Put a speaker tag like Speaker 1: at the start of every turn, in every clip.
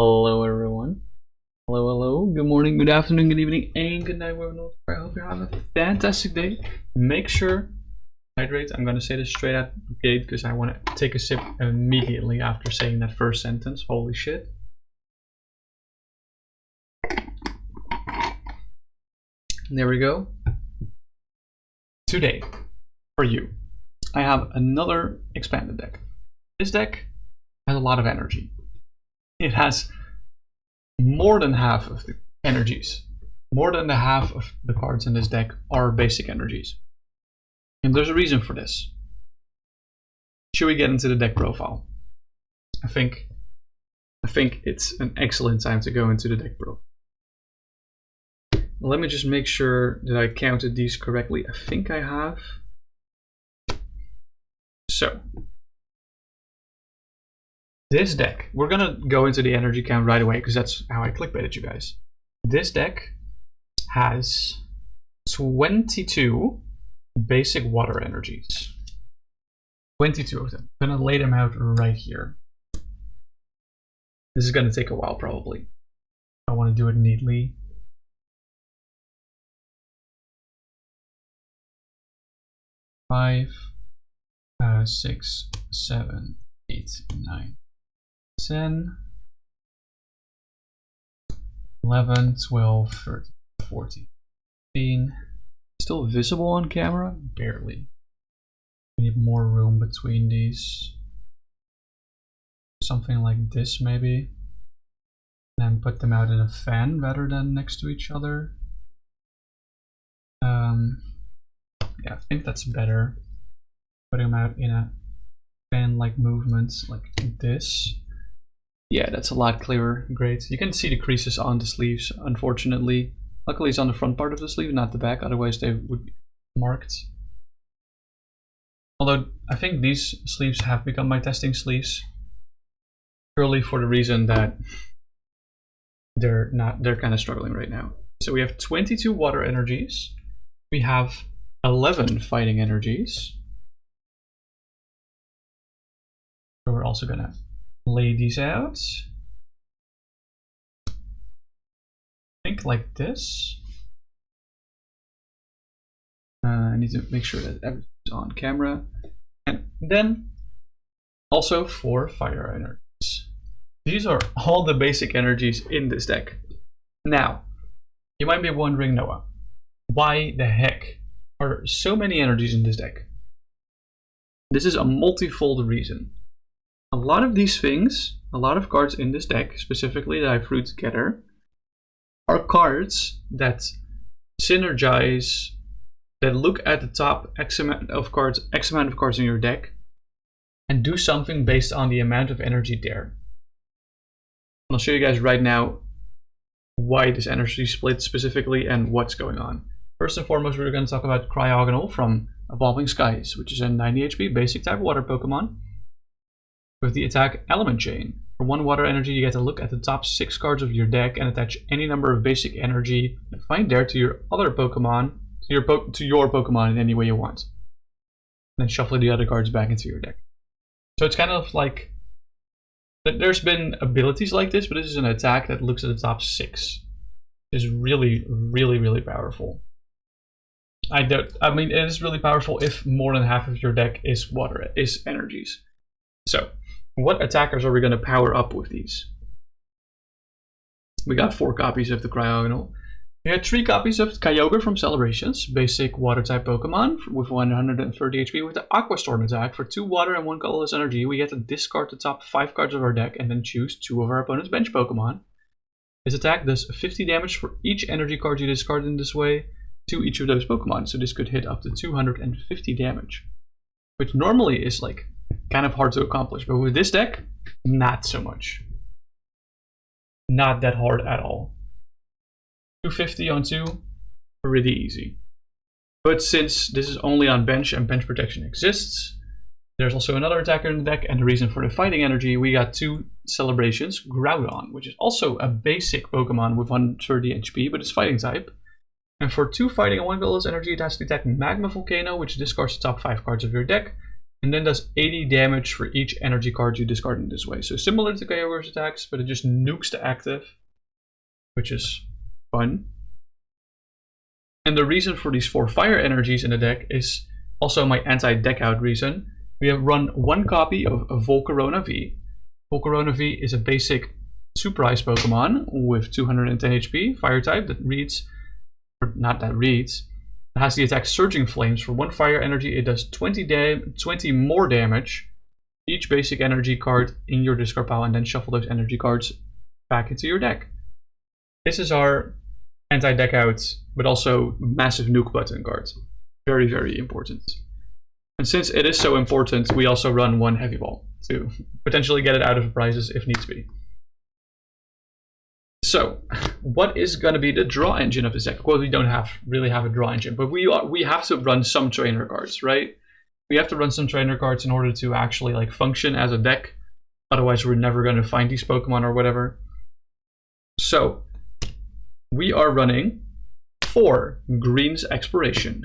Speaker 1: Hello everyone. Hello. Good morning, good afternoon, good evening, and good night. I hope you have a fantastic day. Make sure hydrate. I'm gonna say this straight out the gate because I want to take a sip immediately after saying that first sentence. Holy shit. There we go. Today, for you, I have another expanded deck. This deck has a lot of energy. It has more than half of the energies. More than the half of the cards in this deck are basic energies. And there's a reason for this. Should we get into the deck profile? I think it's an excellent time to go into the deck profile. Let me just make sure that I counted these correctly. I think I have. So, this deck, we're gonna go into the energy count right away because that's how I clickbaited you guys. This deck has 22 basic water energies. 22 of them. I'm gonna lay them out right here. This is gonna take a while probably. I want to do it neatly. Five, 6, 7, 8, 9, 10, 11, 12, 13, 14, 15. Still visible on camera? Barely. We need more room between these. Something like this maybe. And put them out in a fan rather than next to each other. Yeah, I think that's better. Putting them out in a fan-like movement like this. Yeah, that's a lot clearer. Great. You can see the creases on the sleeves, unfortunately. Luckily it's on the front part of the sleeve, not the back, otherwise they would be marked. Although I think these sleeves have become my testing sleeves. Purely for the reason that they're kind of struggling right now. So we have 22 water energies. We have 11 fighting energies. So we're also gonna lay these out. I think like this. I need to make sure that everything's on camera. And then also 4 fire energies. These are all the basic energies in this deck. Now, you might be wondering, Noah, why the heck are so many energies in this deck? This is a multifold reason. A lot of these things, a lot of cards in this deck, specifically that I threw together, are cards that synergize, that look at the top X amount of cards in your deck, and do something based on the amount of energy there. I'll show you guys right now why this energy split specifically and what's going on. First and foremost, we're going to talk about Cryogonal from Evolving Skies, which is a 90 HP basic type water Pokemon with the attack Element Chain. For 1 water energy, you get to look at the top 6 cards of your deck and attach any number of basic energy you find there to your other Pokemon, to your Pokemon in any way you want. And then shuffle the other cards back into your deck. So it's kind of like, there's been abilities like this, but this is an attack that looks at the top 6. It's really, really powerful. I mean, it is really powerful if more than half of your deck is water, is energies. So, what attackers are we going to power up with these? We got 4 copies of the Cryogonal. We had 3 copies of Kyogre from Celebrations, basic water type Pokemon with 130 HP with the Aqua Storm attack. For 2 water and 1 colorless energy, we get to discard the top 5 cards of our deck and then choose 2 of our opponent's bench Pokemon. This attack does 50 damage for each energy card you discard in this way to each of those Pokemon, so this could hit up to 250 damage, which normally is like kind of hard to accomplish, but with this deck, not so much. Not that hard at all. 250 on 2, pretty easy. But since this is only on bench and bench protection exists, there's also another attacker in the deck, and the reason for the fighting energy, we got 2 celebrations. Groudon, which is also a basic Pokemon with 130 HP, but it's fighting type. And for 2 fighting and 1 colorless energy, it has to attack Magma Volcano, which discards the top 5 cards of your deck. and then does 80 damage for each energy card you discard in this way. So similar to Kyogre's attacks, but it just nukes the active, which is fun. And the reason for these 4 fire energies in the deck is also my anti-deck out reason. We have run 1 copy of Volcarona V. Volcarona V is a basic surprise Pokemon with 210 HP, fire type, that reads, or not that reads, it has the attack Surging Flames. For 1 fire energy, it does 20 more damage. Each basic energy card in your discard pile, and then shuffle those energy cards back into your deck. This is our anti-deck out, but also massive nuke button card. Very, very important. And since it is so important, we also run 1 heavy ball to potentially get it out of prizes if needs be. So, what is going to be the draw engine of this deck? Well, we don't really have a draw engine, but we have to run some trainer cards, right? We have to run some trainer cards in order to actually like function as a deck. Otherwise, we're never going to find these Pokemon or whatever. So, we are running 4 Green's Exploration.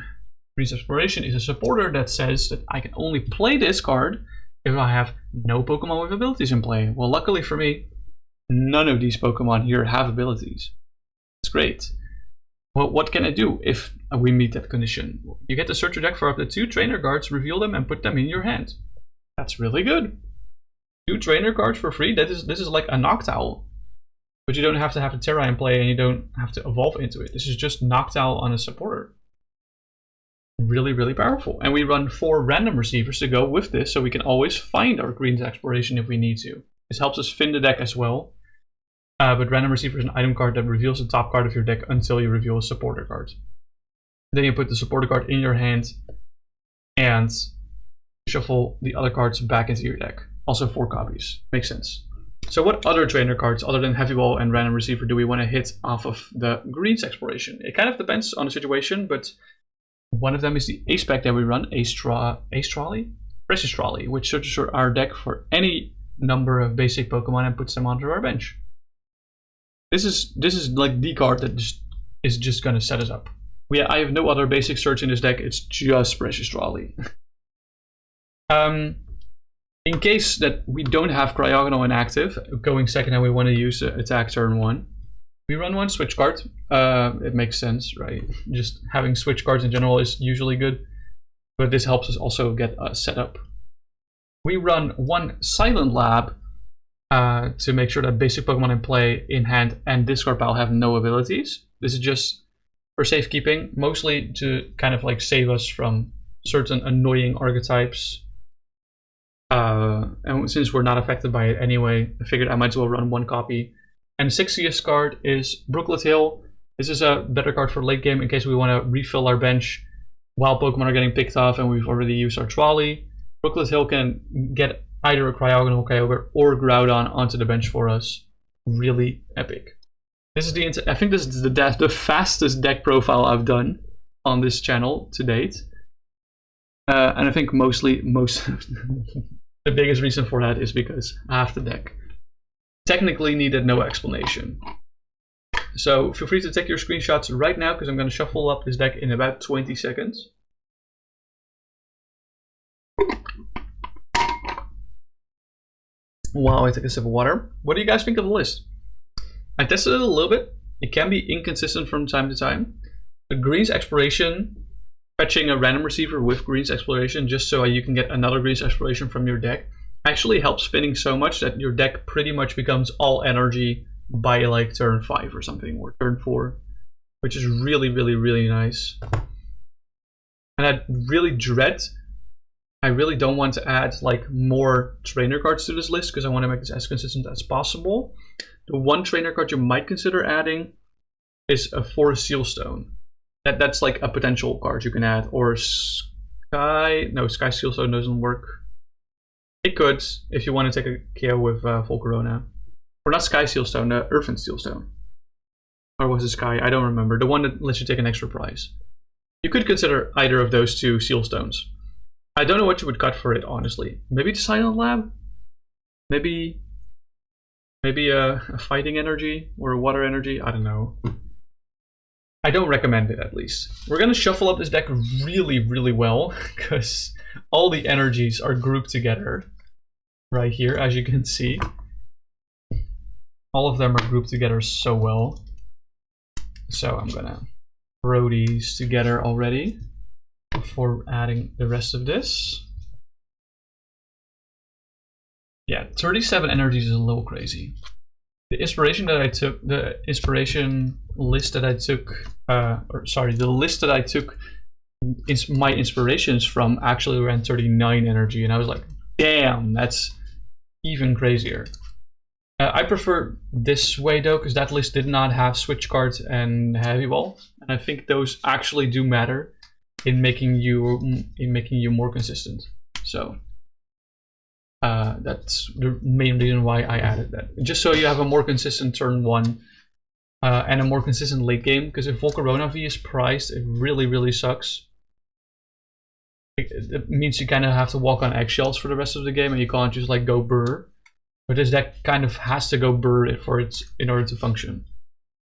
Speaker 1: Green's Exploration is a supporter that says that I can only play this card if I have no Pokemon with abilities in play. Well, luckily for me, none of these Pokemon here have abilities. It's great. Well, what can I do if we meet that condition? You get to search your deck for up to 2 trainer cards, reveal them, and put them in your hand. That's really good. 2 trainer cards for free. This is like a Noctowl. But you don't have to have the Terra in play, and you don't have to evolve into it. This is just Noctowl on a supporter. Really, really powerful. And we run 4 random receivers to go with this, so we can always find our Green's Exploration if we need to. This helps us fin the deck as well. But Random Receiver is an item card that reveals the top card of your deck until you reveal a supporter card. Then you put the supporter card in your hand and shuffle the other cards back into your deck. Also 4 copies. Makes sense. So what other trainer cards other than Heavy Ball and Random Receiver do we want to hit off of the Green's Exploration? It kind of depends on the situation, but one of them is the Ace Pack that we run, Ace Trolley? Precious Trolley, which searches our deck for any number of basic Pokemon and puts them onto our bench. This is like the card that is just gonna set us up. I have no other basic search in this deck, it's just Precious Trolley. In case that we don't have Cryogonal inactive, going second and we want to use attack turn 1, we run 1 Switch Cart. It makes sense, right? Just having Switch Cards in general is usually good, but this helps us also get set up. We run 1 Silent Lab to make sure that basic Pokemon in play, in hand, and discard pile have no abilities. This is just for safekeeping, mostly to kind of like save us from certain annoying archetypes. And since we're not affected by it anyway, I figured I might as well run 1 copy. And 60th card is Brooklet Hill. This is a better card for late game in case we want to refill our bench while Pokemon are getting picked off and we've already used our trolley. Brooklet Hill can get either a Cryogonal, Kyogre, or Groudon onto the bench for us. Really epic. This is I think this is the fastest deck profile I've done on this channel to date. And I think most the biggest reason for that is because half the deck technically needed no explanation. So feel free to take your screenshots right now because I'm going to shuffle up this deck in about 20 seconds. While I take a sip of water. What do you guys think of the list? I tested it a little bit. It can be inconsistent from time to time. The Green's Exploration, fetching a Random Receiver with Green's Exploration just so you can get another Green's Exploration from your deck, actually helps spinning so much that your deck pretty much becomes all energy by like turn 5 or something, or turn 4, which is really, really, really nice. And I really don't want to add like more trainer cards to this list because I want to make this as consistent as possible. The 1 trainer card you might consider adding is a Forest Sealstone. That's like a potential card you can add, or Sky Sealstone doesn't work. It could if you want to take a KO with Volcarona. Or not Sky Sealstone, Earthen Sealstone. Or was it Sky? I don't remember. The one that lets you take an extra prize. You could consider either of those 2 Sealstones. I don't know what you would cut for it, honestly. Maybe the Silent Lab? Maybe a Fighting Energy or a Water Energy? I don't know. I don't recommend it, at least. We're gonna shuffle up this deck really, really well, because all the energies are grouped together right here, as you can see. All of them are grouped together so well. So I'm gonna throw these together already before adding the rest of this. Yeah, 37 energies is a little crazy. The inspiration that I took, the inspiration list that I took, the list that I took my inspirations from actually ran 39 energy, and I was like, damn, that's even crazier. I prefer this way though, because that list did not have Switch Cart and Heavy Ball, and I think those actually do matter in making you more consistent. So that's the main reason why I added that, just so you have a more consistent turn 1 and a more consistent late game. Because if Volcarona V is priced, it really sucks. It means you kind of have to walk on eggshells for the rest of the game, and you can't just like go burr. But this deck kind of has to go burr in order to function.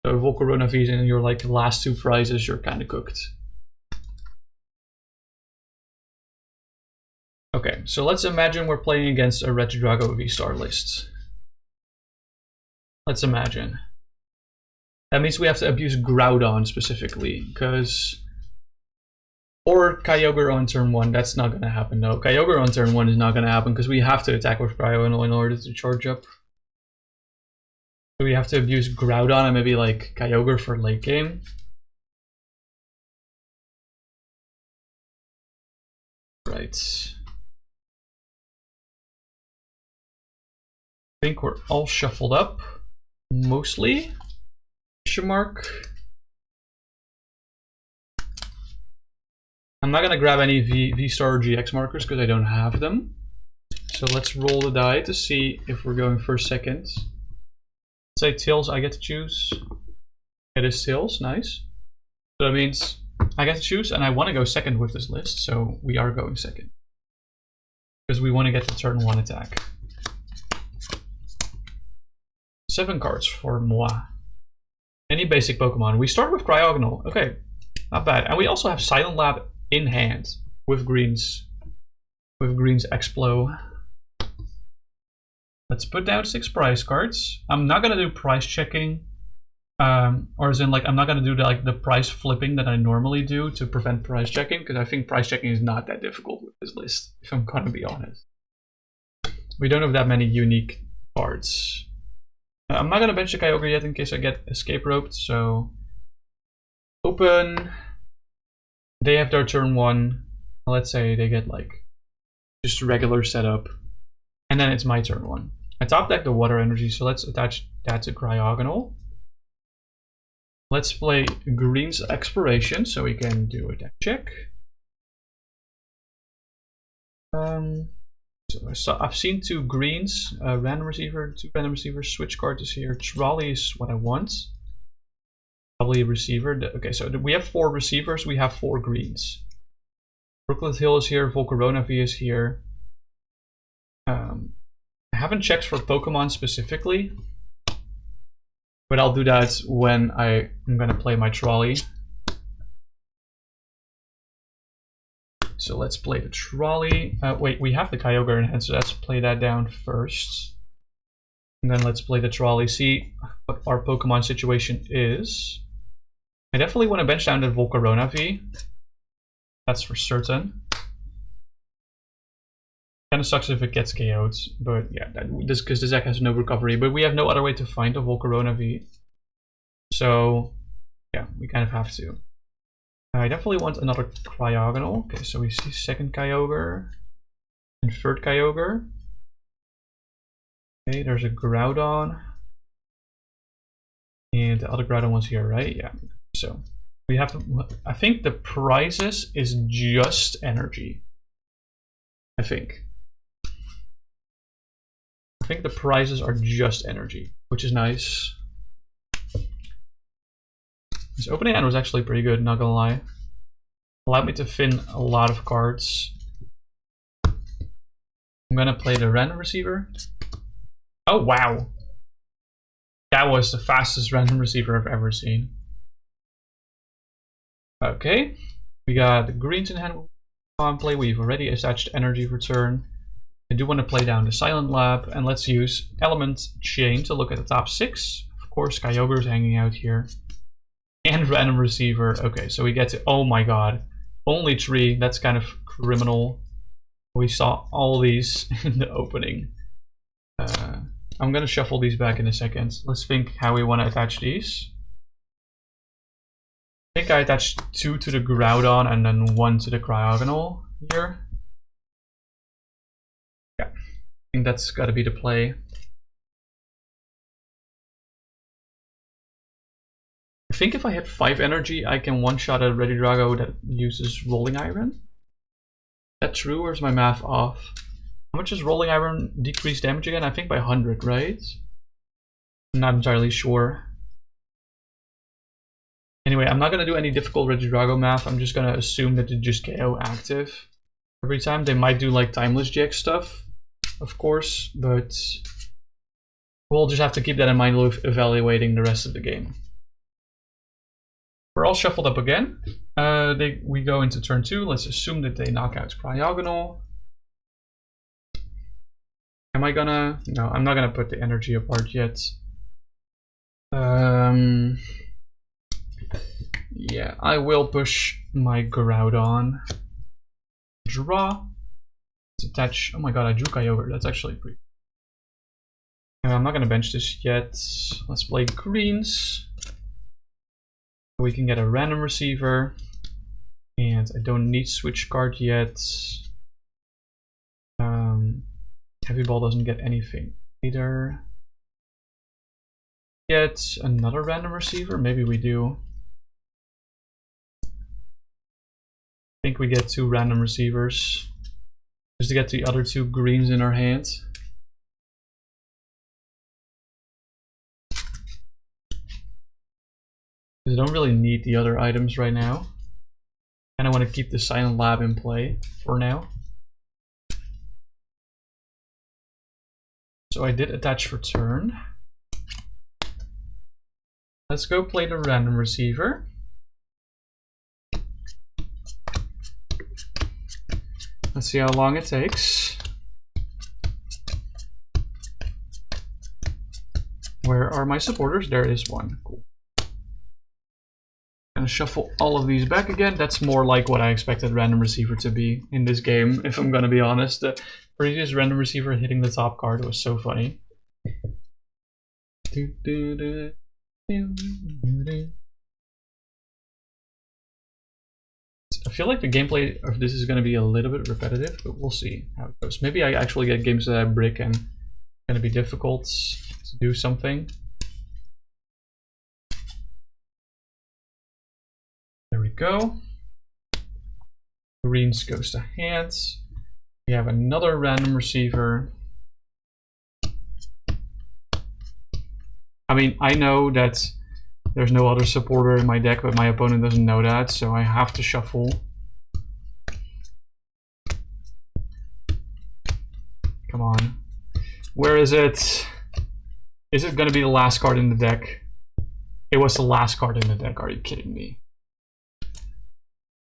Speaker 1: So if Volcarona V is in your like last 2 prizes, you're kind of cooked. Okay, so let's imagine we're playing against a Regidrago V-Star list. Let's imagine. That means we have to abuse Groudon specifically, because... Or Kyogre on turn 1, that's not going to happen, no. Kyogre on turn 1 is not going to happen, because we have to attack with Cryogonal in order to charge up. So we have to abuse Groudon and maybe like Kyogre for late game. Right. I think we're all shuffled up, mostly. Question mark. I'm not gonna grab any V-Star or GX markers because I don't have them. So let's roll the die to see if we're going first, second. Let's say Tails, I get to choose. It is Tails, nice. So that means I get to choose, and I want to go second with this list, so we are going second. Because we want to get the turn 1 attack. 7 cards for moi. Any basic Pokemon. We start with Cryogonal. Okay, not bad. And we also have Silent Lab in hand with greens. With greens Explo. Let's put down 6 prize cards. I'm not gonna do price checking. Or as in, like, I'm not gonna do the price flipping that I normally do to prevent price checking, because I think price checking is not that difficult with this list, if I'm gonna be honest. We don't have that many unique cards. I'm not gonna bench the Kyogre yet in case I get escape roped, so open. They have their turn 1. Let's say they get like just a regular setup, and then it's my turn 1. I top deck the Water Energy, so let's attach that to Cryogonal. Let's play Green's Exploration, so we can do a deck check. So I've seen 2 greens, Random Receiver, 2 Random Receivers, Switch Cart is here, Trolley is what I want. Probably a receiver. Okay, so we have 4 receivers, we have 4 greens. Brooklet Hill is here, Volcarona V is here. I haven't checked for Pokemon specifically, but I'll do that when I'm gonna play my Trolley. So let's play the Trolley. Wait, we have the Kyogre in hand, so let's play that down first. And then let's play the Trolley, see what our Pokemon situation is. I definitely want to bench down the Volcarona V. That's for certain. Kinda sucks if it gets KO'd, but yeah, because this deck has no recovery, but we have no other way to find a Volcarona V. So yeah, we kind of have to. I definitely want another Cryogonal. Okay, so we see second Kyogre and third Kyogre. Okay, there's a Groudon. And the other Groudon one's here, right? Yeah. So we have to, I think the prizes is just energy. I think the prizes are just energy, which is nice. This opening hand was actually pretty good, not gonna lie. Allowed me to fin a lot of cards. I'm gonna play the Random Receiver. Oh wow! That was the fastest Random Receiver I've ever seen. Okay, we got the greens in hand on play. We've already attached energy for turn. I do want to play down the Silent Lab, and let's use Element Chain to look at the top 6. Of course, Kyogre is hanging out here. And Random Receiver. Okay, so we get to, oh my god, only 3. That's kind of criminal. We saw all these in the opening. I'm gonna shuffle these back in a second. Let's think how we want to attach these. I think I attached 2 to the Groudon and then 1 to the Cryogonal here. Yeah, I think that's gotta be the play. I think if I hit 5 energy, I can one-shot a Regidrago that uses Rolling Iron. Is that true, or is my math off? How much does Rolling Iron decrease damage again? I think by 100, right? I'm not entirely sure. Anyway, I'm not going to do any difficult Regidrago math. I'm just going to assume that they just KO active every time. They might do like Timeless GX stuff, of course, but we'll just have to keep that in mind while evaluating the rest of the game. We're all shuffled up again. We go into turn 2. Let's assume that they knock out Cryogonal. Am I gonna? No, I'm not gonna put the energy apart yet. Yeah, I will push my Groudon. Draw. Let's attach. Oh my god, I drew Kyogre. That's actually pretty. I'm not gonna bench this yet. Let's play greens. We can get a Random Receiver. And I don't need Switch Cart yet. Heavy Ball doesn't get anything either. Get another Random Receiver? Maybe we do. I think we get 2 Random Receivers. Just to get the other 2 greens in our hands. I don't really need the other items right now. And I want to keep the Silent Lab in play for now. So I did attach for turn. Let's go play the Random Receiver. Let's see how long it takes. Where are my supporters? There is one. Cool. Gonna shuffle all of these back again. That's more like what I expected Random Receiver to be in this game, if I'm gonna be honest. The previous Random Receiver hitting the top card was so funny. I feel like the gameplay of this is gonna be a little bit repetitive, but we'll see how it goes. Maybe I actually get games that I brick and it's gonna be difficult to do something. There we go. Greens goes to hands. We have another Random Receiver. I mean, I know that there's no other supporter in my deck, but my opponent doesn't know that, so I have to shuffle. Come on. Where is it? Is it going to be the last card in the deck? It was the last card in the deck. Are you kidding me?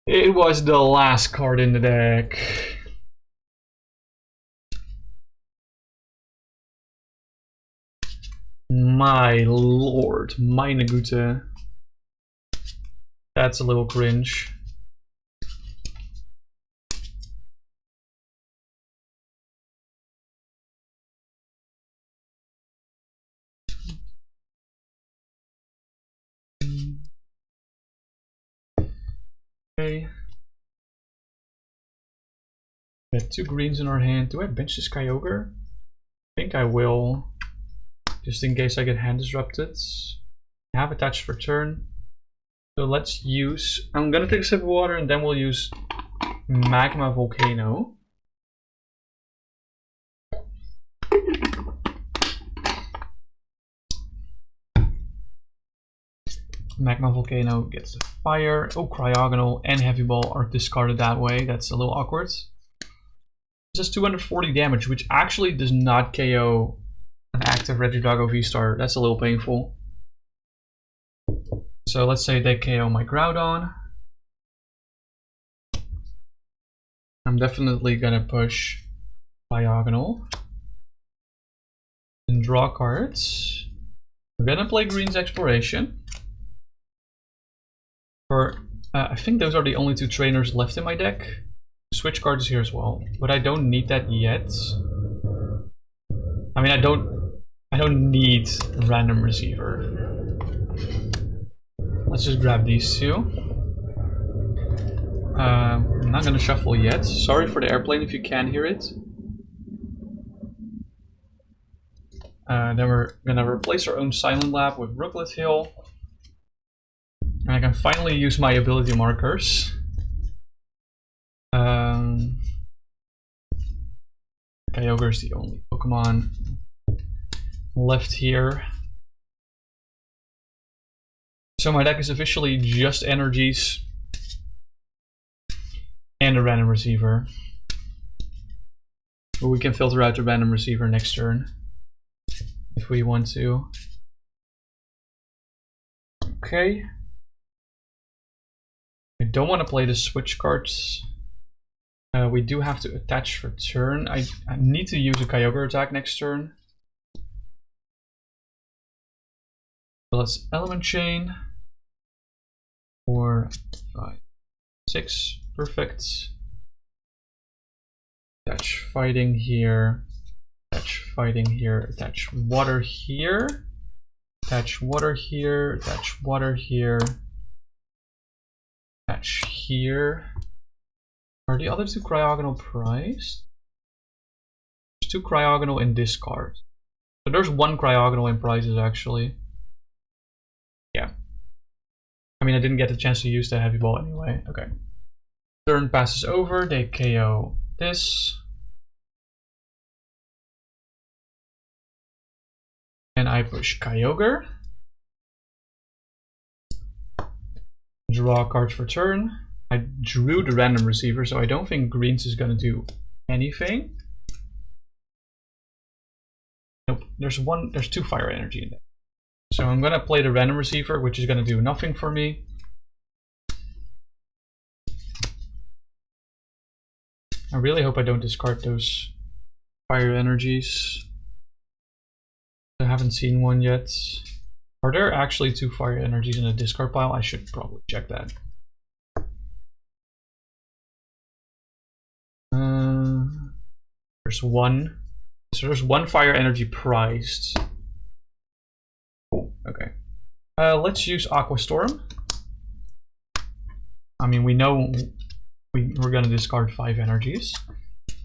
Speaker 1: It was the last card in the deck. My lord, meine Güte. That's a little cringe. Okay. We have 2 greens in our hand. Do I bench this Kyogre? I think I will. Just in case I get hand disrupted. I have attached for turn. So let's use... I'm gonna take a sip of water and then we'll use Magma Volcano. Magma Volcano gets the fire. Oh, Cryogonal and Heavy Ball are discarded that way. That's a little awkward. Just 240 damage, which actually does not KO an active Regidrago V-Star. That's a little painful. So let's say they KO my Groudon. I'm definitely gonna push Cryogonal and draw cards. We're gonna play Green's Exploration. I think those are the only two trainers left in my deck. Switch Cart is here as well, but I don't need that yet. I mean, I don't need Random Receiver. Let's just grab these two. I'm not gonna shuffle yet. Sorry for the airplane if you can hear it. Then we're gonna replace our own Silent Lab with Brooklet Hill. And I can finally use my ability markers. Kyogre is the only Pokemon left here. So my deck is officially just energies and a Random Receiver. But we can filter out the Random Receiver next turn if we want to. Okay. I don't want to play the Switch cards. We do have to attach for turn. I need to use a Kyogre attack next turn. So let's Element Chain. 4, 5, 6. Perfect. Attach Fighting here. Attach Fighting here. Attach Water here. Attach Water here. Attach Water here. Attach here. Are the other two Cryogonal prized? There's two Cryogonal in this card. So there's one Cryogonal in prizes actually. Yeah. I mean, I didn't get the chance to use the heavy ball anyway. Okay. Turn passes over, they KO this. And I push Kyogre. Draw cards for turn. I drew the Random Receiver, so I don't think Greens is gonna do anything. Nope, there's two Fire Energy in there. So I'm gonna play the Random Receiver, which is gonna do nothing for me. I really hope I don't discard those Fire Energies. I haven't seen one yet. Are there actually two Fire Energies in the discard pile? I should probably check that. There's one. So there's one Fire Energy prized. Oh, okay. Let's use Aqua Storm. I mean, we know we're gonna discard 5 energies.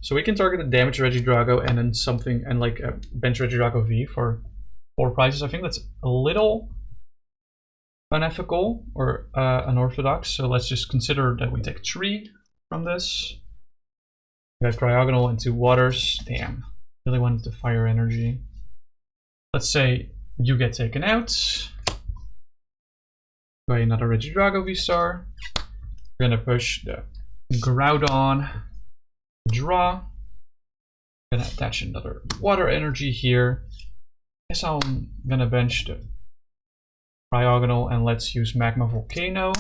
Speaker 1: So we can target a damage Regidrago and then something, and like a bench Regidrago V for 4 prizes. I think that's a little unethical or unorthodox. So let's just consider that we take 3 from this. We got Cryogonal and 2 waters. Damn, really wanted the Fire Energy. Let's say you get taken out by another Regidrago V-Star. We're gonna push the Groudon, draw. Gonna attach another Water Energy here. Guess I'm gonna bench the Cryogonal and let's use Magma Volcano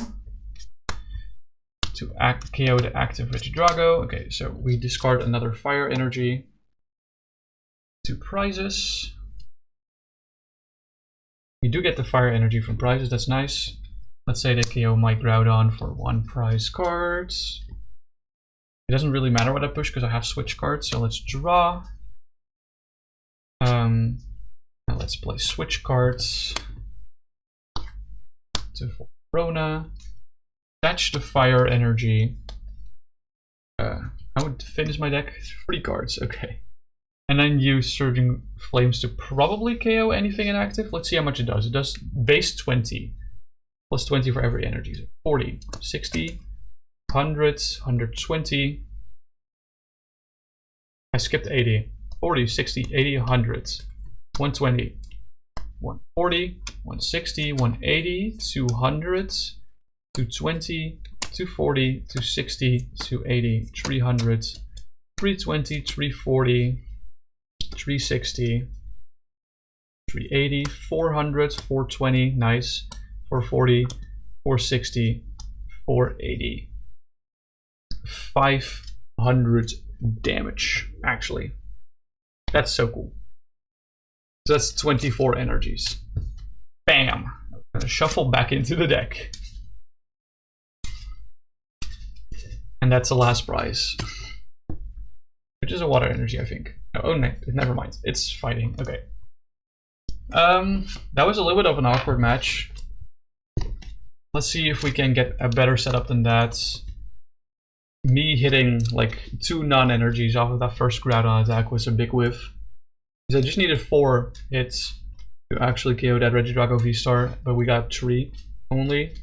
Speaker 1: to KO the active Regidrago. Okay, so we discard another Fire Energy. 2 prizes. We do get the Fire Energy from prizes, that's nice. Let's say they KO my Groudon for 1 prize card. It doesn't really matter what I push because I have Switch cards, so let's draw. Now let's play Switch cards to Volcarona. Attach the Fire Energy. I would finish my deck. 3 cards, okay. And then use Surging Flames to probably KO anything inactive. Let's see how much it does. It does base 20. Plus 20 for every energy. So 40, 60, 100, 120. I skipped 80. 40, 60, 80, 100. 120. 140, 160, 180, 200, 220, 240, 260, 280, 300, 320, 340, 360, 380, 400, 420, nice, 440, 460, 480, 100 damage, actually. That's so cool. So that's 24 energies. Bam! I'm gonna shuffle back into the deck. And that's the last prize. Which is a Water Energy, I think. Oh, no, never mind. It's Fighting. Okay. That was a little bit of an awkward match. Let's see if we can get a better setup than that. Me hitting like 2 non-energies off of that first Groudon attack was a big whiff. Because I just needed 4 hits to actually KO that Regidrago V-Star, but we got 3 only.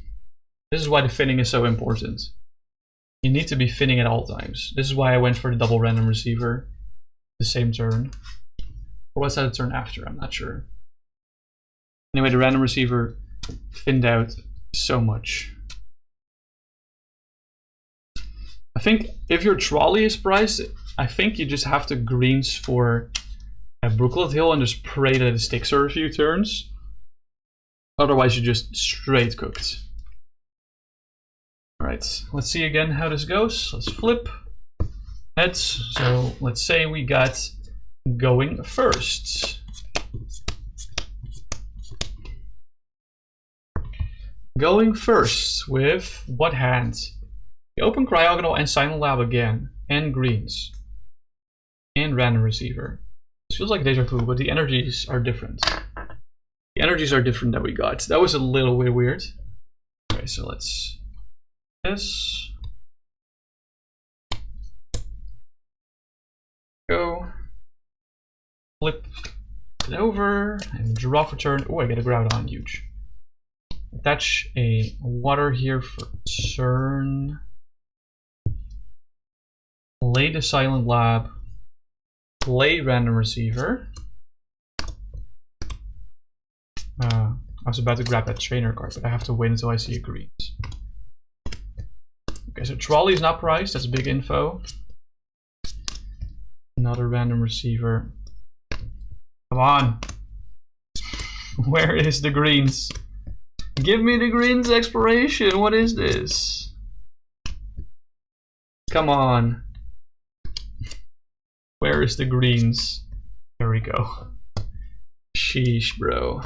Speaker 1: This is why the finning is so important. You need to be finning at all times. This is why I went for the double Random Receiver the same turn. Or was that a turn after? I'm not sure. Anyway, the Random Receiver finned out so much. I think if your trolley is priced, I think you just have to greens for a Brooklet Hill and just pray that it sticks for a few turns. Otherwise, you're just straight cooked. Alright, let's see again how this goes. Let's flip heads. So let's say we got going first. Going first with what hand? We open Cryogonal and Silent Lab again, and greens, and Random Receiver. This feels like deja vu, but the energies are different. The energies are different that we got. That was a little bit weird. Okay, so let's this. Go. Flip it over and draw for turn. Oh, I get a Groudon, huge. Attach a water here for turn. Play the Silent Lab. Play Random Receiver. I was about to grab that trainer card, but I have to wait until I see a greens. Okay, so Trolley is not priced. That's big info. Another Random Receiver. Come on. Where is the greens? Give me the greens exploration. What is this? Come on. Where is the greens? There we go. Sheesh, bro.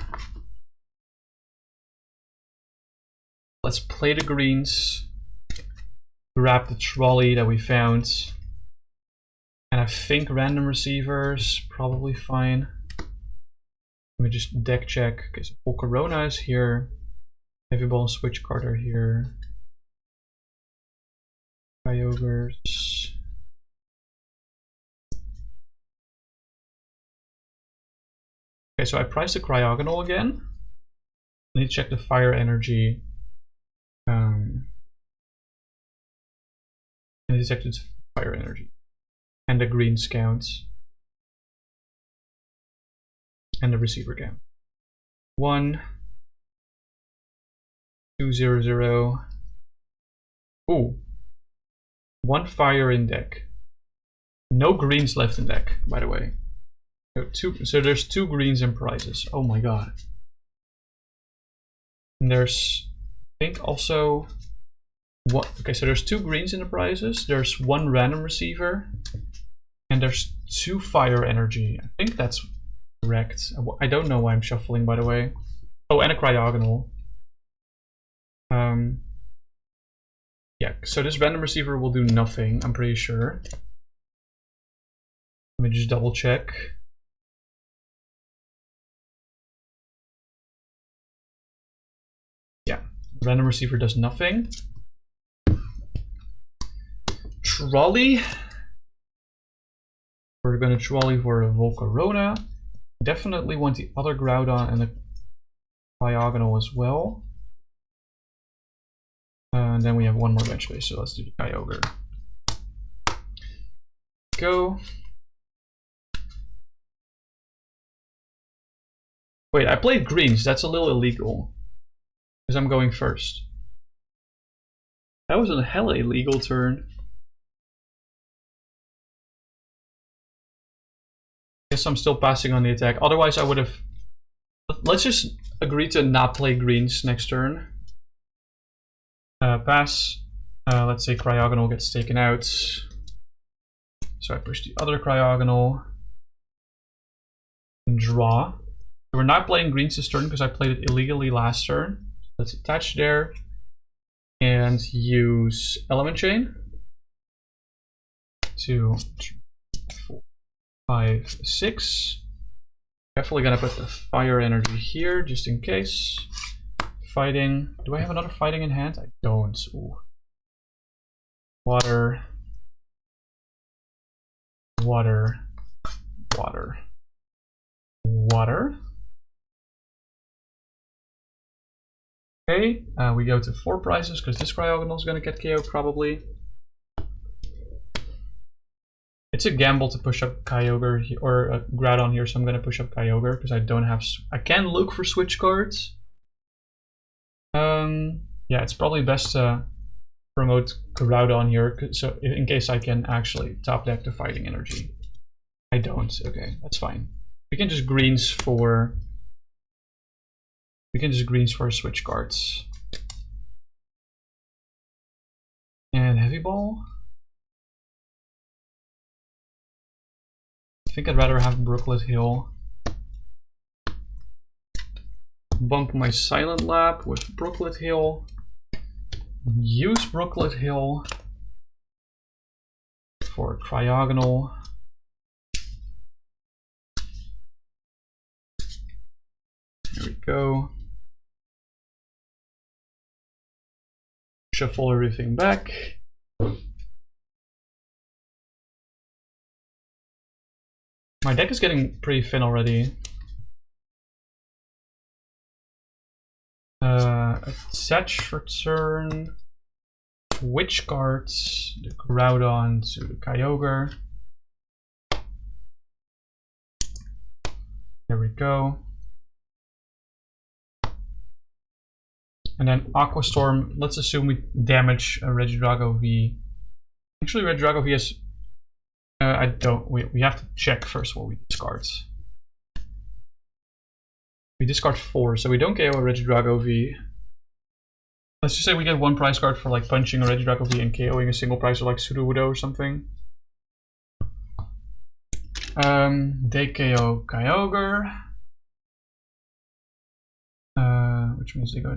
Speaker 1: Let's play the greens. Grab the trolley that we found. And I think Random Receiver's probably fine. Let me just deck check. Okay, so Volcarona is here. Heavy Ball and Switch Cart are here. Kyogres. Okay, so I priced the Cryogonal again. I need to check the Fire Energy. And detected Fire Energy. And the green counts. And the receiver count. 1, 2, 0, 0. Ooh. 1 fire in deck. No greens left in deck, by the way. So there's 2 greens in prizes. Oh my god. And there's, I think also, what? Okay, so there's 2 greens in the prizes. There's 1 Random Receiver, and there's 2 Fire Energy. I think that's correct. I don't know why I'm shuffling, by the way. Oh, and a Cryogonal. Yeah, so this Random Receiver will do nothing, I'm pretty sure. Let me just double check. Yeah, Random Receiver does nothing. Trolley. We're gonna trolley for a Volcarona. Definitely want the other Groudon and the Cryogonal as well. And then we have 1 more bench space, so let's do the Kyogre. Go. Wait, I played greens. That's a little illegal. Because I'm going first. That was a hella illegal turn. Guess I'm still passing on the attack. Otherwise I would have... Let's just agree to not play greens next turn. Pass. Let's say Cryogonal gets taken out. So I push the other Cryogonal and draw. We're not playing greens this turn because I played it illegally last turn. Let's attach there and use Element Chain. 2, 3, 4, 5, 6. Definitely gonna put the Fire Energy here just in case. Fighting. Do I have another Fighting in hand? I don't. Ooh. Water. Water. Water. Water. Okay, we go to 4 prizes because this Cryogonal is going to get KO probably. It's a gamble to push up Kyogre or Groudon here, so I'm going to push up Kyogre because I don't have. I can look for switch cards. Yeah, it's probably best to promote Groudon here, so in case I can actually top deck the Fighting Energy. I don't. Okay, that's fine. We can just greens for. We can just greens for switch cards. And Heavy Ball. I think I'd rather have Brooklet Hill. Bump my Silent Lab with Brooklet Hill. Use Brooklet Hill for Cryogonal. There we go. Shuffle everything back. My deck is getting pretty thin already. Attach for turn. Switch cards. The Groudon to the Kyogre. There we go. And then Aqua Storm, let's assume we damage a Regidrago V. Actually, Regidrago V has. I don't. We have to check first what we discard. We discard 4, so we don't KO a Regidrago V. Let's just say we get 1 prize card for like punching a Regidrago V and KOing a single prize or like Sudowoodo or something. They KO Kyogre. Which means they go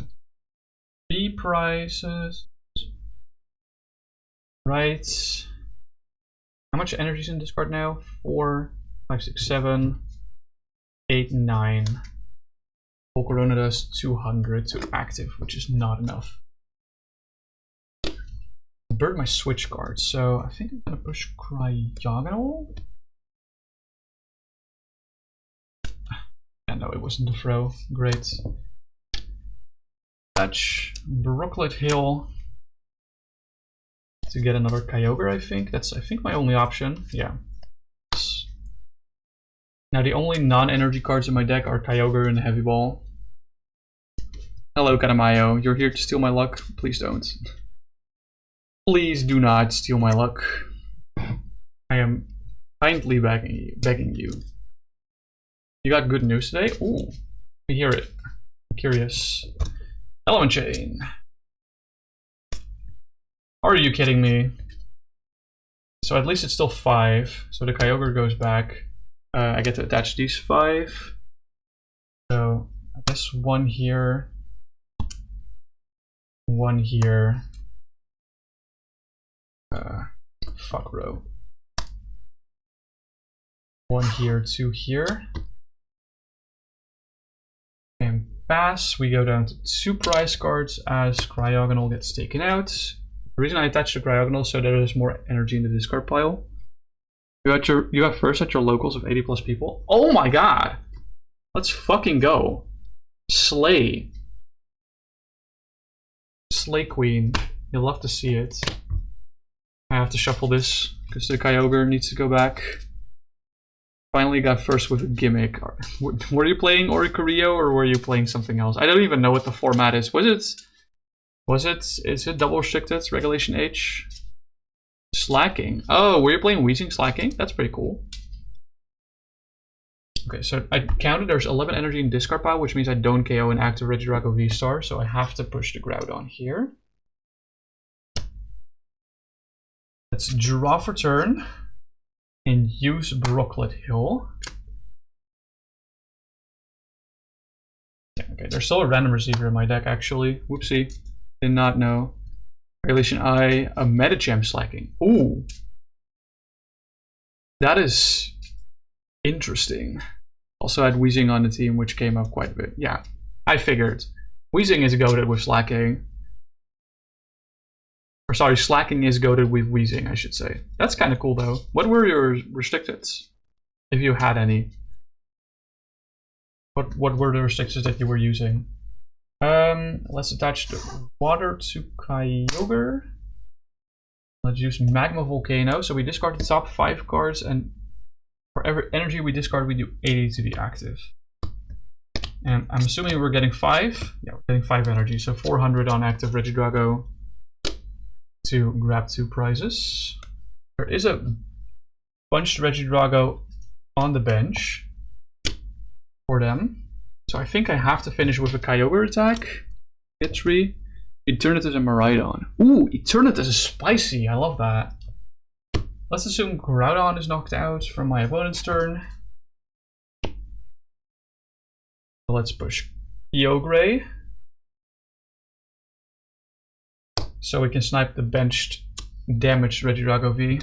Speaker 1: 3 prizes. Right. How much energy is in this card now? 4, 5, 6, 7, 8, 9. Volcarona does 200 to active, which is not enough. I burned my switch card, so I think I'm gonna push Cryogonal. Yeah, no, it wasn't the throw. Great. Touch Brooklet Hill to get another Kyogre, I think. That's, I think, my only option. Yeah. Now the only non-energy cards in my deck are Kyogre and Heavy Ball. Hello, Kanamayo. You're here to steal my luck? Please don't. Please do not steal my luck. I am kindly begging you. You got good news today? Ooh, I hear it. I'm curious. Element Chain. Are you kidding me? So at least it's still 5. So the Kyogre goes back. I get to attach these 5. So I guess 1 here. 1 here. Fuck row. 1 here, 2 here. And pass. We go down to 2 prize cards as Cryogonal gets taken out. The reason I attached the Cryogonal is so there is more energy in the discard pile. You have first at your locals of 80 plus people. Oh my god! Let's fucking go. Slay. Slay Queen. You'll love to see it. I have to shuffle this because the Kyogre needs to go back. Finally got first with a gimmick. Were you playing Oricorio or were you playing something else? I don't even know what the format is. Is it double restricted? Regulation H? Slacking. Oh, were you playing Weezing Slacking? That's pretty cool. Okay, so I counted there's 11 energy in discard pile, which means I don't KO an active Regidrago V-Star, so I have to push the Groudon here. Let's draw for turn. and use Brooklet Hill. Okay, there's still a random receiver in my deck actually. Whoopsie, did not know. Regulation I, a Medicham slacking. Ooh, that is interesting. Also had Weezing on the team, which came up quite a bit. Yeah, I figured. Weezing is goated with slacking. Or sorry, slacking is goated with Weezing, I should say. That's kind of cool though. What were your restricted, if you had any? What were the restrictions that you were using? Let's attach the water to Kyogre. Let's use Magma Volcano. So we discard the top 5 cards, and for every energy we discard, we do 80 to be active. And I'm assuming we're getting 5. Yeah, we're getting 5 energy. So 400 on active Regidrago to grab 2 prizes. There is a bunched Regidrago on the bench for them. So I think I have to finish with a Kyogre attack. Get 3. Eternatus and Miraidon. Ooh, Eternatus is spicy. I love that. Let's assume Groudon is knocked out from my opponent's turn. So let's push Kyogre. So we can snipe the benched, damaged Regidrago V.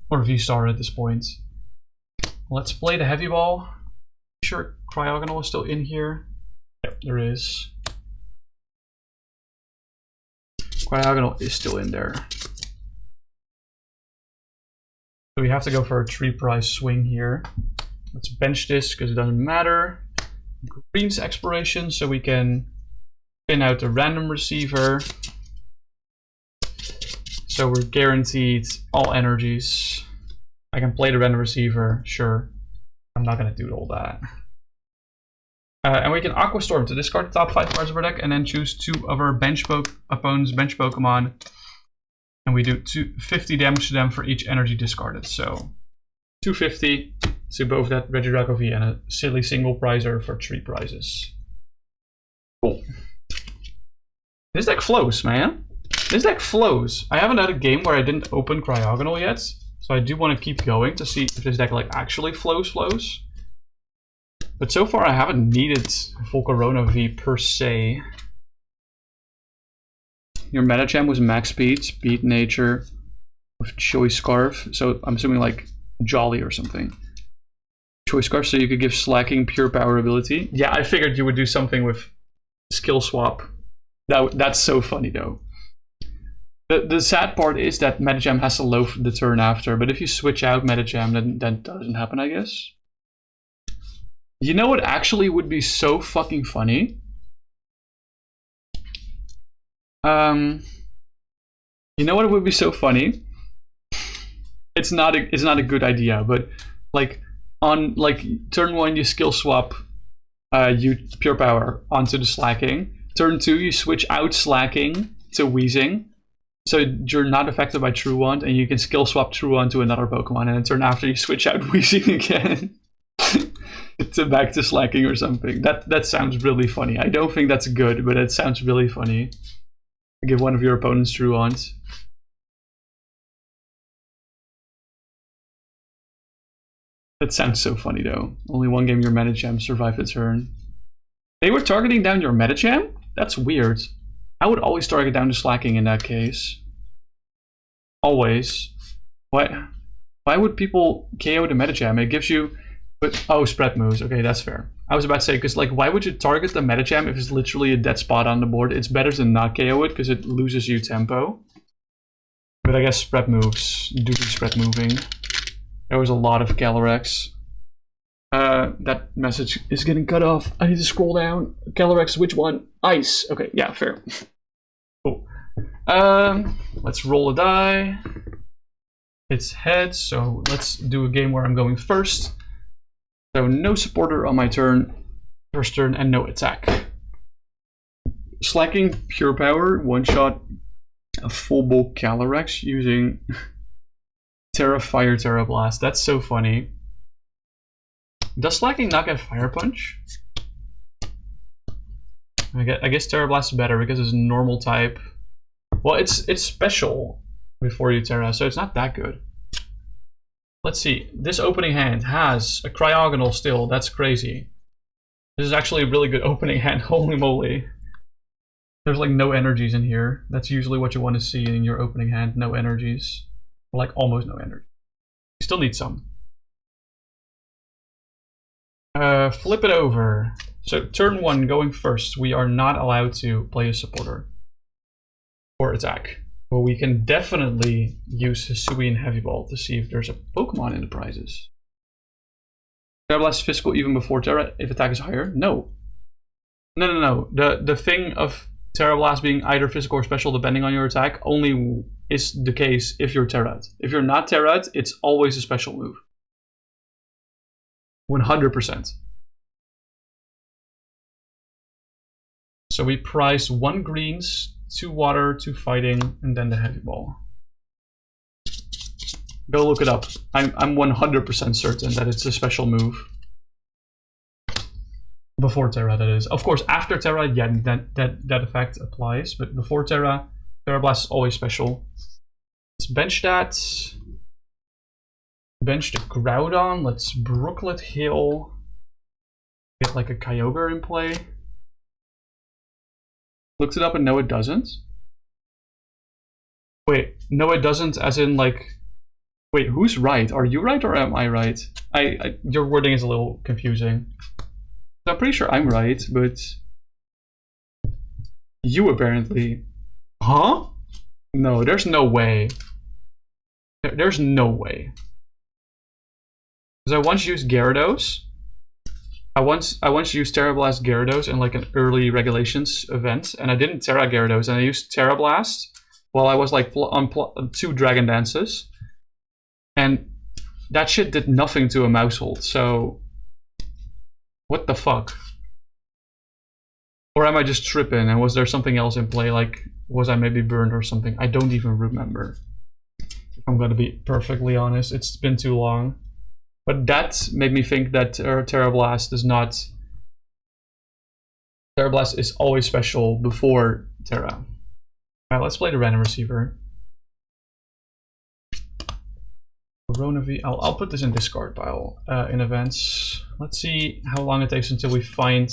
Speaker 1: Or V-Star at this point. Let's play the Heavy Ball. Sure, Cryogonal is still in here. Yep, there is. Cryogonal is still in there. So we have to go for a 3 prize swing here. Let's bench this because it doesn't matter. Green's exploration, so we can pin out the random receiver. So we're guaranteed all energies. I can play the random receiver, sure. I'm not going to do all that. And we can Aqua Storm to discard the top 5 cards of our deck and then choose 2 of our opponent's bench Pokemon. And we do 50 damage to them for each energy discarded. So 250 to both that Regidrago V and a silly single prizer for 3 prizes. Cool. This deck flows, man. This deck flows. I haven't had a game where I didn't open Cryogonal yet. So I do want to keep going to see if this deck like actually flows. But so far I haven't needed Volcarona V per se. Your Medicham was max speed nature with Choice Scarf. So I'm assuming like Jolly or something. Choice Scarf, so you could give slacking pure power ability. Yeah, I figured you would do something with skill swap. That's so funny though. The sad part is that Medicham has to loaf the turn after, but if you switch out Medicham, then that doesn't happen, I guess. You know what actually would be so fucking funny? You know what would be so funny? It's not a good idea, but like on turn 1 you skill swap you pure power onto the slacking. Turn 2 you switch out slacking to Weezing. So you're not affected by True Wand, and you can skill swap True Wand to another Pokemon, and then turn after you switch out Weezing again to back to slacking or something. That sounds really funny. I don't think that's good, but it sounds really funny. Give one of your opponents True Wands. That sounds so funny though. Only one game your Medicham survived the turn. They were targeting down your Medicham? That's weird. I would always target down the slacking in that case. Always. Why would people KO the Medicham? It gives you... But, oh, spread moves. Okay, that's fair. I was about to say, because like, why would you target the Medicham if it's literally a dead spot on the board? It's better to not KO it, because it loses you tempo. But I guess spread moves do be spread moving. There was a lot of Calyrex. That message is getting cut off. I need to scroll down. Calyrex, which one? Ice. Okay, yeah, fair. Cool. Let's roll a die. It's heads, so let's do a game where I'm going first. So no supporter on my first turn, and no attack. Slacking pure power, one shot a full bulk Calyrex using Terra Fire, Terra Blast. That's so funny. Does slacking not get Fire Punch? I guess Terra Blast is better because it's normal type. Well, it's special before you Terra, so it's not that good. let's see. This opening hand has a Cryogonal still. That's crazy. This is actually a really good opening hand. Holy moly. There's like no energies in here. That's usually what you want to see in your opening hand. No energies. Or like almost no energy. You still need some. Flip it over. So turn 1 going first. We are not allowed to play a supporter. Or attack. But we can definitely use Hisuian Heavy Ball to see if there's a Pokemon in the prizes. Terra Blast physical even before Terra if attack is higher? No. No. The thing of Terra Blast being either physical or special depending on your attack only is the case if you're Terra'd. If you're not Terra'd, it's always a special move. 100%. So we priced 1 greens, 2 water, 2 fighting, and then the heavy ball. Go look it up. I'm 100% certain that it's a special move. Before Terra, that is. Of course, after Terra, yeah, that effect applies. But before Terra, Terra Blast is always special. Let's bench that. Bench the Groudon. Let's Brooklet Hill. Get like a Kyogre in play. Looked it up and no, it doesn't. Wait, no, it doesn't. As in, like, wait, who's right? Are you right or am I right? Your wording is a little confusing. I'm pretty sure I'm right, but you apparently. Huh? No, there's no way. There's no way. Because I once used Gyarados. I once used Terra Blast Gyarados in like an early regulations event, and I didn't Terra Gyarados, and I used Terra Blast while I was like on 2 Dragon Dances, and that shit did nothing to a Mousehold. So what the fuck? Or am I just tripping? And was there something else in play? Like, was I maybe burned or something? I don't even remember. If I'm gonna be perfectly honest, it's been too long. But that made me think that Terra Blast is not. Terra Blast is always special before Terra. Alright, let's play the Random Receiver. Corona V. I'll put this in discard pile in events. Let's see how long it takes until we find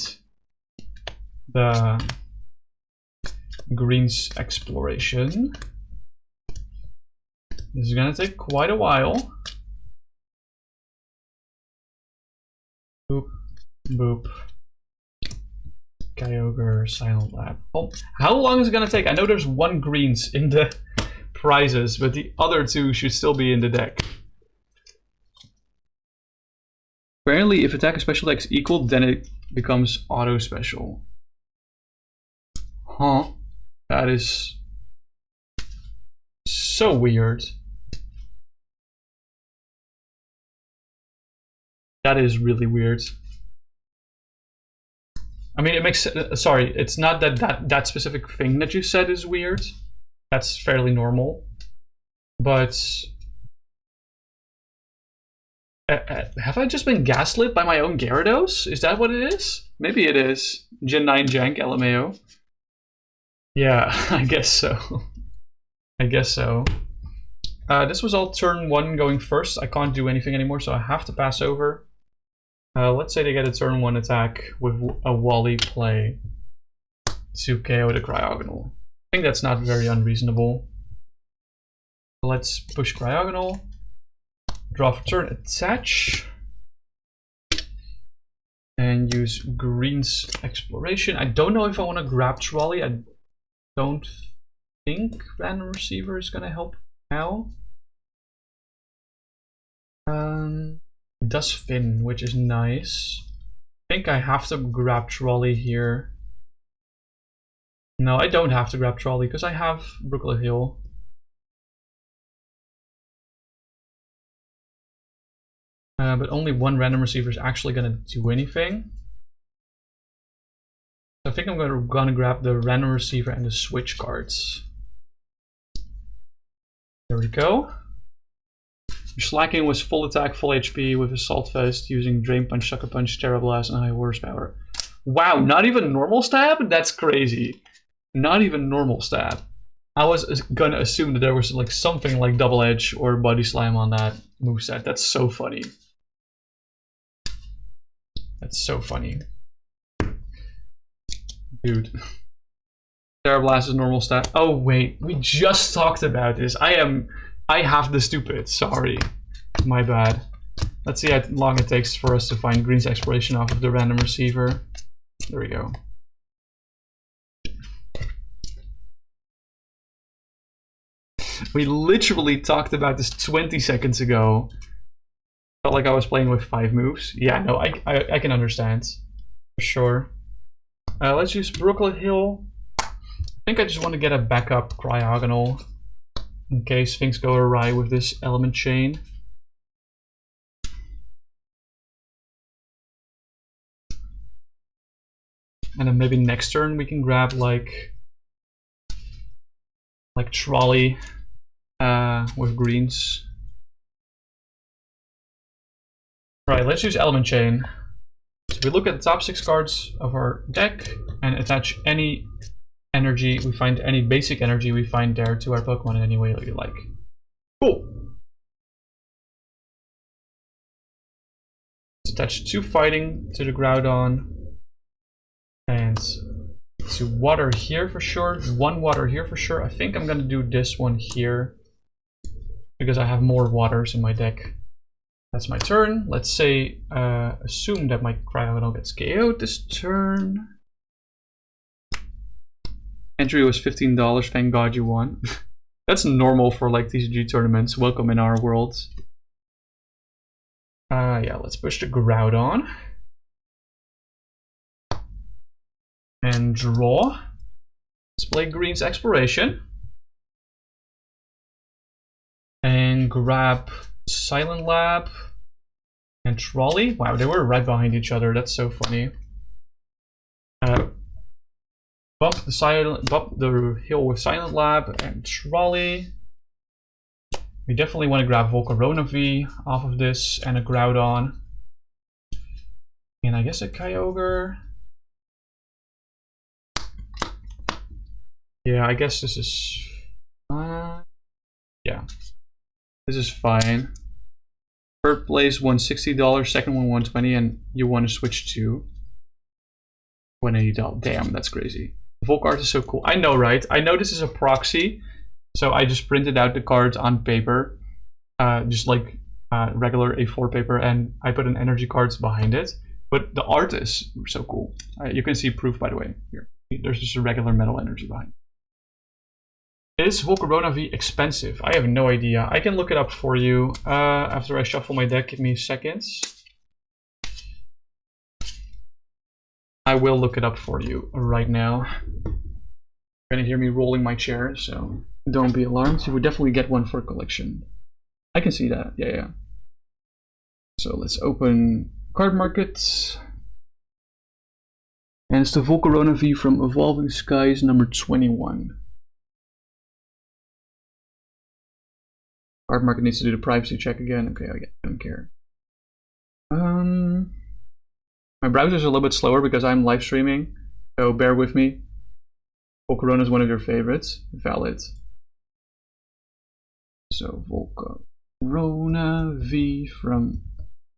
Speaker 1: the greens exploration. This is gonna take quite a while. Boop, boop. Kyogre, Silent Lab. Oh, how long is it gonna take? I know there's 1 greens in the prizes, but the other 2 should still be in the deck. Apparently, if attack and special attacks equal, then it becomes auto special. Huh? That is so weird. That is really weird. I mean, it makes sorry. It's not that specific thing that you said is weird. That's fairly normal. But have I just been gaslit by my own Gyarados? Is that what it is? Maybe it is. Gen 9 Jank LMAO. Yeah, I guess so. I guess so. This was all turn 1 going first. I can't do anything anymore, so I have to pass over. Let's say they get a turn 1 attack with a Wally play to KO the Cryogonal. I think that's not very unreasonable. Let's push Cryogonal. Draw for turn, attach. And use Green's Exploration. I don't know if I want to grab Trolley. I don't think Random Receiver is going to help now. It does Finn, which is nice. I think I have to grab Trolley here. No, I don't have to grab Trolley because I have Brooklet Hill. But only 1 Random Receiver is actually going to do anything. So I think I'm going to grab the Random Receiver and the Switch cards. There we go. Slacking was full attack, full HP with Assault Vest using Drain Punch, Sucker Punch, Terra Blast, and High Horsepower. Wow, not even normal stab? That's crazy. Not even normal stab. I was gonna assume that there was like something like Double Edge or Body Slam on that moveset. That's so funny. That's so funny. Dude. Terra Blast is normal stat. Oh wait, we just talked about this. I have the stupid, sorry. My bad. Let's see how long it takes for us to find Green's Exploration off of the Random Receiver. There we go. We literally talked about this 20 seconds ago. Felt like I was playing with 5 moves. Yeah, no, I can understand. For sure. Let's use Brooklet Hill. I think I just want to get a backup Cryogonal in case things go awry with this element chain. And then maybe next turn we can grab like Trolley with greens. Right, let's use element chain. So we look at the top 6 cards of our deck and attach any energy we find, any basic energy we find there to our Pokemon in any way that you like. Cool. Let's attach 2 Fighting to the Groudon and 2 Water here for sure. 1 Water here for sure. I think I'm gonna do this one here because I have more waters in my deck. That's my turn. Let's say, assume that my Cryogonal gets KO'd this turn. Entry was $15, thank God you won. That's normal for like TCG tournaments. Welcome in our world. Yeah, let's push the Groudon. And draw. Let's play Green's Exploration. And grab Silent Lab and Trolley. Wow, they were right behind each other. That's so funny. Bump the hill with Silent Lab and Trolley. We definitely want to grab Volcarona V off of this and a Groudon. And I guess a Kyogre. Yeah, I guess this is yeah. This is fine. Third place won $60, second one $120, and you want to switch to $180. Damn, that's crazy. Volcarona is so cool. I know, right? I know this is a proxy, so I just printed out the cards on paper, just like regular A4 paper, and I put an energy cards behind it. But the art is so cool. You can see proof, by the way. Here, there's just a regular metal energy behind it. Is Volcarona V expensive? I have no idea. I can look it up for you after I shuffle my deck. Give me seconds. I will look it up for you right now. You're gonna hear me rolling my chair, so don't be alarmed. You would definitely get one for a collection. I can see that. Yeah, yeah. So let's open Card Market. And it's the Volcarona V from Evolving Skies number 21. Card Market needs to do the privacy check again. Okay, I don't care. My browser is a little bit slower because I'm live streaming, so bear with me. Volcarona is one of your favorites. Valid. So Volcarona V from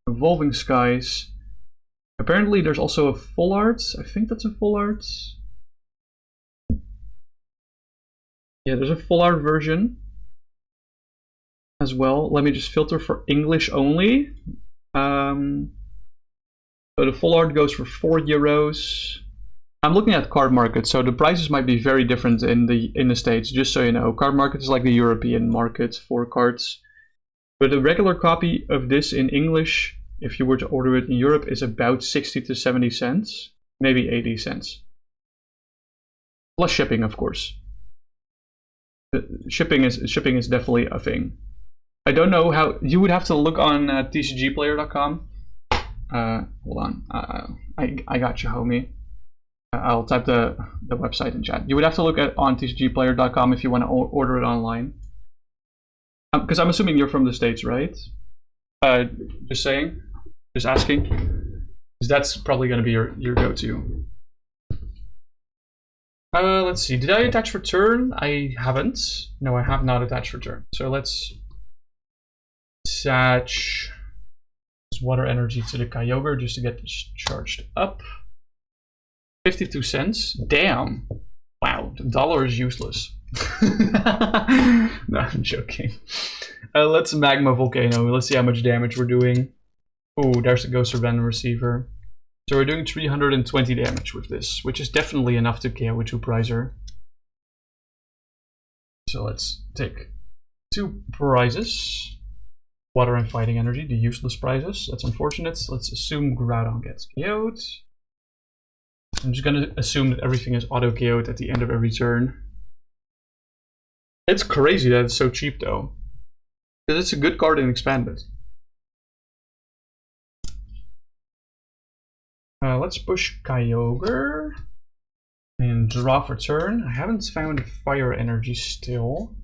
Speaker 1: Evolving Skies. Apparently there's also a full art. I think that's a full art. Yeah, there's a full art version as well. Let me just filter for English only. So the full art goes for €4. I'm looking at Card Market, so the prices might be very different in the States, just so you know. Card Market is like the European market for cards. But a regular copy of this in English, if you were to order it in Europe, is about 60 to 70 cents, maybe 80 cents. Plus shipping, of course. Shipping is definitely a thing. I don't know how. You would have to look on TCGplayer.com. Hold on. I got you, homie. I'll type the website in chat. You would have to look at on TCGplayer.com if you want to order it online. Because I'm assuming you're from the States, right? Just saying. Just asking. Because that's probably going to be your go-to. Let's see. Did I attach for turn? I haven't. No, I have not attached for turn. So let's attach Water Energy to the Kyogre just to get this charged up. 52 cents. Damn. Wow, the dollar is useless. No, I'm joking. Let's Magma Volcano. Let's see how much damage we're doing. Oh, there's the Ghost of Random Receiver. So we're doing 320 damage with this, which is definitely enough to KO a 2-prizer. So let's take 2 prizes. Water and Fighting Energy, the useless prizes. That's unfortunate. Let's assume Groudon gets KO'd. I'm just gonna assume that everything is auto KO'd at the end of every turn. It's crazy that it's so cheap though. Because it's a good card in Expanded. Let's push Kyogre and draw for turn. I haven't found Fire Energy still.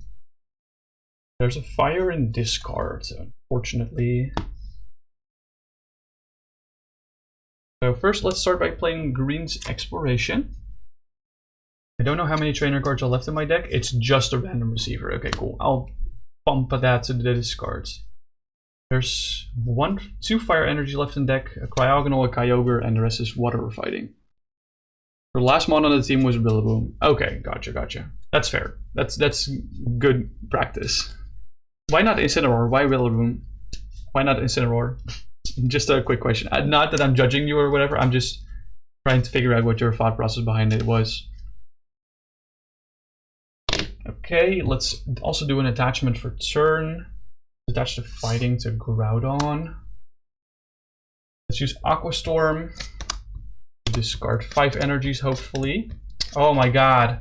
Speaker 1: There's a fire in this card, unfortunately. So first let's start by playing Green's Exploration. I don't know how many trainer cards are left in my deck. It's just a Random Receiver. Okay, cool. I'll pump that to the discards. There's 2 Fire Energy left in deck, a Cryogonal, a Kyogre, and the rest is Water or Fighting. The last mon on the team was Rillaboom. Okay, gotcha. That's fair. That's good practice. Why not Incineroar? Why Rillaboom? Why not Incineroar? Just a quick question. Not that I'm judging you or whatever, I'm just trying to figure out what your thought process behind it was. Okay, let's also do an attachment for turn. Attach the Fighting to Groudon. Let's use Aqua Storm. Discard 5 energies, hopefully. Oh my god.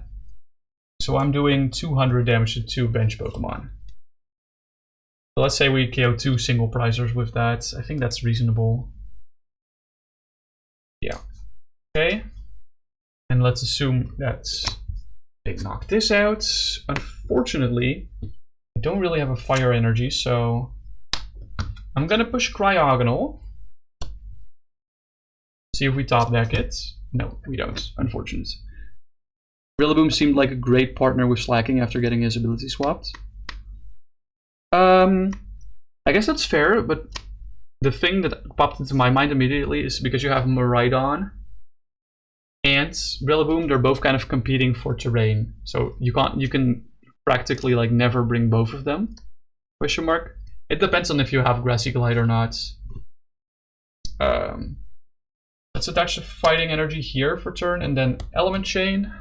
Speaker 1: So I'm doing 200 damage to 2 bench Pokemon. So let's say we KO 2 single prizers with that. I think that's reasonable. Yeah. Okay. And let's assume that they knock this out. Unfortunately, I don't really have a Fire Energy, so I'm gonna push Cryogonal. See if we top deck it. No, we don't, unfortunate. Rillaboom seemed like a great partner with Slacking after getting his ability swapped. I guess that's fair, but the thing that popped into my mind immediately is because you have Miraidon and Rillaboom, they're both kind of competing for terrain. So you can practically like never bring both of them. Question mark. It depends on if you have Grassy Glide or not. Let's attach the Fighting Energy here for turn and then Element Chain.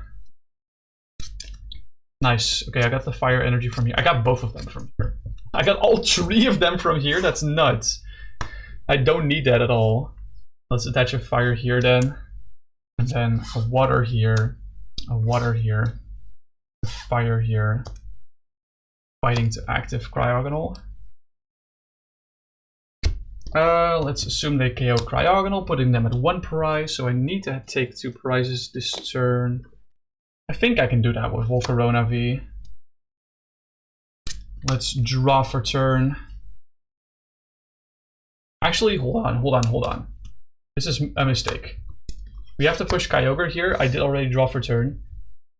Speaker 1: Nice. Okay, I got the Fire Energy from here. I got both of them from here. I got all 3 of them from here. That's nuts. I don't need that at all. Let's attach a Fire here then. And then a Water here. A Water here. A Fire here. Fighting to active Cryogonal. Let's assume they KO Cryogonal, putting them at 1 prize. So I need to take 2 prizes this turn. I think I can do that with Volcarona V. Let's draw for turn. Actually, hold on. This is a mistake. We have to push Kyogre here. I did already draw for turn.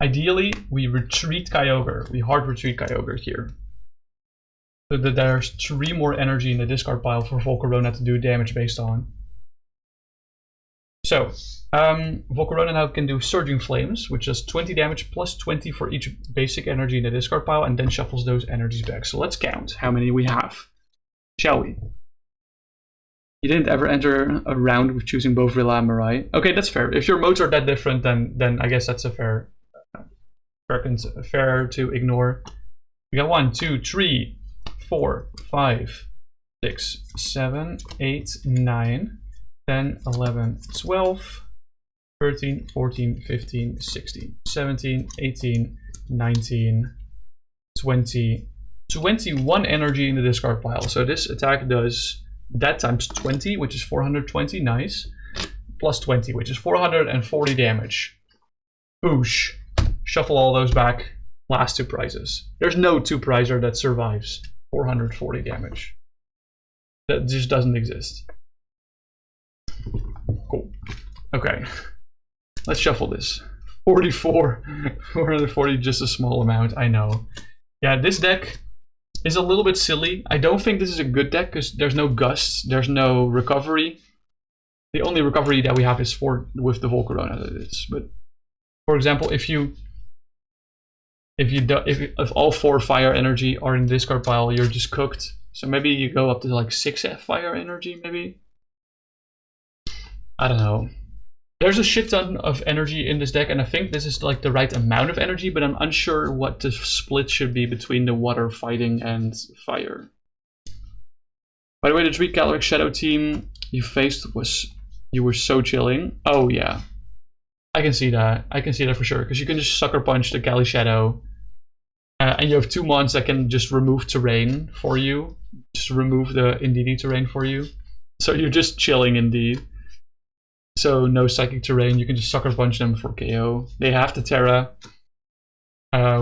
Speaker 1: Ideally, we retreat Kyogre. We hard retreat Kyogre here. So that there's 3 more energy in the discard pile for Volcarona to do damage based on. So, Volcarona now can do Surging Flames, which does 20 damage plus 20 for each basic energy in the discard pile, and then shuffles those energies back. So let's count how many we have, shall we? You didn't ever enter a round with choosing both Rilla and Mirai. Okay, that's fair. If your modes are that different, then I guess that's a fair to ignore. We got 1, 2, 3, 4, 5, 6, 7, 8, 9, 10, 11, 12, 13, 14, 15, 16, 17, 18, 19, 20, 21 energy in the discard pile. So this attack does that times 20, which is 420, nice. Plus 20, which is 440 damage. Boosh. Shuffle all those back. Last 2 prizes. There's no 2-prizer that survives 440 damage. That just doesn't exist. Cool. Okay. Let's shuffle this. 44. 440, just a small amount, I know. Yeah, this deck is a little bit silly. I don't think this is a good deck because there's no gusts, there's no recovery. The only recovery that we have is with the Volcarona. But for example, if all 4 fire energy are in the discard pile, you're just cooked. So maybe you go up to like 6 fire energy, maybe. I don't know. There's a shit ton of energy in this deck, and I think this is like the right amount of energy, but I'm unsure what the split should be between the water, fighting, and fire. By the way, the 3 Caloric Shadow team you faced you were so chilling. Oh yeah, I can see that. I can see that for sure, because you can just Sucker Punch the Cali Shadow, and you have 2 mons that can just remove terrain for you, just remove the NDD terrain for you. So you're just chilling indeed. So no psychic terrain, you can just Sucker Punch them for KO. They have the Terra,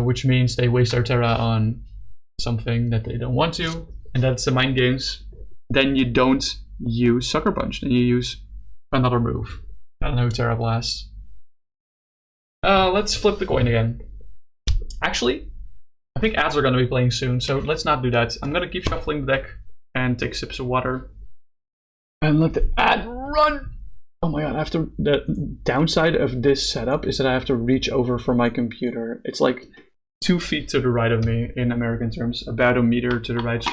Speaker 1: which means they waste their Terra on something that they don't want to, and that's the mind games. Then you don't use Sucker Punch, then you use another move. I don't know, Terra Blast. Let's flip the coin again. Actually, I think ads are going to be playing soon, so let's not do that. I'm going to keep shuffling the deck and take sips of water. And let the ad run! Oh my god, the downside of this setup is that I have to reach over for my computer. It's like 2 feet to the right of me in American terms, about a meter to the right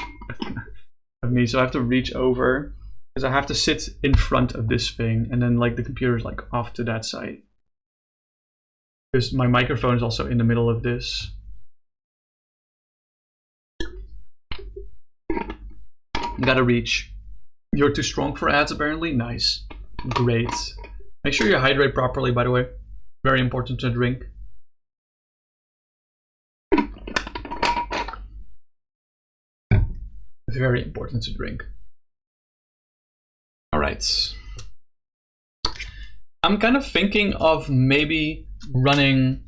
Speaker 1: of me. So I have to reach over because I have to sit in front of this thing, and then like the computer is like off to that side. Because my microphone is also in the middle of this. Gotta reach. You're too strong for ads apparently? Nice. Great. Make sure you hydrate properly, by the way. Very important to drink. Very important to drink. Alright. I'm kind of thinking of maybe running,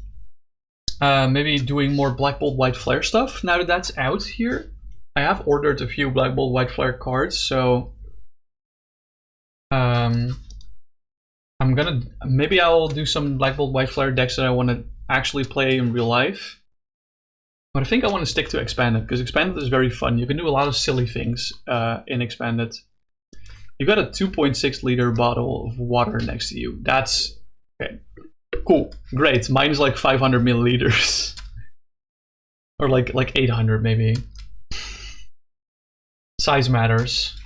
Speaker 1: maybe doing more Black Bolt White Flare stuff now that that's out here. I have ordered a few Black Bolt White Flare cards, so maybe I'll do some Black Bolt White Flare decks that I want to actually play in real life. But I think I want to stick to Expanded, because Expanded is very fun. You can do a lot of silly things in Expanded. You got a 2.6 liter bottle of water next to you. That's okay. Cool, great. Mine is like 500 milliliters, or like 800 maybe. Size matters,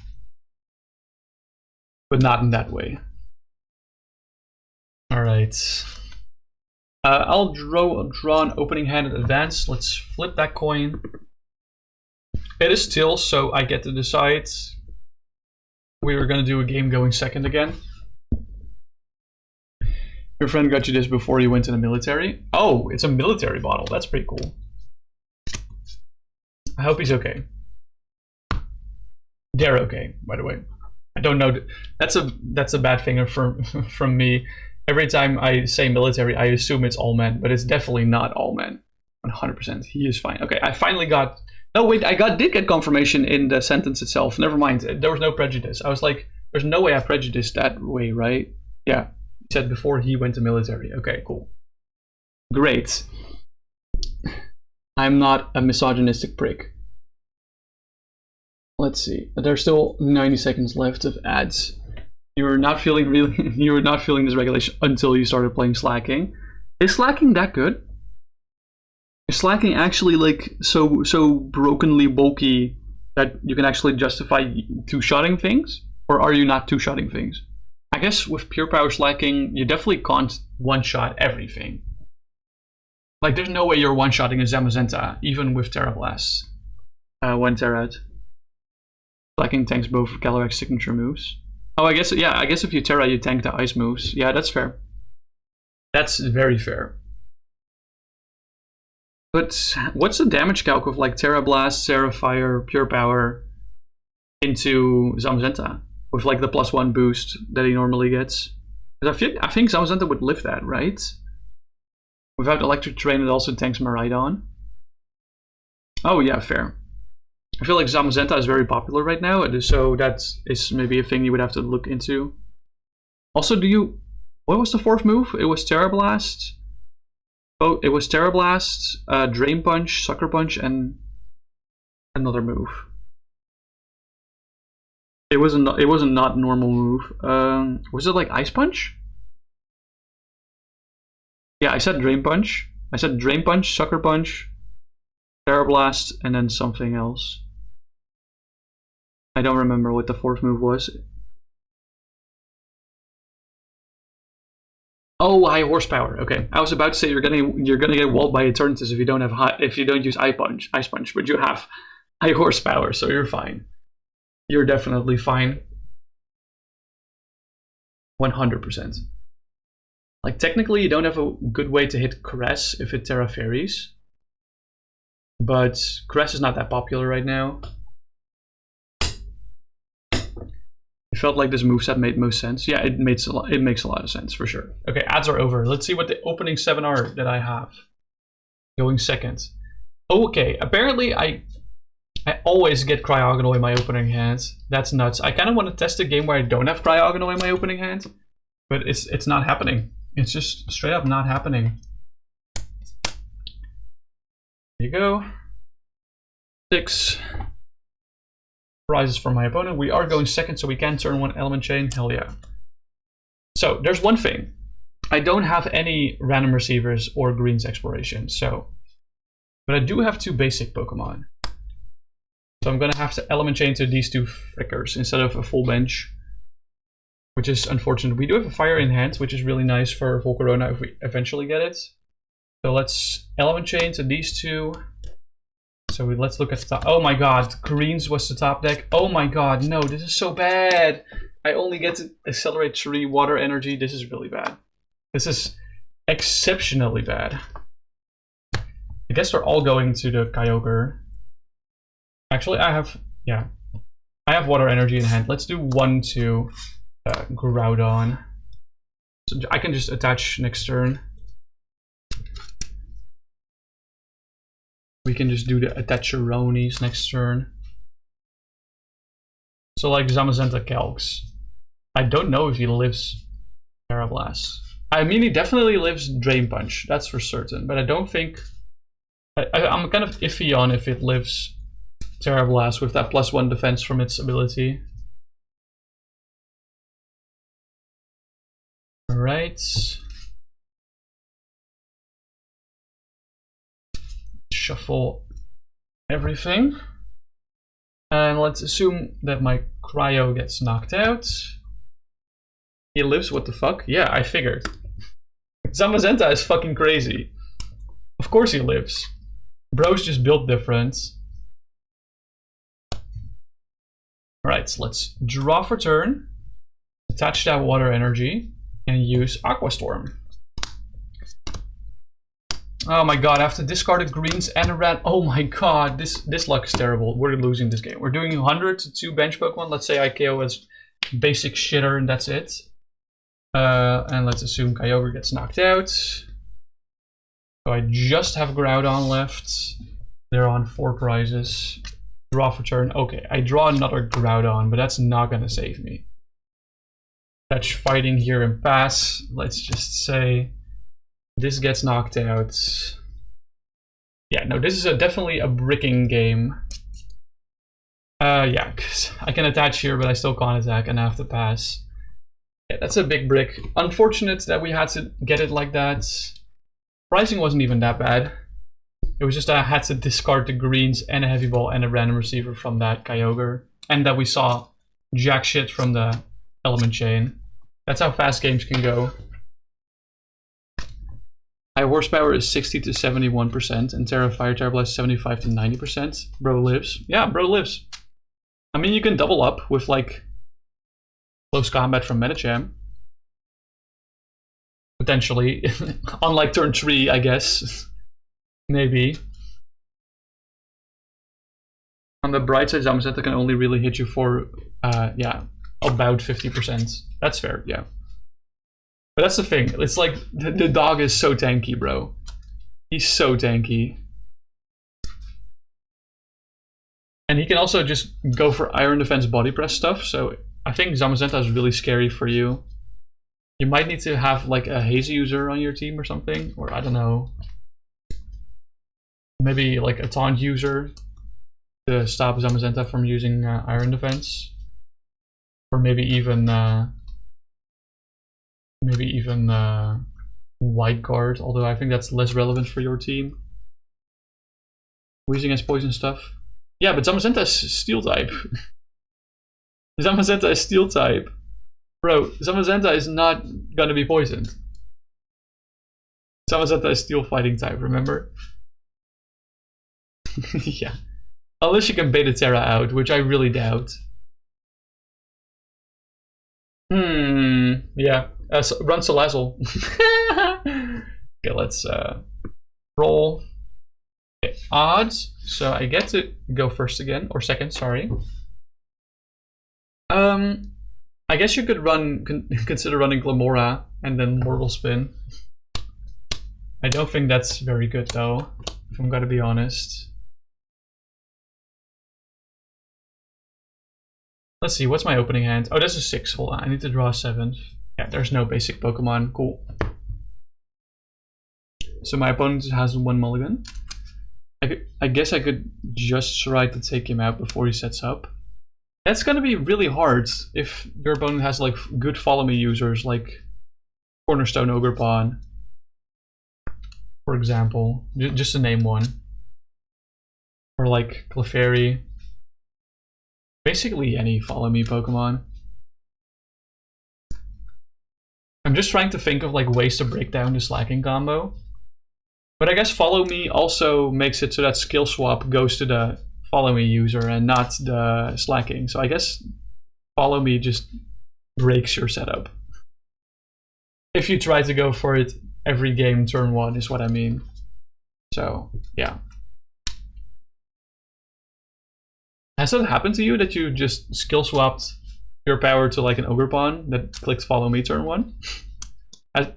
Speaker 1: but not in that way. All right. I'll draw an opening hand in advance. Let's flip that coin. It is still, so I get to decide. We were gonna do a game going second again. Your friend got you this before you went to the military. Oh, it's a military bottle. That's pretty cool. I hope he's okay. They're okay, by the way. I don't know. That's a bad thing from me. Every time I say military, I assume it's all men, but it's definitely not all men. 100%. He is fine. Okay, I finally got. No, wait. Did get confirmation in the sentence itself. Never mind. There was no prejudice. I was like, there's no way I prejudiced that way, right? Yeah. He said before he went to military. Okay, cool. Great. I'm not a misogynistic prick. Let's see. There's still 90 seconds left of ads. You were not feeling this regulation until you started playing Slacking. Is Slacking that good? Is Slacking actually like so brokenly bulky that you can actually justify two-shotting things? Or are you not two-shotting things? I guess with Pure Power Slacking, you definitely can't one-shot everything. Like, there's no way you're one-shotting a Zamazenta, even with Terra Blast. One Terra. Slacking tanks both Calyrex signature moves. Oh, I guess, yeah, I guess if you Terra, you tank the ice moves. Yeah, that's fair. That's very fair. But what's the damage calc of like Terra Blast, Terra Fire, Pure Power into Zamazenta? With like the +1 boost that he normally gets. Because I think Zamazenta would lift that, right? Without Electric Terrain, it also tanks Miraidon. Oh yeah, fair. I feel like Zamazenta is very popular right now, so that is maybe a thing you would have to look into. Also, what was the fourth move? It was Terra Blast, Oh, it was Terra Blast, Drain Punch, Sucker Punch, and another move. It was a not normal move. Was it like Ice Punch? Yeah, I said Drain Punch. I said Drain Punch, Sucker Punch, Terra Blast, and then something else. I don't remember what the fourth move was. Oh, high horsepower. Okay, I was about to say you're gonna get walled by Eternatus if you don't have if you don't use Ice Punch, but you have high horsepower, so you're fine. You're definitely fine. 100%. Like technically, you don't have a good way to hit Cress if it Terra Fairies, but Cress is not that popular right now. It felt like this moveset made most sense. Yeah, it makes a lot of sense for sure. Okay, ads are over. Let's see what the opening 7 are that I have. Going second. Okay, apparently I always get Cryogonal in my opening hand. That's nuts. I kind of want to test a game where I don't have Cryogonal in my opening hand, but it's not happening. It's just straight up not happening. Here you go. 6. Prizes for my opponent. We are going second, so we can turn 1 element chain. Hell yeah. So there's one thing. I don't have any random receivers or greens exploration, but I do have 2 basic Pokemon. So I'm gonna have to element chain to these 2 frickers instead of a full bench, which is unfortunate. We do have a fire in hand, which is really nice for Volcarona if we eventually get it. So let's element chain to these 2. So let's look at the top. Oh my god, greens was the top deck. Oh my god, no, this is so bad. I only get to accelerate 3 water energy. This is really bad. This is exceptionally bad. I guess they're all going to the Kyogre. Actually, I have water energy in hand. Let's do 1 to Groudon. So I can just attach next turn. We can just do the Attacheronis next turn. So like Zamazenta Calx. I don't know if he lives Terra Blast. I mean, he definitely lives Drain Punch, that's for certain. But I don't think... I'm kind of iffy on if it lives Terra Blast with that +1 defense from its ability. Alright. Shuffle everything. And let's assume that my Cryo gets knocked out. He lives, what the fuck? Yeah, I figured. Zamazenta is fucking crazy. Of course he lives. Bro's just built different. Alright, so let's draw for turn. Attach that water energy. And use Aqua Storm. Oh my god, I have to discard a greens and a red. Oh my god, this luck is terrible. We're losing this game. We're doing 100 to 2 bench Pokemon. Let's say I KO as basic shitter and that's it. And let's assume Kyogre gets knocked out. So I just have Groudon left. They're on 4 prizes. Draw for turn. Okay, I draw another Groudon, but that's not gonna save me. Touch fighting here and pass. Let's just say this gets knocked out. Yeah, no, this is definitely a bricking game. Yeah, because I can attach here, but I still can't attack and I have to pass. Yeah, that's a big brick. Unfortunate that we had to get it like that. Pricing wasn't even that bad. It was just that I had to discard the greens and a heavy ball and a random receiver from that Kyogre. And that we saw jack shit from the element chain. That's how fast games can go. High horsepower is 60 to 71%, and Fire Terra Blast 75 to 90%. Bro lives. Yeah, bro lives. I mean, you can double up with like close combat from Medicham. Potentially. On like turn 3, I guess. Maybe. On the bright side, Zamazenta can only really hit you for, yeah, about 50%. That's fair, yeah. But that's the thing. It's like the dog is so tanky, bro. He's so tanky. And he can also just go for Iron Defense Body Press stuff. So I think Zamazenta is really scary for you. You might need to have like a Hazy user on your team or something. Or I don't know. maybe like a taunt user to stop Zamazenta from using Iron Defense, or maybe even White Guard. Although I think that's less relevant for your team. Weezing has poison stuff. Yeah, but Zamazenta is Steel type. Zamazenta is Steel type. Bro, Zamazenta is not gonna be poisoned. Zamazenta is Steel fighting type, remember? Yeah. Unless you can Beta Terra out, which I really doubt. Yeah. Run Salazzle. Okay, let's roll. Okay, odds. So I get to go first again, or second, sorry. I guess you could consider running Glamora and then Mortal Spin. I don't think that's very good though, if I'm gonna be honest. Let's see, what's my opening hand? Oh, that's a 6. Hold on, I need to draw a 7. Yeah, there's no basic Pokemon. Cool. So my opponent has 1 mulligan. I guess I could just try to take him out before he sets up. That's gonna be really hard if your opponent has like good follow me users like Cornerstone Ogerpon, for example, just to name one. Or like Clefairy. Basically any follow me Pokemon. I'm just trying to think of like ways to break down the slacking combo. But I guess follow me also makes it so that skill swap goes to the follow me user and not the slacking. So I guess follow me just breaks your setup. If you try to go for it every game turn 1 is what I mean. So yeah. Has that happened to you that you just skill swapped your power to like an Ogerpon that clicked follow me turn 1?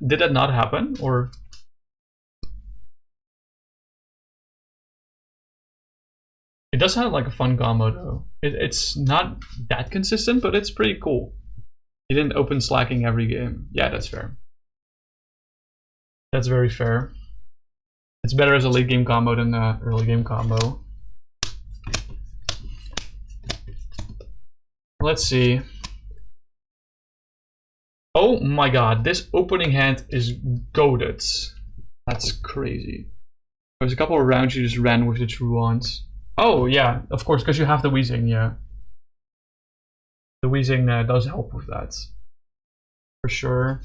Speaker 1: Did that not happen, or? It does sound like a fun combo though. It's not that consistent, but it's pretty cool. You didn't open slacking every game. Yeah, that's fair. That's very fair. It's better as a late game combo than an early game combo. Let's see. Oh my god, this opening hand is goated. That's crazy. There's a couple of rounds you just ran with the true ones. Oh yeah, of course, because you have the Weezing, yeah. The Weezing does help with that. For sure.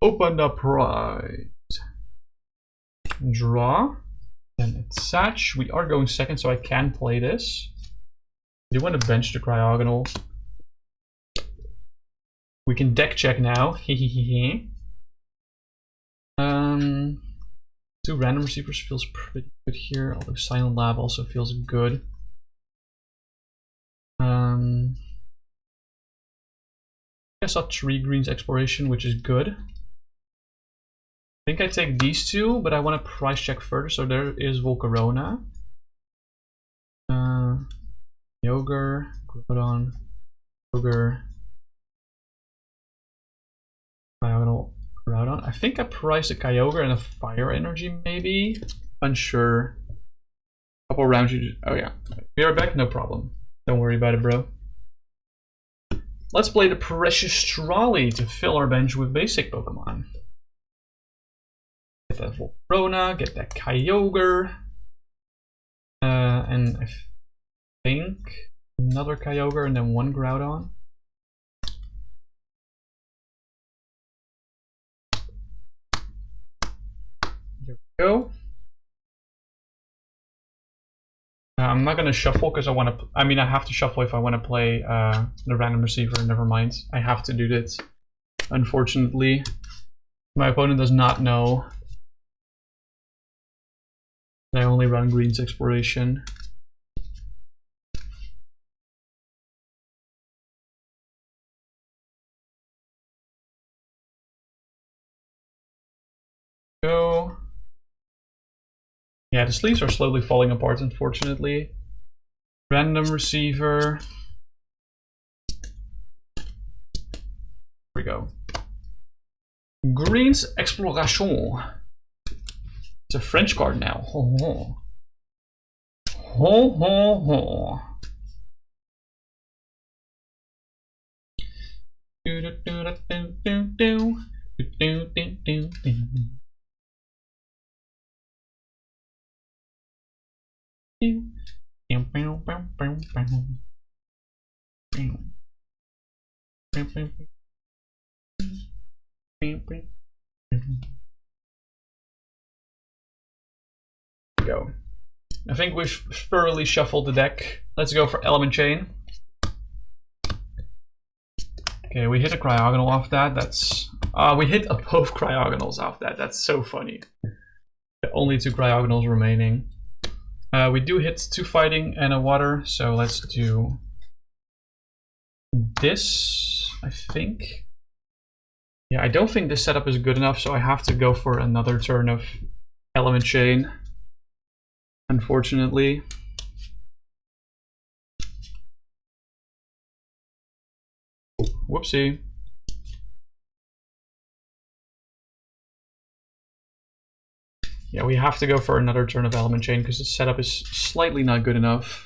Speaker 1: Open the prize. Draw. Then it's Satch. We are going second, so I can play this. Do you want to bench the Cryogonal? We can deck check now. Hehehe. 2 random receivers feels pretty good here, although Silent Lab also feels good. I saw 3 greens exploration, which is good. I think I take these 2, but I want to price check further, so there is Volcarona. Kyogre, Groudon, Kyogre, Groudon. I think I priced a Kyogre and a Fire Energy, maybe? Unsure. Couple rounds you just, oh yeah. Be right back, no problem. Don't worry about it, bro. Let's play the Precious Trolley to fill our bench with basic Pokemon. Get that Volcarona, get that Kyogre. And I think another Kyogre and then 1 Groudon. Go. I'm not gonna shuffle because I want to. I mean, I have to shuffle if I want to play the random receiver. Never mind. I have to do this. Unfortunately, my opponent does not know. I only run greens exploration. Go. Yeah, the sleeves are slowly falling apart, unfortunately. Random receiver. Here we go. Greens Exploration. It's a French card now. Oh. Ho ho ho. Do do do do do do do do do do. Go. I think we've thoroughly shuffled the deck. Let's go for Element Chain. Okay, we hit a Cryogonal off that. That's we hit both Cryogonals off that. That's so funny. Only 2 Cryogonals remaining. We do hit 2 Fighting and a Water, so let's do this, I think. Yeah, I don't think this setup is good enough, so I have to go for another turn of Element Chain, unfortunately. Whoopsie. Yeah, we have to go for another turn of Element Chain because the setup is slightly not good enough.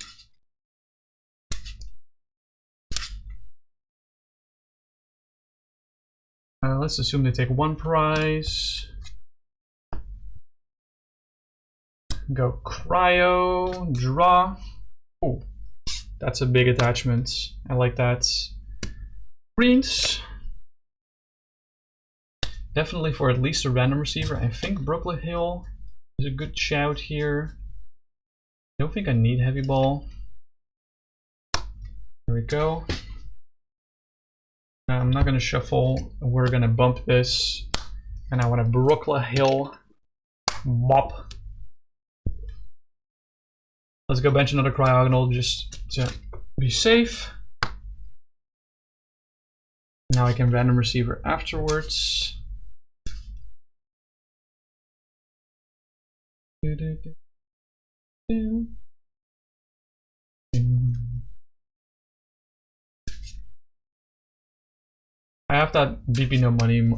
Speaker 1: Let's assume they take 1 prize. Go Cryo, draw. Oh, that's a big attachment. I like that. Greens. Definitely for at least a Random Receiver. I think Brooklet Hill is a good shout here. I don't think I need Heavy Ball. Here we go. I'm not going to shuffle. We're going to bump this. And I want a Brooklet Hill Bop. Let's go bench another Cryogonal just to be safe. Now I can Random Receiver afterwards. I have that BB No Money.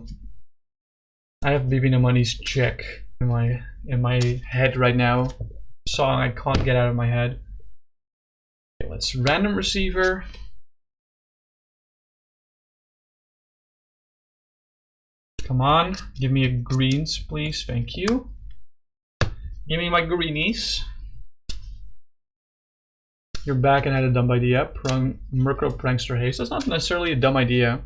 Speaker 1: I have BB No Money's check in my head right now. Song I can't get out of my head. Okay, let's Random Receiver. Come on, give me a greens, please. Thank you. Give me my greenies. You're back and had a dumb idea. Murkrow Prankster Haze. That's not necessarily a dumb idea.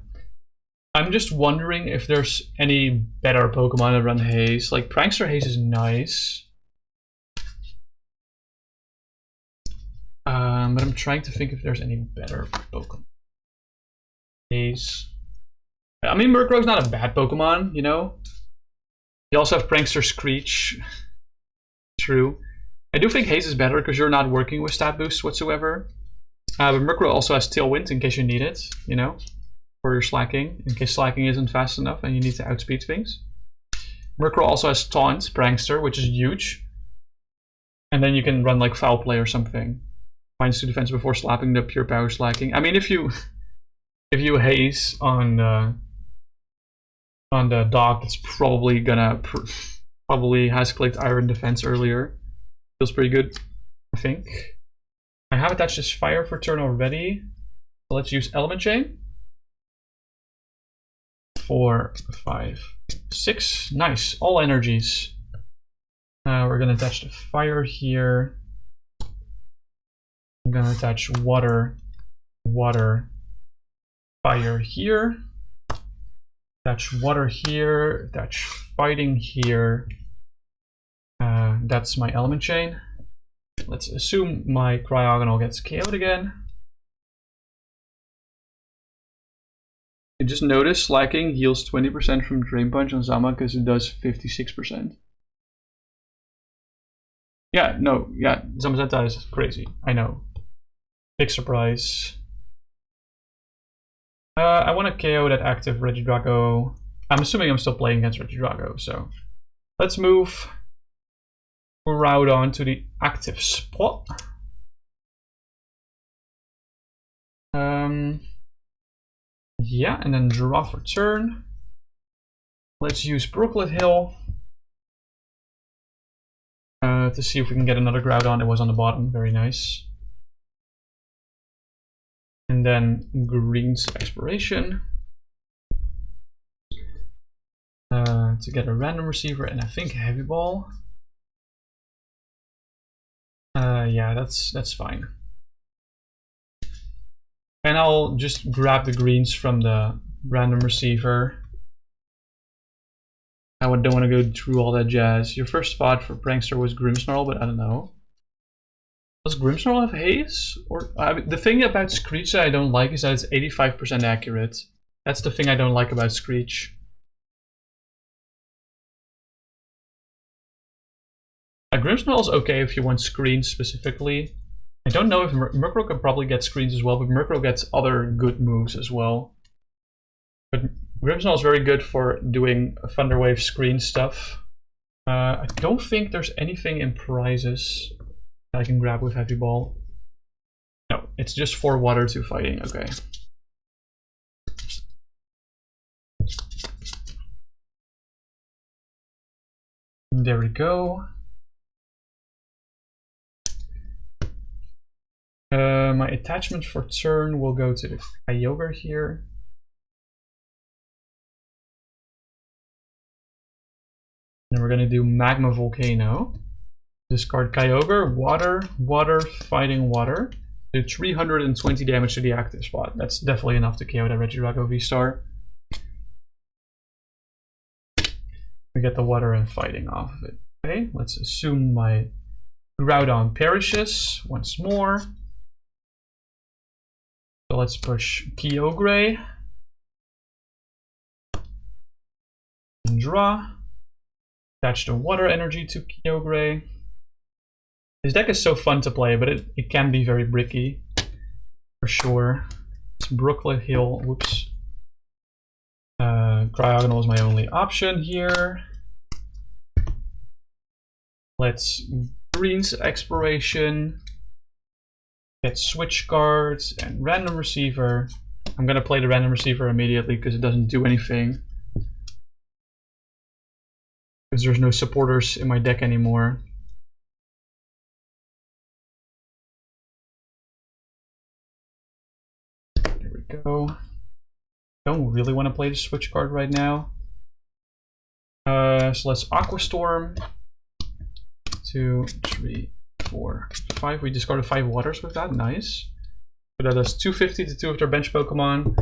Speaker 1: I'm just wondering if there's any better Pokemon that run Haze. Like, Prankster Haze is nice. But I'm trying to think if there's any better Pokemon. Haze. I mean, Murkrow's not a bad Pokemon, you know? You also have Prankster Screech. True. I do think Haze is better because you're not working with stat boosts whatsoever. But Murkrow also has Tailwind in case you need it, you know? For your slacking, in case slacking isn't fast enough and you need to outspeed things. Murkrow also has Taunt, Prankster, which is huge. And then you can run like Foul Play or something. Minus 2 defense before slapping the pure power slacking. I mean, if you Haze on the dog, it's probably gonna probably has clicked Iron Defense earlier. Feels pretty good, I think. I have attached this Fire for turn already. So let's use Element Chain. 4, 5, 6. Nice, all energies. We're gonna attach the Fire here. I'm gonna attach Water, Water, Fire here. Attach Water here. Attach Fighting here. That's my Element Chain. Let's assume my Cryogonal gets KO'd again. You just notice slacking heals 20% from Drain Punch on Zama because it does 56%. Yeah, no, yeah, Zamazenta is crazy. I know. Big surprise. I want to KO that active Regidrago. I'm assuming I'm still playing against Regidrago, so let's move Groudon to the active spot. Yeah, and then draw for turn. Let's use Brooklet Hill. To see if we can get another Groudon. It was on the bottom, very nice. And then Green's Exploration. To get a Random Receiver and I think Heavy Ball. Yeah, that's fine. And I'll just grab the greens from the Random Receiver. I don't want to go through all that jazz. Your first spot for Prankster was Grimmsnarl, but I don't know. Does Grimmsnarl have haze? Or the thing about Screech that I don't like is that it's 85% accurate. That's the thing I don't like about Screech. Grimmsnarl is okay if you want screens specifically. I don't know if Murkrow can probably get screens as well, but Murkrow gets other good moves as well. But Grimmsnarl is very good for doing Thunderwave screen stuff. I don't think there's anything in prizes that I can grab with Heavy Ball. No, it's just 4 water, 2 fighting, okay. There we go. My attachment for turn will go to the Kyogre here. And we're gonna do Magma Volcano. Discard Kyogre, water, water, fighting water. Do 320 damage to the active spot. That's definitely enough to KO that Regidrago V-Star. We get the water and fighting off of it. Okay, let's assume my Groudon perishes once more. So let's push Kyogre. And draw. Attach the water energy to Kyogre. This deck is so fun to play, but it can be very bricky. For sure. It's Brooklet Hill. Whoops. Cryogonal is my only option here. Let's Green's Exploration. Get Switch cards and Random Receiver. I'm gonna play the Random Receiver immediately because it doesn't do anything. Because there's no supporters in my deck anymore. There we go. Don't really want to play the Switch card right now. So let's Aqua Storm. 2, 3, 4, 5. We discarded 5 waters with that. Nice. So that does 250 to 2 of their bench Pokemon.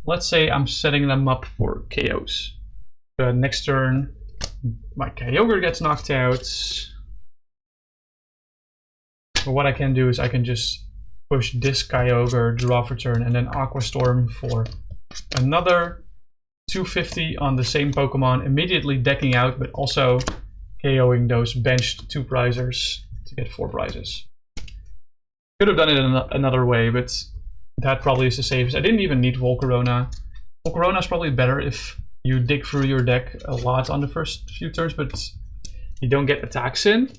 Speaker 1: Let's say I'm setting them up for KOs. Next turn, my Kyogre gets knocked out. But what I can do is I can just push this Kyogre, draw for turn, and then Aqua Storm for another 250 on the same Pokemon, immediately decking out, but also KOing those benched 2 prizers to get 4 prizes. Could have done it in another way, but that probably is the safest. I didn't even need Volcarona. Volcarona is probably better if you dig through your deck a lot on the first few turns, but you don't get attacks in.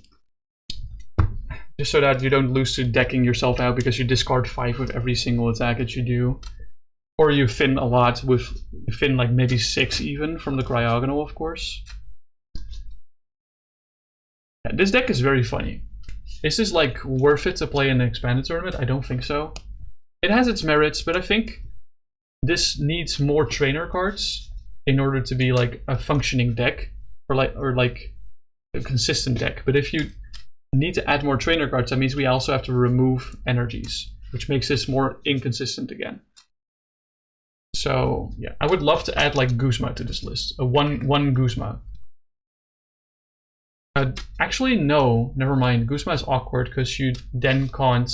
Speaker 1: Just so that you don't lose to decking yourself out because you discard 5 with every single attack that you do. Or you thin a lot with, you thin like maybe 6 even from the Cryogonal, of course. Yeah, this deck is very funny. Is this like worth it to play in an expanded tournament? I don't think so. It has its merits, but I think this needs more trainer cards in order to be like a functioning deck, or like a consistent deck. But if you need to add more trainer cards, that means we also have to remove energies, which makes this more inconsistent again. So yeah, I would love to add like Guzma to this list. One Guzma. Actually, no, never mind. Guzma is awkward because you then can't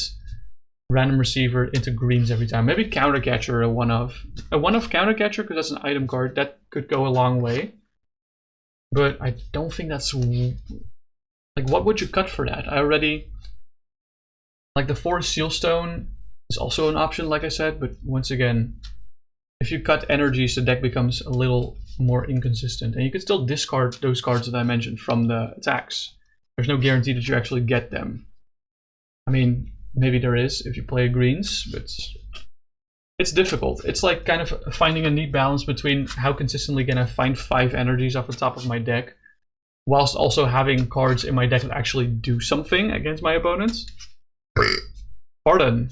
Speaker 1: Random Receiver into greens every time. Maybe Counter Catcher, a one-of Counter Catcher, because that's an item card that could go a long way. But I don't think that's like, what would you cut for that? I already like the Forest Sealstone is also an option, like I said, but once again, if you cut energies, the deck becomes a little more inconsistent, and you can still discard those cards that I mentioned from the attacks. There's no guarantee that you actually get them. I mean, maybe there is if you play greens, but it's difficult. It's like kind of finding a neat balance between how consistently can I find 5 energies off the top of my deck whilst also having cards in my deck that actually do something against my opponents. Pardon.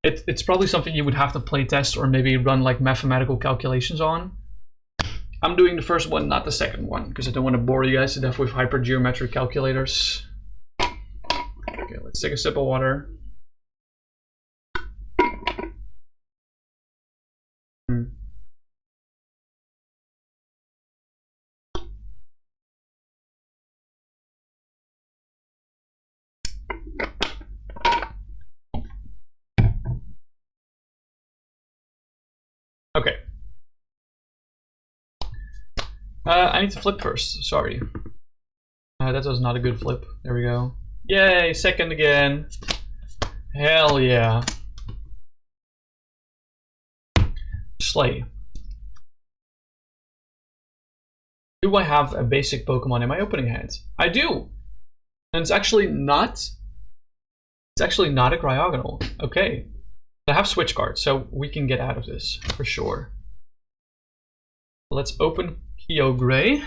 Speaker 1: It's probably something you would have to play test or maybe run like mathematical calculations on. I'm doing the first one, not the second one, because I don't want to bore you guys to death with hypergeometric calculators. Okay, let's take a sip of water. Okay. I need to flip first, sorry. That was not a good flip. There we go. Yay, second again. Hell yeah. Slay. Do I have a basic Pokemon in my opening hand? I do! And it's actually not a Cryogonal. Okay. I have Switch Cart, so we can get out of this for sure. Let's open Kyogre.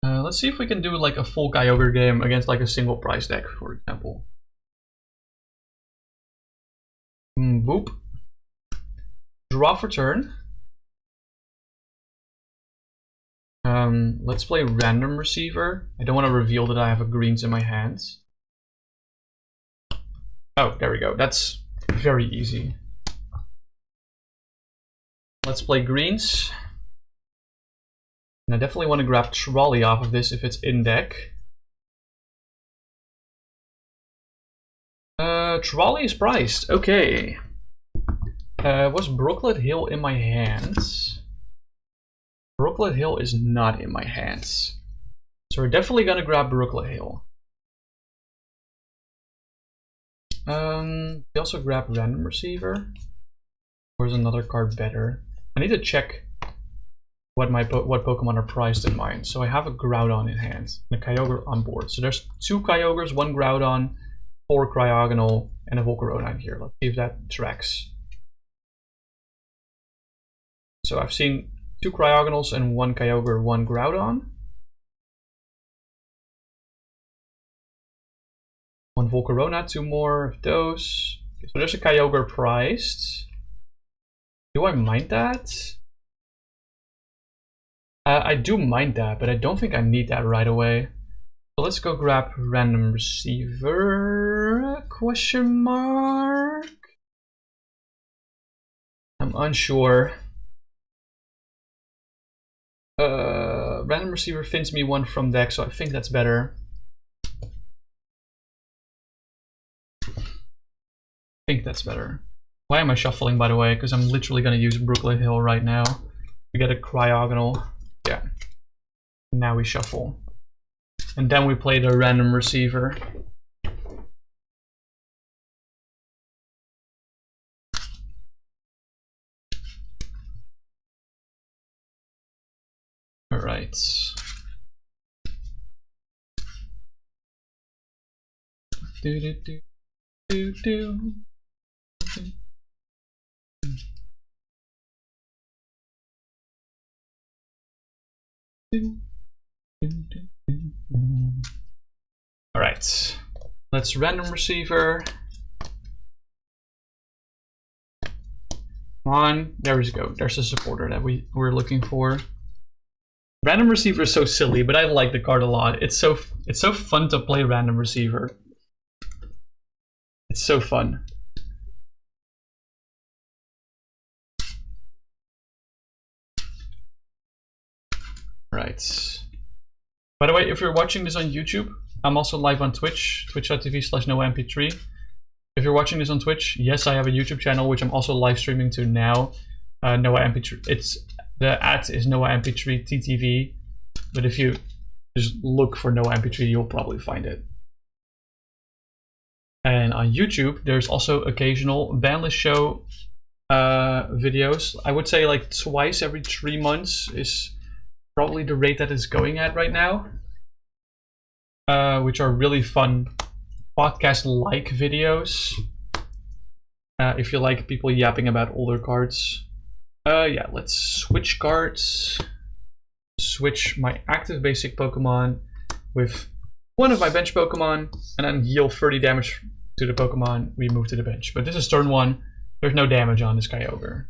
Speaker 1: Let's see if we can do like a full Kyogre game against like a single price deck, for example. Boop. Draw for turn. Let's play Random Receiver. I don't want to reveal that I have a greens in my hands. Oh, there we go. That's very easy. Let's play greens. And I definitely want to grab Trolley off of this if it's in deck. Trolley is priced. Okay. Was Brooklet Hill in my hands? Brooklet Hill is not in my hands. So we're definitely gonna grab Brooklet Hill. We also grab Random Receiver. Or is another card better? I need to check what Pokemon are priced in mine. So I have a Groudon in hand and a Kyogre on board. So there's 2 Kyogres, 1 Groudon, 4 Cryogonal, and a Volcarona in here. Let's see if that tracks. So I've seen 2 Cryogonals and 1 Kyogre, 1 Groudon. 1 Volcarona, 2 more of those. Okay, so there's a Kyogre priced. Do I mind that? I do mind that, but I don't think I need that right away. So let's go grab Random Receiver, question mark? I'm unsure. Random Receiver fins me 1 from deck, so I think that's better. Why am I shuffling, by the way? Because I'm literally going to use Brooklet Hill right now to get a Cryogonal. Yeah. Now we shuffle. And then we play the Random Receiver. Alright. Alright, let's Random Receiver. Come on, there we go. There's a supporter that we're looking for. Random Receiver is so silly, but I like the card a lot. It's so fun to play Random Receiver. It's so fun. Right. By the way, if you're watching this on YouTube, I'm also live on Twitch, twitch.tv/NoahMP3. If you're watching this on Twitch, yes, I have a YouTube channel, which I'm also live streaming to now. NoahMP3. The ad is NoahMP3 TTV, but if you just look for NoahMP3, you'll probably find it. And on YouTube, there's also occasional banlist show videos. I would say like twice every 3 months is probably the rate that it's going at right now, which are really fun podcast-like videos. If you like people yapping about older cards. Yeah, let's switch cards. switch my active basic Pokemon with one of my bench Pokemon, and then heal 30 damage to the Pokemon we move to the bench. But this is turn 1. There's no damage on this Kyogre.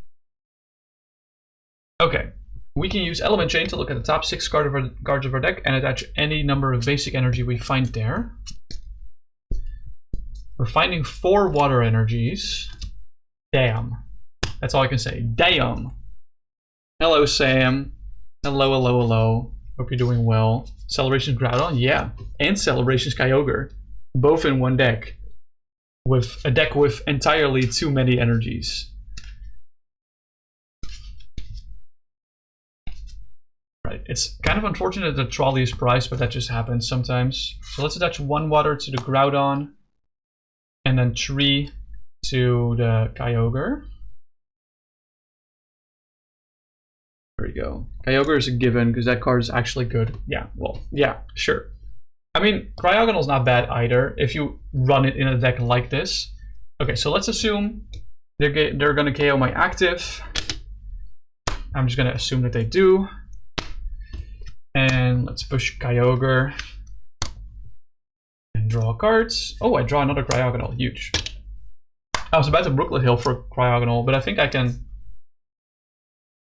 Speaker 1: Okay, we can use Element Chain to look at the top 6 cards of our deck and attach any number of basic energy we find there. We're finding 4 water energies. Damn. That's all I can say. Damn. Hello, Sam. Hello, hello, hello. Hope you're doing well. Celebrations Groudon? Yeah. And Celebrations Kyogre. Both in one deck. With a deck with entirely too many energies. Right. It's kind of unfortunate that the trolley is priced, but that just happens sometimes. So let's attach 1 water to the Groudon. And then 3 to the Kyogre. There we go. Kyogre is a given because that card is actually good. Yeah, well, yeah, sure. I mean, Cryogonal is not bad either if you run it in a deck like this. Okay, so let's assume they're going to KO my active. I'm just going to assume that they do. And let's push Kyogre. And draw cards. Oh, I draw another Cryogonal. Huge. I was about to Brooklet Hill for Cryogonal, but I think I can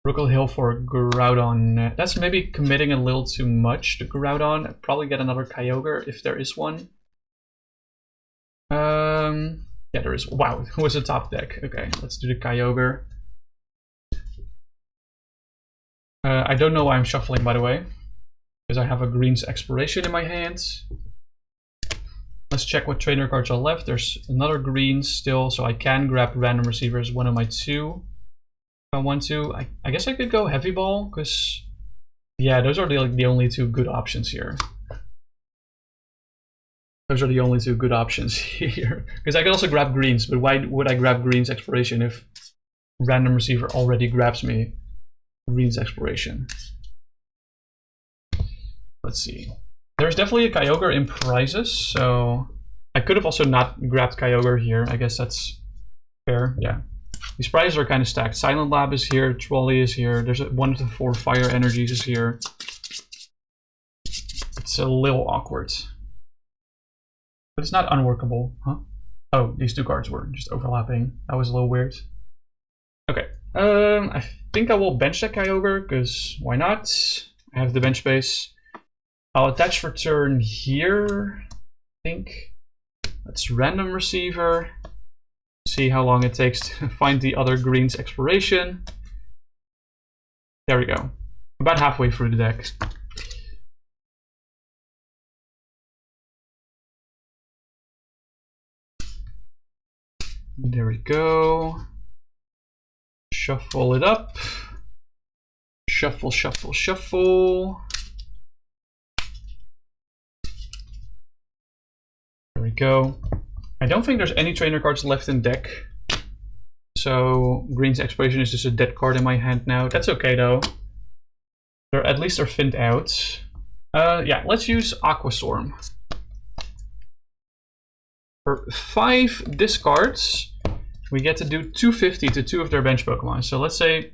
Speaker 1: Brooklet Hill for Groudon. That's maybe committing a little too much to Groudon. I'd probably get another Kyogre if there is one. Yeah, there is. Wow, who was the top deck? Okay, let's do the Kyogre. I don't know why I'm shuffling, by the way, because I have a Green's Exploration in my hands. Let's check what trainer cards are left. There's another green still, so I can grab Random Receiver as one of my 2. If I want to. I guess I could go Heavy Ball, because yeah, those are the only 2 good options here. Those are the only 2 good options here. Because I could also grab greens, but why would I grab Green's Exploration if Random Receiver already grabs me Green's Exploration? Let's see. There's definitely a Kyogre in prizes, so I could have also not grabbed Kyogre here. I guess that's fair, yeah. These prizes are kind of stacked. Silent Lab is here, Trolley is here, there's 1 of the 4 Fire Energies is here. It's a little awkward. But it's not unworkable, huh? Oh, these 2 cards were just overlapping. That was a little weird. Okay, I think I will bench that Kyogre, because why not? I have the bench space. I'll attach for turn here, I think. Let's Random Receiver. See how long it takes to find the other Green's Exploration. There we go. About halfway through the deck. There we go. Shuffle it up. Shuffle, shuffle, shuffle. There we go. I don't think there's any trainer cards left in deck. So Green's Exploration is just a dead card in my hand now. That's okay though. At least they're thinned out. Yeah, let's use Aqua Storm. For 5 discards, we get to do 250 to 2 of their bench Pokemon. So let's say,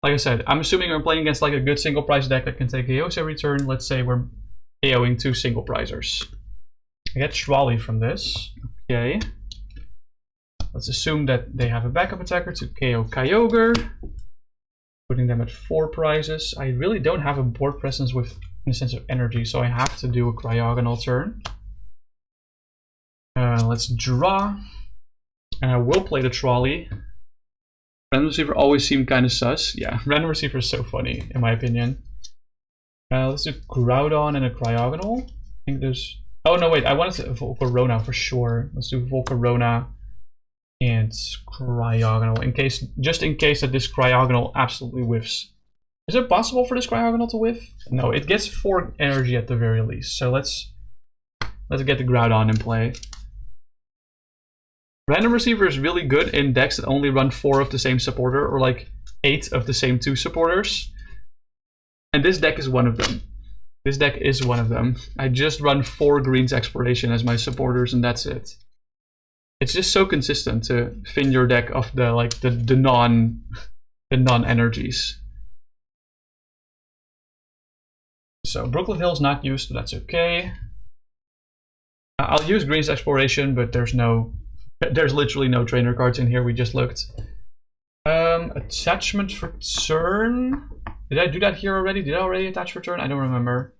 Speaker 1: like I said, I'm assuming we're playing against like a good single prize deck that can take KOs every turn. Let's say we're KOing 2 single prizers. I get Trolley from this. Okay. Let's assume that they have a backup attacker to KO Kyogre. Putting them at 4 prizes. I really don't have a board presence with in the sense of energy, so I have to do a Cryogonal turn. Let's draw. And I will play the Trolley. Random Receiver always seemed kind of sus. Yeah, Random Receiver is so funny, in my opinion. Let's do Groudon and a Cryogonal. I think there's... Oh no, wait, I wanted to Volcarona for sure. Let's do Volcarona and Cryogonal, just in case that this Cryogonal absolutely whiffs. Is it possible for this Cryogonal to whiff? No, it gets 4 energy at the very least. So let's get the Groudon in play. Random Receiver is really good in decks that only run 4 of the same supporter, or like 8 of the same 2 supporters. And this deck is one of them. This deck is one of them. I just run 4 Green's Exploration as my supporters, and that's it. It's just so consistent to thin your deck of the non energies. So Brooklet Hill's not used, but that's okay. I'll use Green's Exploration, but there's literally no trainer cards in here. We just looked. Attachment for turn. Did I do that here already? Did I already attach for turn? I don't remember.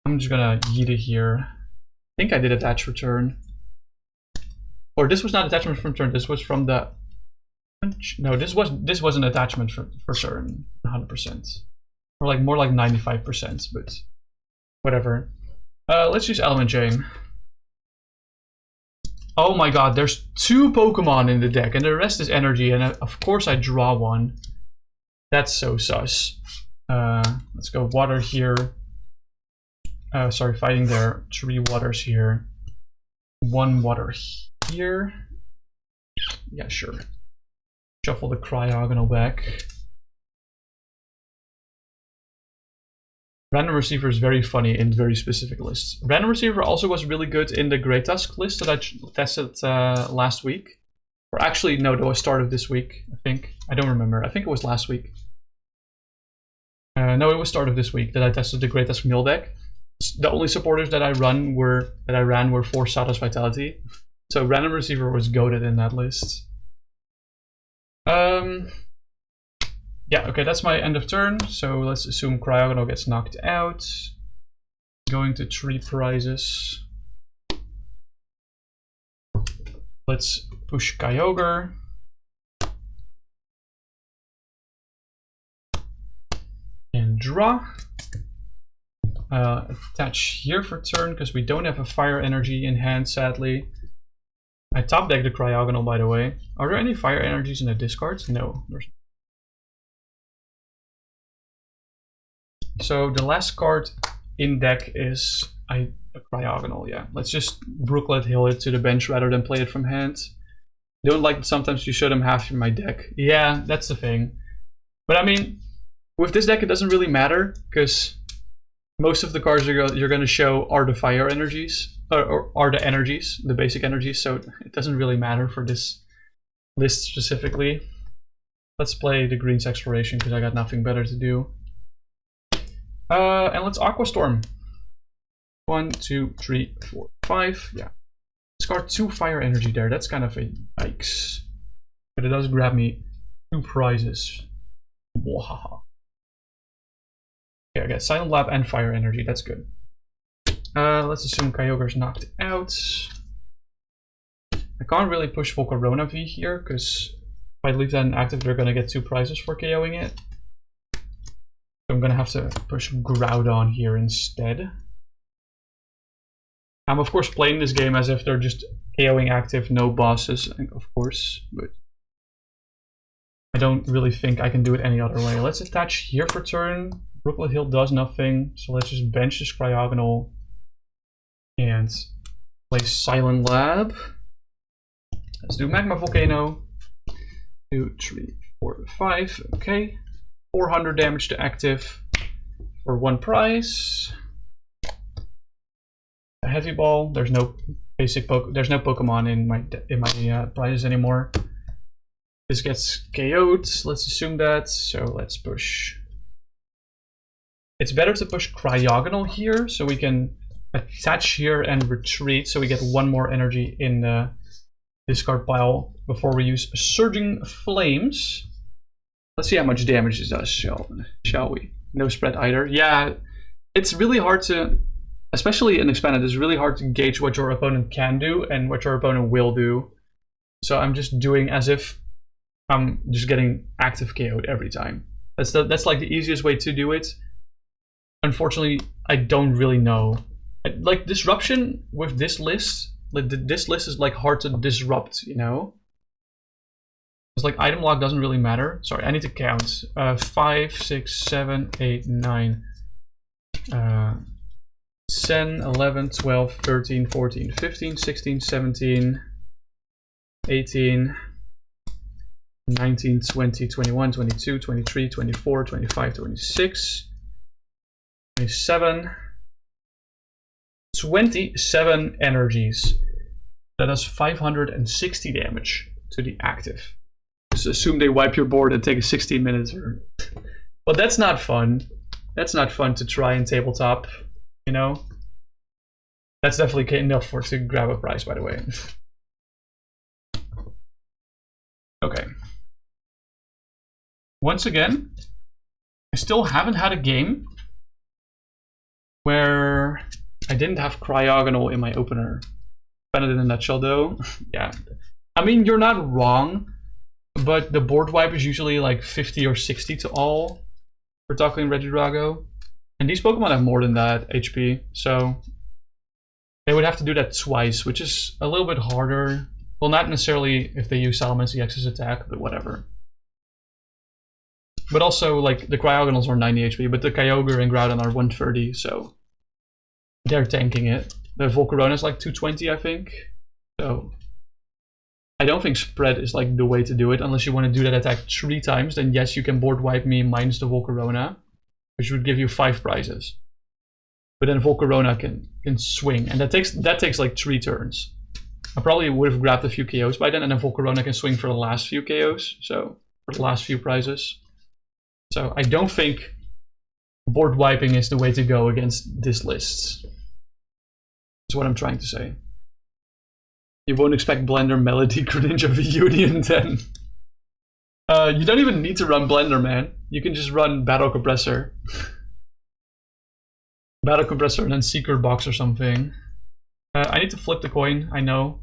Speaker 1: I'm just gonna yeet it here. I think I did attach for turn. Or this was not attachment from turn. This was from the. No, this was an attachment for turn. 100%. Or like more like 95%, but whatever. Let's use Element Chain. Oh my god, there's 2 Pokemon in the deck, and the rest is energy, and of course I draw one. That's so sus. Let's go water here. Sorry, fighting there. 3 waters here. 1 water here. Yeah, sure. Shuffle the Cryogonal back. Random Receiver is very funny in very specific lists. Random Receiver also was really good in the Great Tusk list that I tested last week. Or actually, no, that was start of this week, I think. I don't remember. I think it was last week. No, it was start of this week that I tested the Great Tusk Mill deck. The only supporters that I ran were 4 Status Vitality. So Random Receiver was goated in that list. Yeah, okay, that's my end of turn. So let's assume Cryogonal gets knocked out. Going to 3 prizes. Let's push Kyogre. And draw. Attach here for turn because we don't have a Fire Energy in hand, sadly. I top deck the Cryogonal, by the way. Are there any Fire Energies in the discards? No, there's not. So the last card in deck is a Cryogonal, yeah. Let's just Brooklet Hill it to the bench rather than play it from hand. Don't like that sometimes you show them half in my deck. Yeah, that's the thing. But I mean, with this deck it doesn't really matter, because most of the cards you're going to show are the Fire Energies, or are the energies, the basic energies, so it doesn't really matter for this list specifically. Let's play the Green's Exploration because I got nothing better to do. And let's Aqua Storm. 1, 2, 3, 4, 5. Yeah. Discard 2 Fire Energy there. That's kind of a yikes. But it does grab me 2 prizes. Wahaha. Okay, I got Silent Lab and Fire Energy. That's good. Let's assume Kyogre's knocked out. I can't really push Volcarona V here, because if I leave that inactive, they're going to get 2 prizes for KOing it. I'm gonna have to push Groudon here instead. I'm of course playing this game as if they're just KOing active, no bosses, of course, but I don't really think I can do it any other way. Let's attach here for turn. Brooklet Hill does nothing, so let's just bench this Cryogonal and play Silent Lab. Let's do Magma Volcano. 2, 3, 4, 5. Okay. 400 damage to active for 1 prize. A heavy ball. There's no basic there's no Pokemon in my prizes anymore. This gets KO'd. Let's assume that. So let's push. It's better to push Cryogonal here, so we can attach here and retreat, so we get 1 more energy in the discard pile before we use Surging Flames. Let's see how much damage this does, shall we? No spread either. Yeah, it's really hard to, especially in Expanded, it's really hard to gauge what your opponent can do and what your opponent will do. So I'm just doing as if I'm just getting active KO'd every time. That's like the easiest way to do it. Unfortunately, I don't really know. Like disruption with this list, this list is like hard to disrupt, you know? It's like item lock doesn't really matter. Sorry, I need to count. 5, 6, 7, 8, 9, 10, 11, 12, 13, 14, 15, 16, 17, 18, 19, 20, 21, 22, 23, 24, 25, 26, 27, 27 energies. That does 560 damage to the active. Just assume they wipe your board and take a 16 minutes. Well, that's not fun. That's not fun to try in tabletop, you know? That's definitely enough to grab a prize, by the way. Okay. Once again, I still haven't had a game where I didn't have Cryogonal in my opener. Found it in a nutshell though. Yeah. I mean, you're not wrong, but the board wipe is usually like 50 or 60 to all. We're talking Regidrago. And these Pokemon have more than that HP, so they would have to do that twice, which is a little bit harder. Well, not necessarily if they use Salamence EX's attack, but whatever. But also, like, the Cryogonals are 90 HP, but the Kyogre and Groudon are 130, so they're tanking it. The Volcarona is like 220, I think. So I don't think spread is like the way to do it, unless you want to do that attack 3 times. Then yes, you can board wipe me minus the Volcarona, which would give you 5 prizes. But then Volcarona can swing, and that takes like 3 turns. I probably would have grabbed a few KOs by then, and then Volcarona can swing for the last few KOs, so for the last few prizes. So I don't think board wiping is the way to go against this list. That's what I'm trying to say. You won't expect Blender, Melody, Greninja, V-Union then. You don't even need to run Blender, man. You can just run Battle Compressor. Battle Compressor and then Secret Box or something. I need to flip the coin, I know.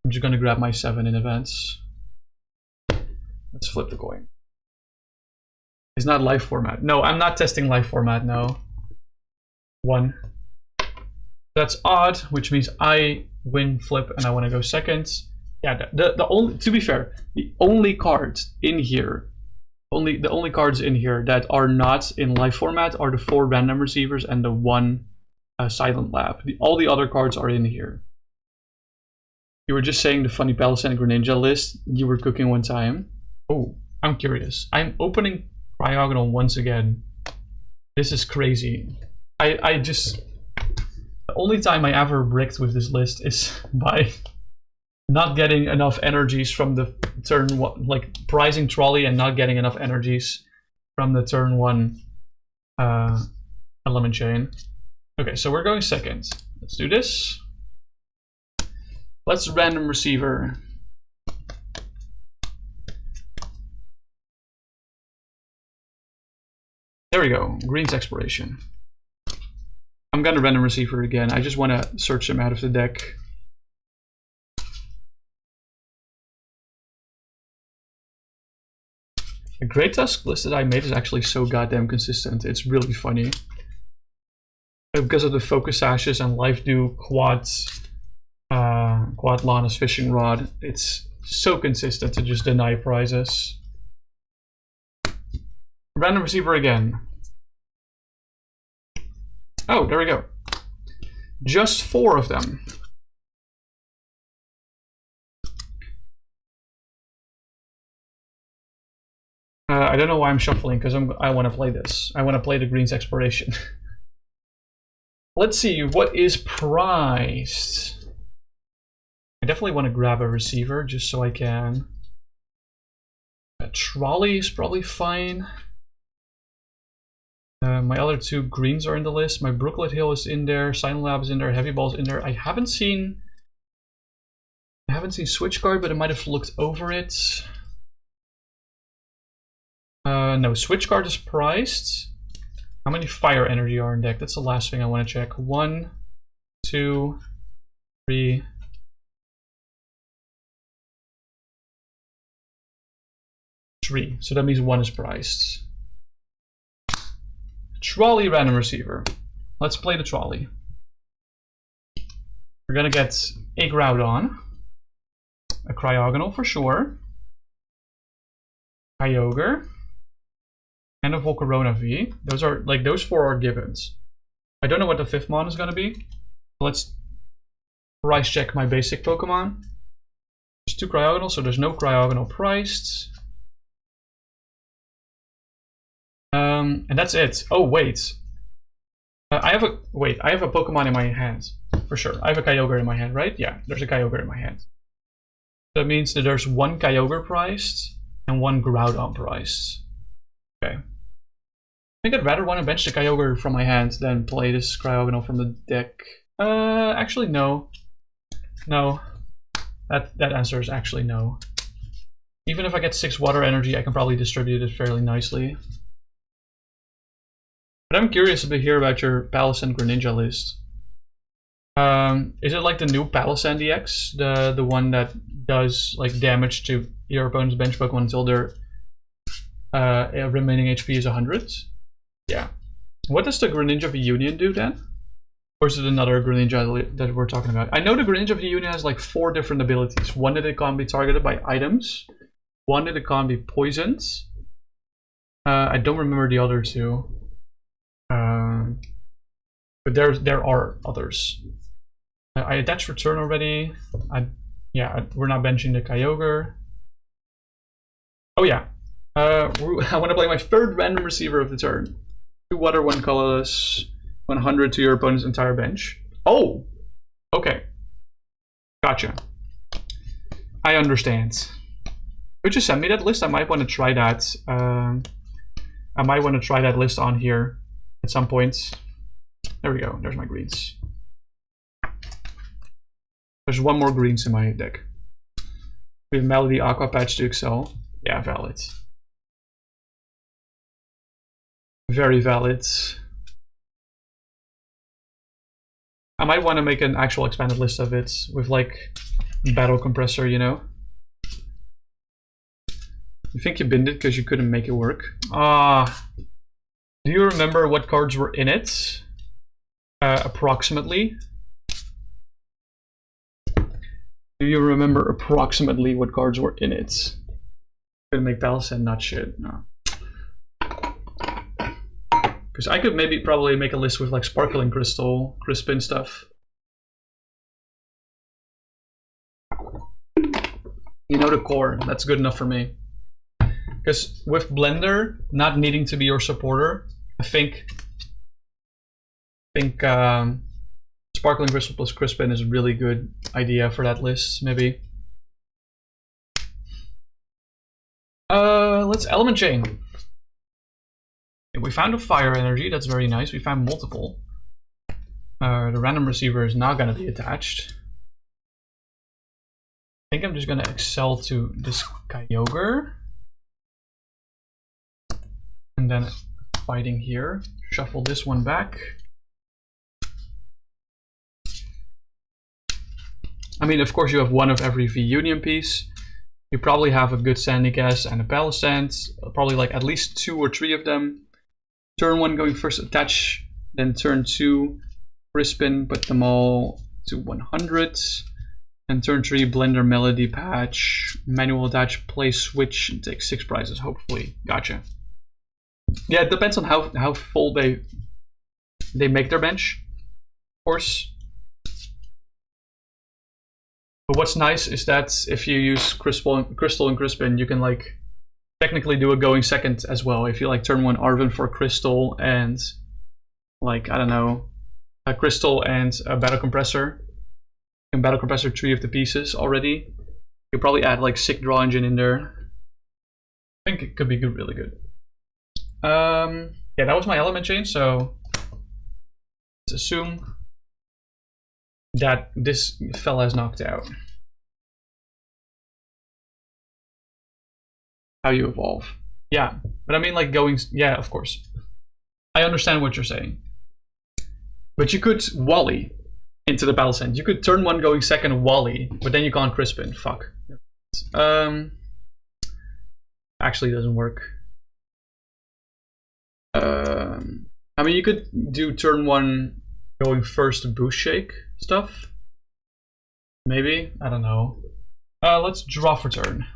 Speaker 1: I'm just gonna grab my 7 in events. Let's flip the coin. It's not live format. No, I'm not testing live format, no. 1. That's odd, which means I win flip and I want to go second. Yeah, the only, to be fair, the only cards in here, the only cards in here that are not in live format are the 4 random receivers and the 1 Silent Lab. All the other cards are in here. You were just saying the funny Palace and Greninja list you were cooking one time. Oh, I'm curious. I'm opening Cryogonal once again. This is crazy. I just... The only time I ever bricked with this list is by not getting enough energies from the turn 1, like prizing Trolley and not getting enough energies from the turn 1 element chain. Okay, so we're going second. Let's do this. Let's random receiver. There we go, Green's Exploration. I'm gonna random receiver again. I just want to search them out of the deck. The Great Tusk list that I made is actually so goddamn consistent. It's really funny. Because of the Focus Ashes and Life Dew Quad Lana's Fishing Rod, it's so consistent to just deny prizes. Random receiver again. Oh, there we go. Just 4 of them. I don't know why I'm shuffling, because I want to play this. I want to play the Green's Exploration. Let's see, what is prized? I definitely want to grab a receiver, just so I can. A trolley is probably fine. My other 2 greens are in the list. My Brooklet Hill is in there. Silent Lab is in there. Heavy Ball is in there. I haven't seen Switch Cart, but I might have looked over it. No, Switch Cart is priced. How many Fire Energy are in deck? That's the last thing I want to check. 1, 2, 3. 3. So that means 1 is priced. Trolley random receiver. Let's play the trolley. We're gonna get a Groudon, a Cryogonal for sure, Kyogre, and a Volcarona V. Those are like those 4 are givens. I don't know what the 5th mon is gonna be. Let's price check my basic Pokemon. There's 2 Cryogonals, so there's no Cryogonal priced. And that's it. Oh wait, I have a Pokemon in my hand for sure. I have a Kyogre in my hand, right? Yeah, there's a Kyogre in my hand. That means that there's 1 Kyogre priced and 1 Groudon priced. Okay. think I'd rather want to bench the Kyogre from my hand than play this Cryogonal from the deck. Actually no. No. That answer is actually no. Even if I get 6 Water Energy, I can probably distribute it fairly nicely. But I'm curious to hear about your Palossand Greninja list. Is it like the new Palossand EX? The one that does like damage to your opponent's bench Pokemon until their remaining HP is 100? Yeah. What does the Greninja Hisuian do then? Or is it another Greninja that we're talking about? I know the Greninja Hisuian has like 4 different abilities. One that it can't be targeted by items. One that it can't be poisoned. I don't remember the other 2. But there are others. I attached return already. We're not benching the Kyogre. Oh yeah. I want to play my 3rd random receiver of the turn. 2 water, 1 colorless, 100 to your opponent's entire bench. Oh! Okay. Gotcha. I understand. Could you send me that list? I might want to try that. I might want to try that list on here at some point. There we go. There's my greens. There's 1 more greens in my deck. We have Melody Aqua Patch to Excel. Yeah, valid. Very valid. I might want to make an actual expanded list of it with like Battle Compressor, you know? You think you binned it because you couldn't make it work? Do you remember what cards were in it? Approximately? Do you remember approximately what cards were in it? Couldn't make Palossand, not shit, no. Because I could maybe probably make a list with like Sparkling Crystal, Crispin stuff. You know the core, that's good enough for me. Because with Blender not needing to be your supporter, I think Sparkling Crystal plus Crispin is a really good idea for that list, maybe. Let's Element Chain. We found a Fire Energy, that's very nice. We found multiple. The random receiver is not going to be attached. I think I'm just going to excel to this Kyogre. And then fighting here. Shuffle this one back. I mean, of course you have 1 of every V-Union piece. You probably have a good Sandygast and a Palossand. Probably like at least 2 or 3 of them. Turn 1 going first attach. Then turn 2 Crispin, put them all to 100. And turn 3 Blender Melody Patch. Manual attach, play switch, and take 6 prizes, hopefully. Gotcha. Yeah, it depends on how full they make their bench, of course. But what's nice is that if you use Crystal and Crispin, you can like technically do a going second as well. If you like turn 1 Arven for Crystal and like, I don't know, a Crystal and a Battle Compressor. You can Battle Compressor 3 of the pieces already. You probably add like Sick Draw Engine in there. I think it could be good, really good. Yeah, that was my element chain, so let's assume that this fella is knocked out. How you evolve. Yeah, but I mean like going, yeah, of course. I understand what you're saying. But you could Wally into the Palossand. You could turn 1 going second Wally, but then you can't Crispin. Fuck. Actually doesn't work. I mean, you could do turn 1 going first boost shake stuff. Maybe, I don't know. Let's draw for turn.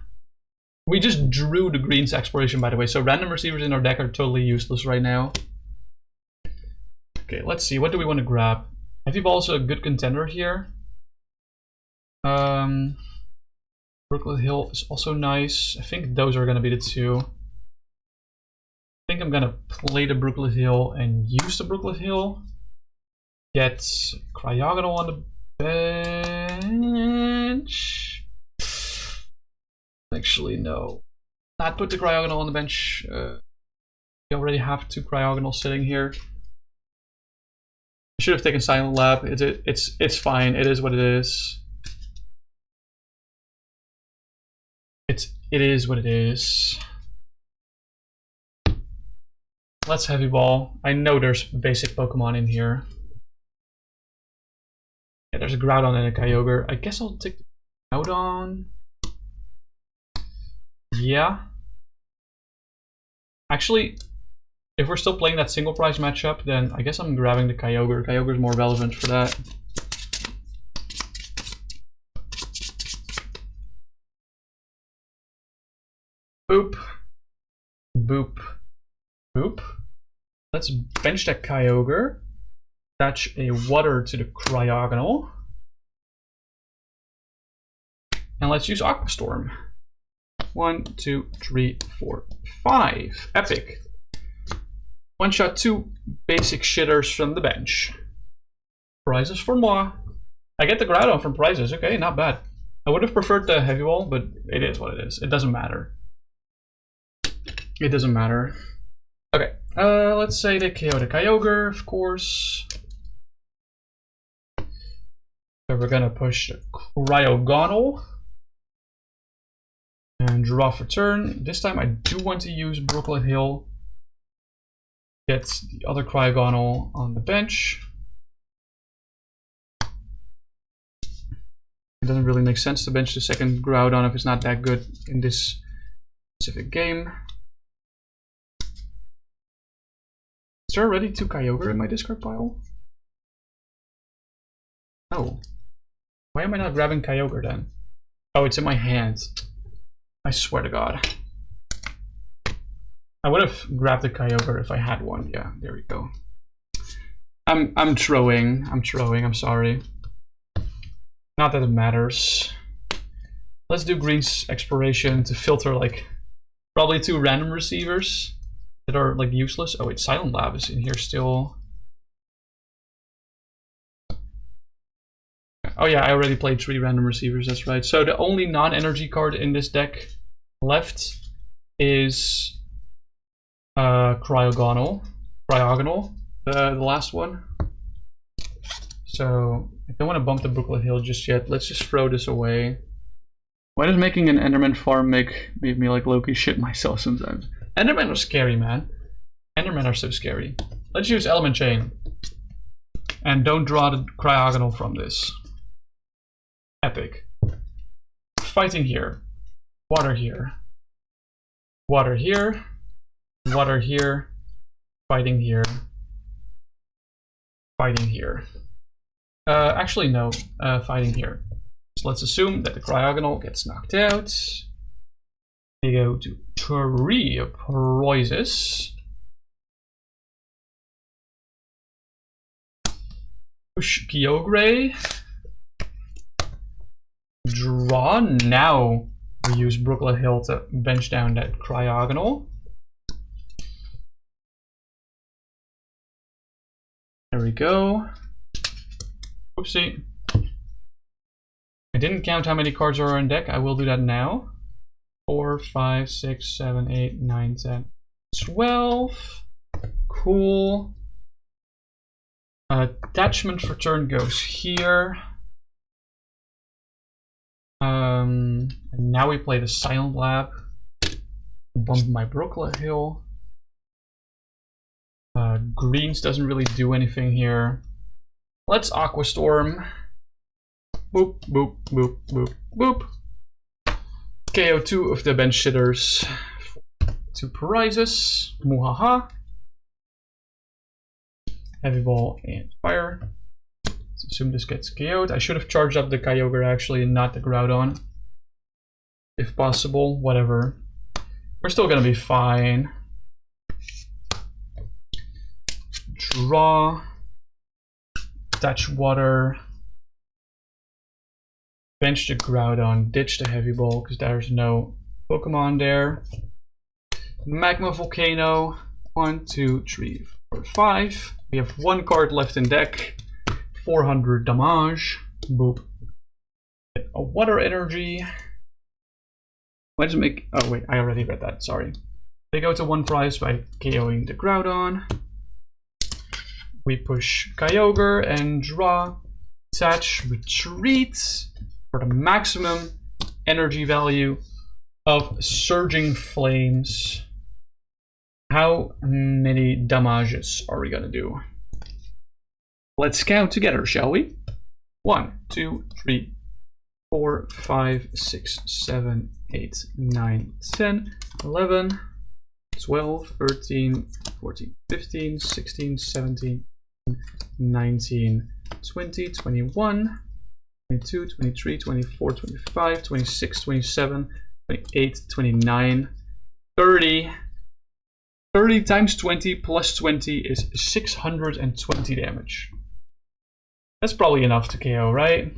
Speaker 1: We just drew the Green's Exploration, by the way, so random receivers in our deck are totally useless right now. Okay, let's see, what do we want to grab? Heavy Ball is a good contender here. Brooklet Hill is also nice. I think those are going to be the 2. I think I'm gonna play the Brooklet Hill and use the Brooklet Hill. Get Cryogonal on the bench. Actually, no. Not put the Cryogonal on the bench. We already have 2 Cryogonals sitting here. I should have taken Silent Lab. It's fine. It is what it is. It is what it is. Let's Heavy Ball. I know there's basic Pokemon in here. Yeah, there's a Groudon and a Kyogre. I guess I'll take the Groudon. Yeah. Actually, if we're still playing that single prize matchup, then I guess I'm grabbing the Kyogre. Kyogre's more relevant for that. Boop. Boop. Boop. Let's bench that Kyogre. Attach a water to the Cryogonal. And let's use Aqua Storm. 1, 2, 3, 4, 5. Epic. One shot 2 basic shitters from the bench. Prizes for moi. I get the Groudon from prizes. Okay, not bad. I would have preferred the Heavy Ball, but it is what it is. It doesn't matter. It doesn't matter. Okay, let's say they KO the Kyogre, of course. So we're gonna push the Cryogonal. And draw for turn. This time I do want to use Brooklet Hill. Get the other Cryogonal on the bench. It doesn't really make sense to bench the second Groudon if it's not that good in this specific game. Is there already 2 Kyogre in my discard pile? Oh. Why am I not grabbing Kyogre then? Oh, it's in my hand. I swear to God. I would have grabbed the Kyogre if I had one. Yeah, there we go. I'm throwing, I'm sorry. Not that it matters. Let's do Green's Exploration to filter like probably 2 random receivers that are like useless. Oh wait, Silent Lab is in here still. Oh yeah, I already played 3 random receivers, that's right. So the only non-energy card in this deck left is Cryogonal, the last one. So I don't want to bump the Brooklet Hill just yet. Let's just throw this away. Why does making an Enderman farm make me like Loki shit myself sometimes? Endermen are scary, man. Endermen are so scary. Let's use Element Chain. And don't draw the Cryogonal from this. Epic. Fighting here. Water here. Water here. Water here. Fighting here. Fighting here. Actually no. Fighting here. So let's assume that the Cryogonal gets knocked out. They go to 3 prizes. Push Kyogre. Draw. Now we use Brooklet Hill to bench down that Cryogonal. There we go. Oopsie. I didn't count how many cards are in deck. I will do that now. 4, 5, 6, 7, 8, 9, 10, 12. Cool. Attachment for turn goes here. And now we play the Silent Lab. Bump my Brooklet Hill. Greens doesn't really do anything here. Let's Aqua Storm. Boop, boop, boop, boop, boop. KO 2 of the bench shitters. 2 prizes. Muhaha. Heavy Ball and Fire. Let's assume this gets KO'd. I should have charged up the Kyogre actually and not the Groudon. If possible, whatever. We're still gonna be fine. Draw. Attach water. Bench the Groudon. Ditch the Heavy Ball because there's no Pokemon there. Magma Volcano. 1, 2, 3, 4, 5. We have 1 card left in deck. 400 damage. Boop. A Water Energy. Why does it make... Oh wait, I already read that, sorry. They go to 1 prize by KOing the Groudon. We push Kyogre and draw. Attach, retreat for the maximum energy value of Surging Flames. How many damages are we gonna do? Let's count together, shall we? 1, 2, 3, 4, 5, 6, 7, 8, 9, 10, 11, 12, 13, 14, 15, 16, 17, 19, 20, 21, 22, 23, 24, 25, 26, 27, 28, 29, 30. 30 times 20 plus 20 is 620 damage. That's probably enough to KO, right?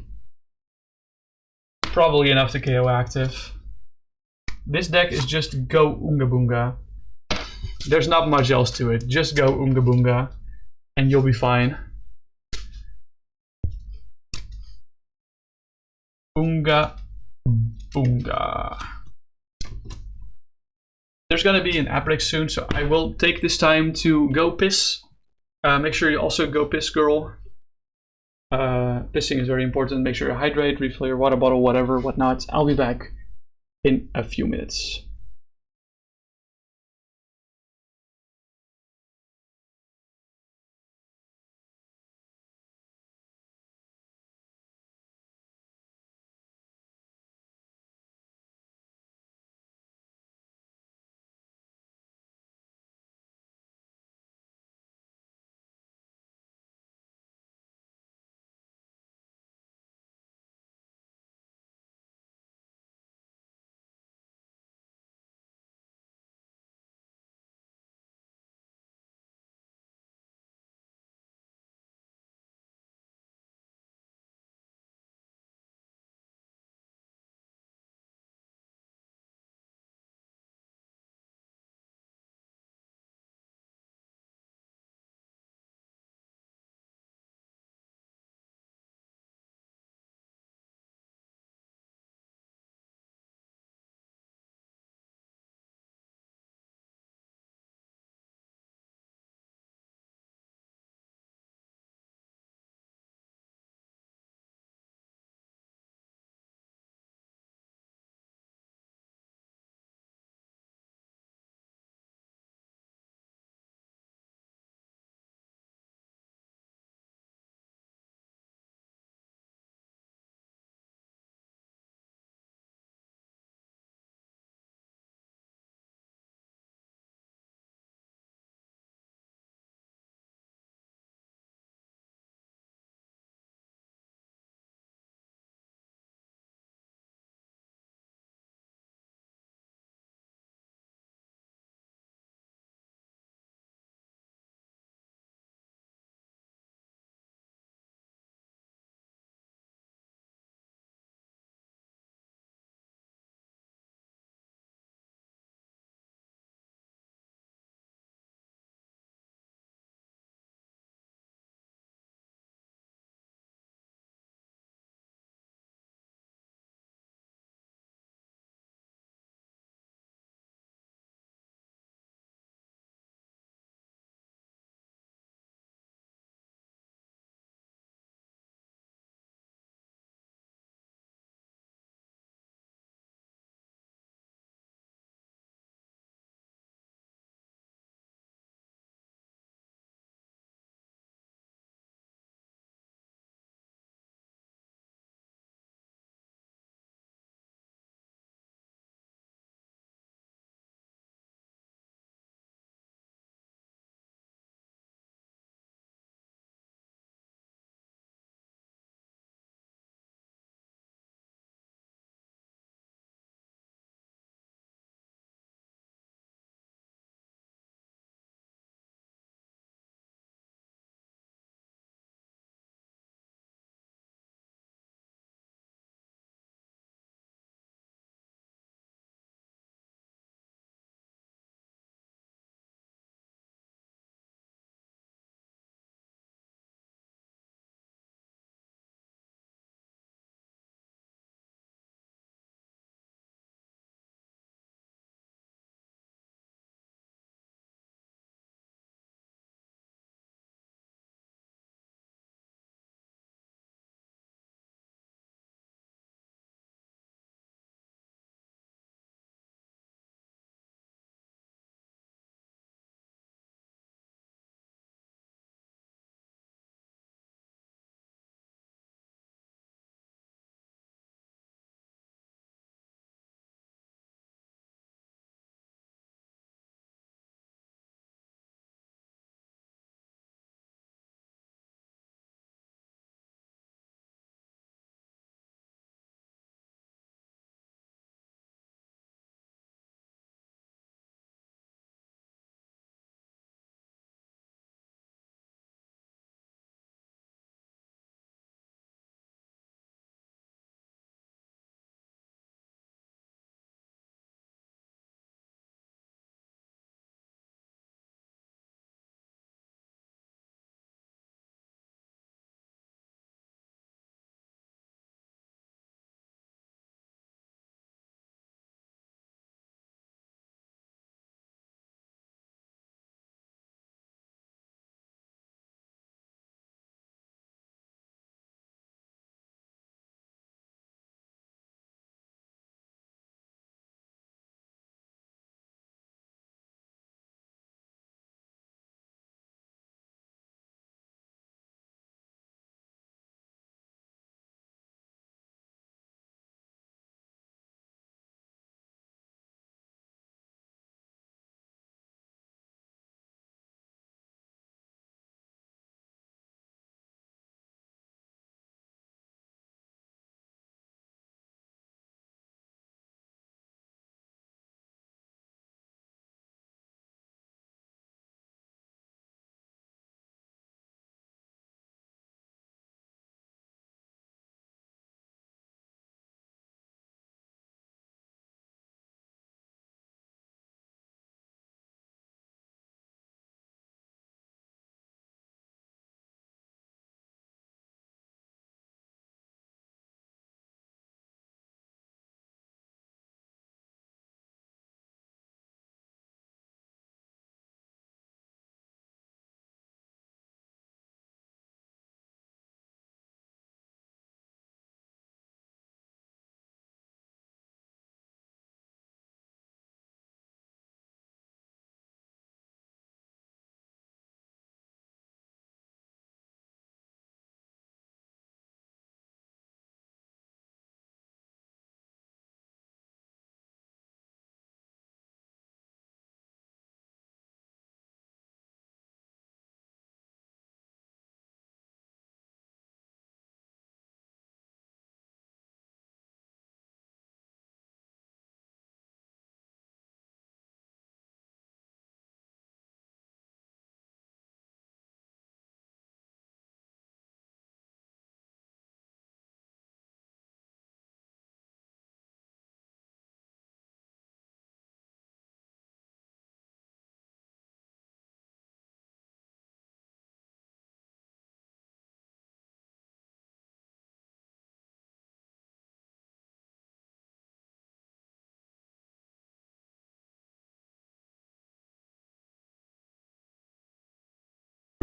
Speaker 1: Probably enough to KO active. This deck is just go Oonga Boonga. There's not much else to it. Just go Oonga Boonga and you'll be fine. Oonga Boonga. There's gonna be an app break soon, so I will take this time to go piss. Make sure you also go piss, girl. Pissing is very important. Make sure you hydrate, refill your water bottle, whatever, whatnot. I'll be back in a few minutes.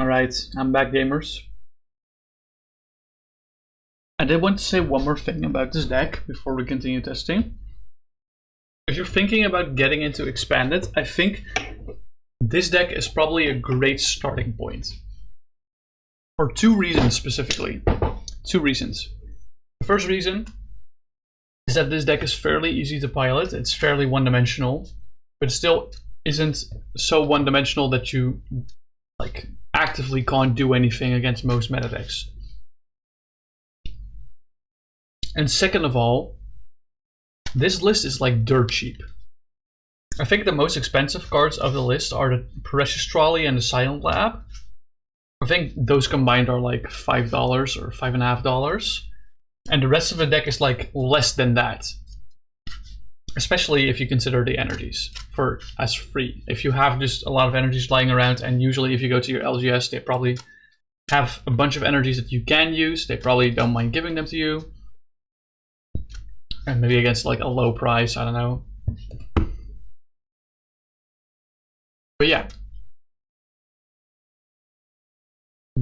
Speaker 1: Alright, I'm back, gamers. I did want to say one more thing about this deck before we continue testing. If you're thinking about getting into Expanded, I think this deck is probably a great starting point. For two reasons specifically. Two reasons. The first reason is that this deck is fairly easy to pilot. It's fairly one-dimensional, but it still isn't so one-dimensional that you like actively can't do anything against most meta decks. And second of all, this list is like dirt cheap. I think the most expensive cards of the list are the Precious Trolley and the Silent Lab. I think those combined are like $5 or $5.50. And the rest of the deck is like less than that. Especially if you consider the energies as free. If you have just a lot of energies lying around, and usually if you go to your LGS, they probably have a bunch of energies that you can use. They probably don't mind giving them to you. And maybe against like a low price, I don't know. But yeah.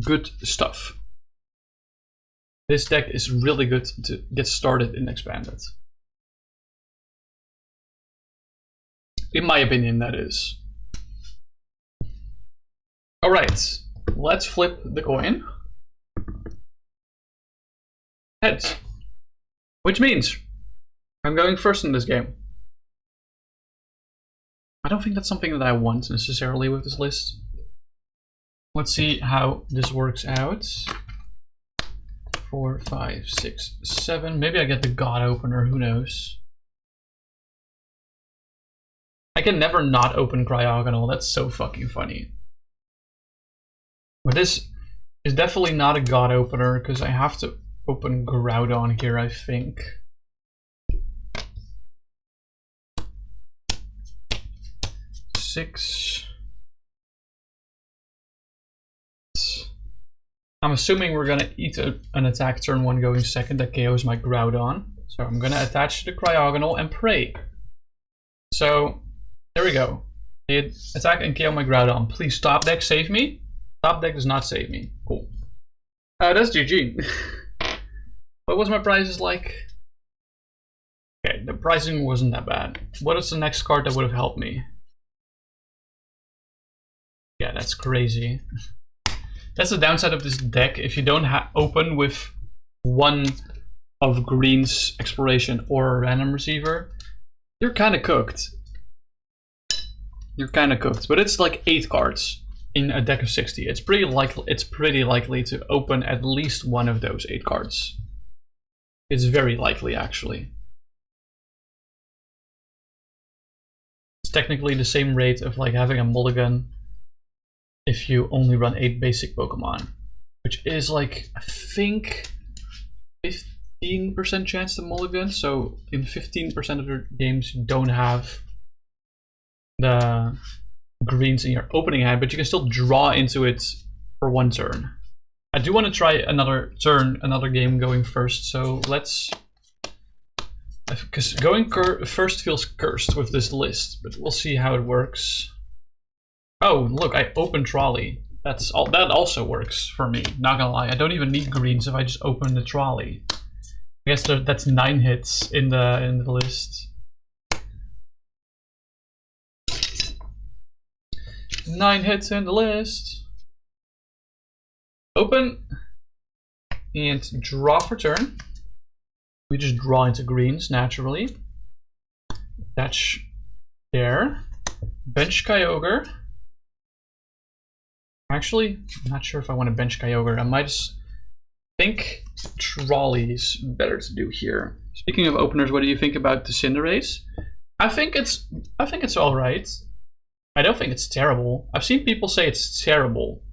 Speaker 1: Good stuff. This deck is really good to get started in Expanded. In my opinion, that is. Alright, let's flip the coin. Heads. Which means I'm going first in this game. I don't think that's something that I want necessarily with this list. Let's see how this works out. 4, 5, 6, 7. Maybe I get the God Opener, who knows. I can never not open Cryogonal, that's so fucking funny. But this is definitely not a God Opener, because I have to open Groudon here, I think. Six. I'm assuming we're gonna eat an attack turn 1 going second that KOs my Groudon. So I'm gonna attach the Cryogonal and pray. So there we go. They attack and KO my Groudon. Please, top deck, save me. Top deck does not save me. Cool. That's GG. What was my prices like? Okay, the pricing wasn't that bad. What is the next card that would have helped me? Yeah, that's crazy. That's the downside of this deck. If you don't open with one of Green's Exploration or Random Receiver, you're kind of cooked. You're kind of cooked. But it's like 8 cards in a deck of 60. It's pretty likely to open at least one of those 8 cards. It's very likely, actually. It's technically the same rate of like having a mulligan if you only run 8 basic Pokemon, which is like, I think 15% chance to mulligan. So in 15% of your games you don't have the greens in your opening hand, but you can still draw into it for 1 turn. I do want to try another game going first, so let's, because going first feels cursed with this list, but we'll see how it works. Oh, look, I open Trolley. That also works for me. Not gonna lie, I don't even need greens if I just open the Trolley. I guess that's 9 hits in the list. 9 hits in the list. Open and draw for turn. We just draw into greens naturally. Attach there. Bench Kyogre. Actually, I'm not sure if I want to bench Kyogre. I might just think Trolley's better to do here. Speaking of openers, what do you think about the Cinderace? I think it's alright. I don't think it's terrible. I've seen people say it's terrible,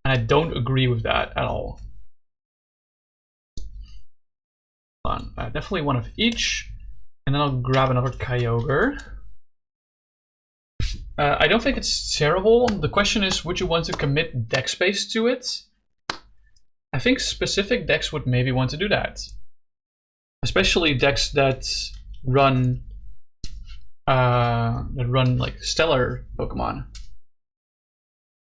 Speaker 1: and I don't agree with that at all. Definitely one of each, and then I'll grab another Kyogre. I don't think it's terrible. The question is, would you want to commit deck space to it? I think specific decks would maybe want to do that. Especially decks that run like stellar Pokemon.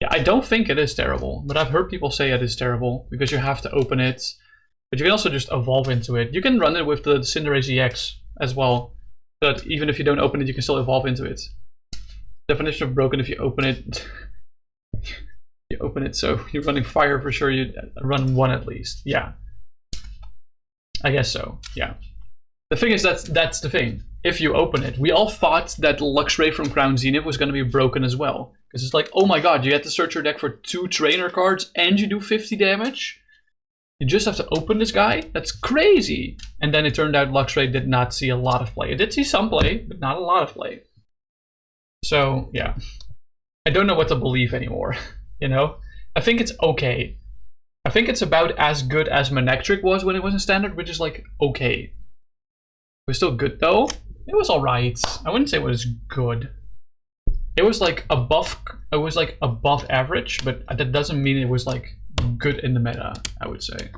Speaker 1: Yeah, I don't think it is terrible, but I've heard people say it is terrible because you have to open it. But you can also just evolve into it. You can run it with the Cinderace EX as well. But even if you don't open it, you can still evolve into it. Definition of broken: if you open it, you open it. So you're running fire for sure. You run one at least. Yeah, I guess so. Yeah. The thing is that's the thing. If you open it, we all thought that Luxray from Crown Zenith was going to be broken as well. Because it's like, oh my god, you have to search your deck for 2 trainer cards and you do 50 damage? You just have to open this guy? That's crazy! And then it turned out Luxray did not see a lot of play. It did see some play, but not a lot of play. So, yeah. I don't know what to believe anymore, you know? I think it's okay. I think it's about as good as Manectric was when it was in Standard, which is like, okay. It was still good though. It was alright. I wouldn't say it was good. It was like above average, but that doesn't mean it was like good in the meta, I would say.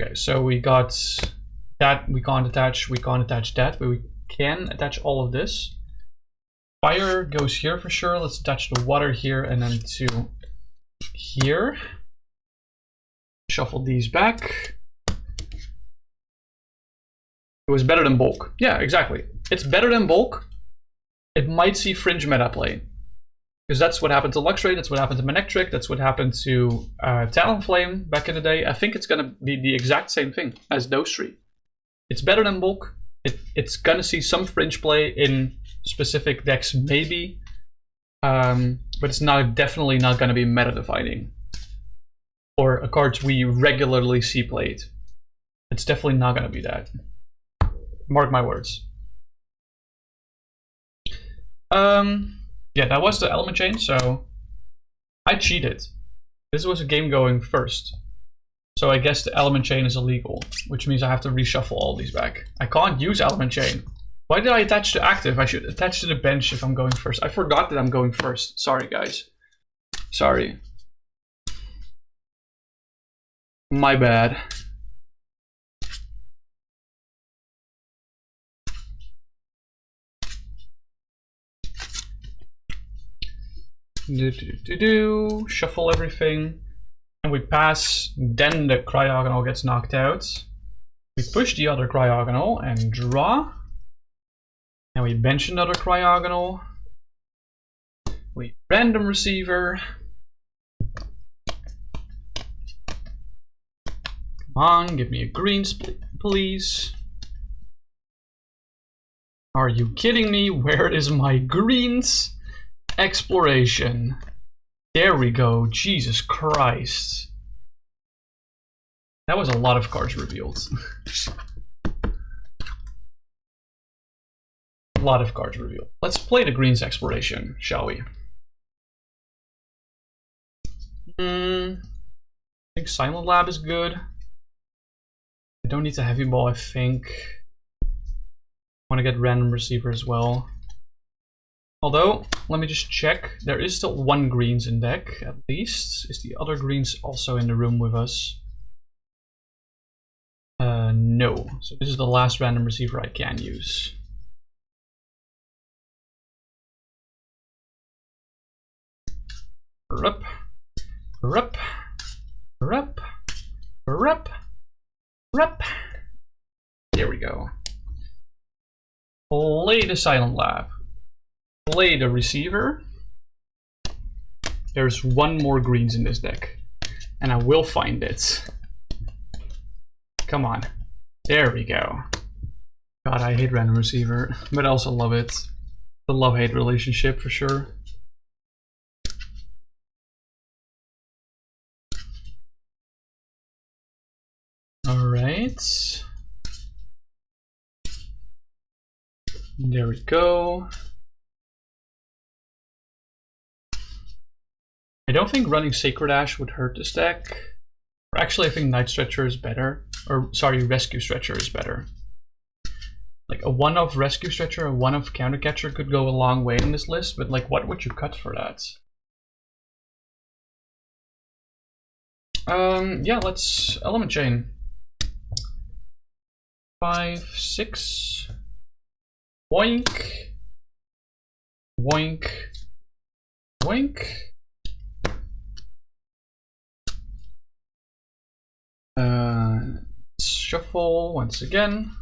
Speaker 1: Okay, so we got that, we can't attach that, but we can attach all of this. Fire goes here for sure. Let's attach the water here and then to here. Shuffle these back. It was better than bulk. Yeah, exactly. It's better than bulk. It might see fringe meta play. Because that's what happened to Luxray, that's what happened to Manectric, that's what happened to Talonflame back in the day. I think it's going to be the exact same thing as those 3. It's better than bulk. It's going to see some fringe play in specific decks, maybe. But it's definitely not going to be meta defining. Or cards we regularly see played. It's definitely not going to be that. Mark my words. Yeah, that was the element chain, so I cheated. This was a game going first. So I guess the element chain is illegal, which means I have to reshuffle all these back. I can't use element chain. Why did I attach to active? I should attach to the bench if I'm going first. I forgot that I'm going first. Sorry, guys. Sorry. My bad. Shuffle everything. And we pass, then the Cryogonal gets knocked out. We push the other Cryogonal and draw. And we bench another Cryogonal. We Random Receiver. Come on, give me a green please. Are you kidding me? Where is my greens? Exploration. There we go. Jesus Christ. That was a lot of cards revealed. A lot of cards revealed. Let's play the greens exploration, shall we? I think Silent Lab is good. I don't need to heavy ball, I think. I want to get Random Receiver as well. Although, let me just check. There is still 1 greens in deck, at least. Is the other greens also in the room with us? No. So this is the last Random Receiver I can use. Rup. Rup. Rup. Rup. Rup. There we go. Play the Silent Lab. Play the receiver. There's 1 more greens in this deck. And I will find it. Come on. There we go. God, I hate Random Receiver, but I also love it. The love-hate relationship for sure. Alright. There we go. I don't think running Sacred Ash would hurt this deck. Or actually, I think Night Stretcher is better. Or, sorry, Rescue Stretcher is better. Like, a 1-off Rescue Stretcher, a 1-off Counter Catcher could go a long way in this list, but, like, what would you cut for that? Yeah, let's Element Chain. 5, 6. Boink. Boink. Boink. Shuffle once again.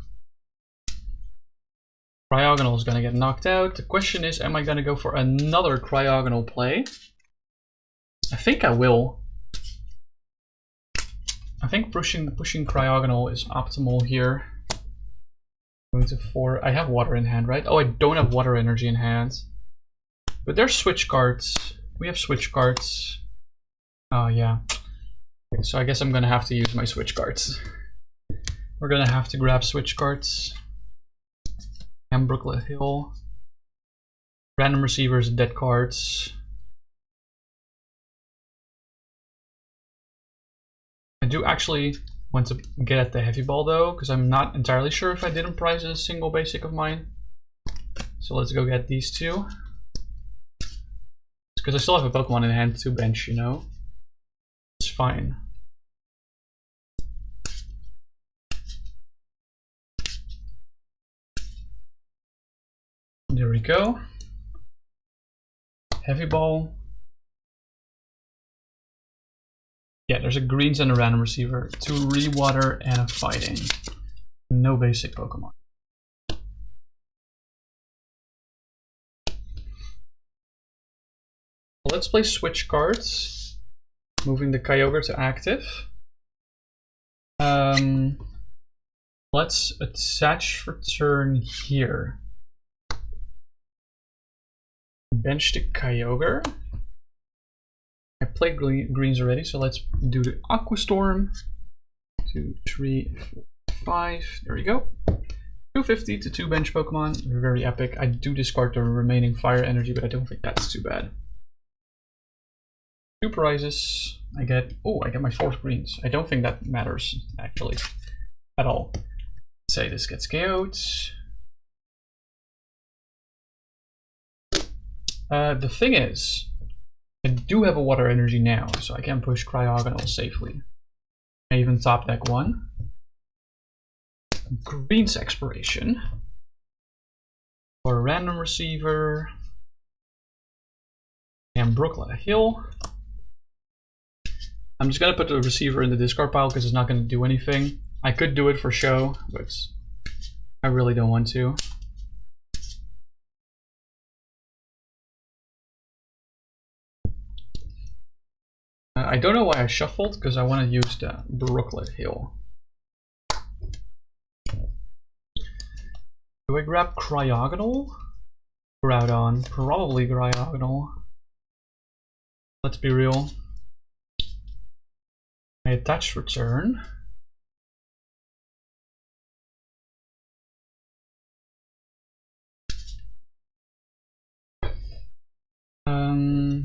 Speaker 1: Cryogonal is gonna get knocked out. The question is, am I gonna go for another Cryogonal play? I think I will. I think pushing Cryogonal is optimal here. Going to 4. I have water in hand, right? Oh, I don't have water energy in hand. But there's switch cards. We have switch cards. Oh, yeah. Okay, so I guess I'm gonna have to use my switch cards. We're gonna have to grab switch cards. And Brooklet Hill. Random Receivers, dead cards. I do actually want to get at the heavy ball though, because I'm not entirely sure if I didn't prize a single basic of mine. So let's go get these two. Because I still have a Pokemon in hand to bench, you know. It's fine. There we go. Heavy ball. Yeah, there's a greens and a random receiver, 2 rewater and a fighting. No basic Pokemon. Let's play switch cards. Moving the Kyogre to active. Let's attach for turn here. Bench the Kyogre. I played greens already, so let's do the Aqua Storm. 2, 3, 4, 5. There we go. 250 to 2 bench Pokemon. Very epic. I do discard the remaining Fire Energy, but I don't think that's too bad. 2 prizes. I get my 4th greens. I don't think that matters actually at all. Say this gets KO'd. The thing is, I do have a water energy now, so I can push Cryogonal safely. I even top deck 1. Greens Exploration. For a random receiver. And Brooklet Hill. I'm just gonna put the receiver in the discard pile because it's not gonna do anything. I could do it for show, but I really don't want to. I don't know why I shuffled, because I want to use the Brooklet Hill. Do I grab Cryogonal? Groudon, probably Cryogonal. Let's be real. I attach for turn.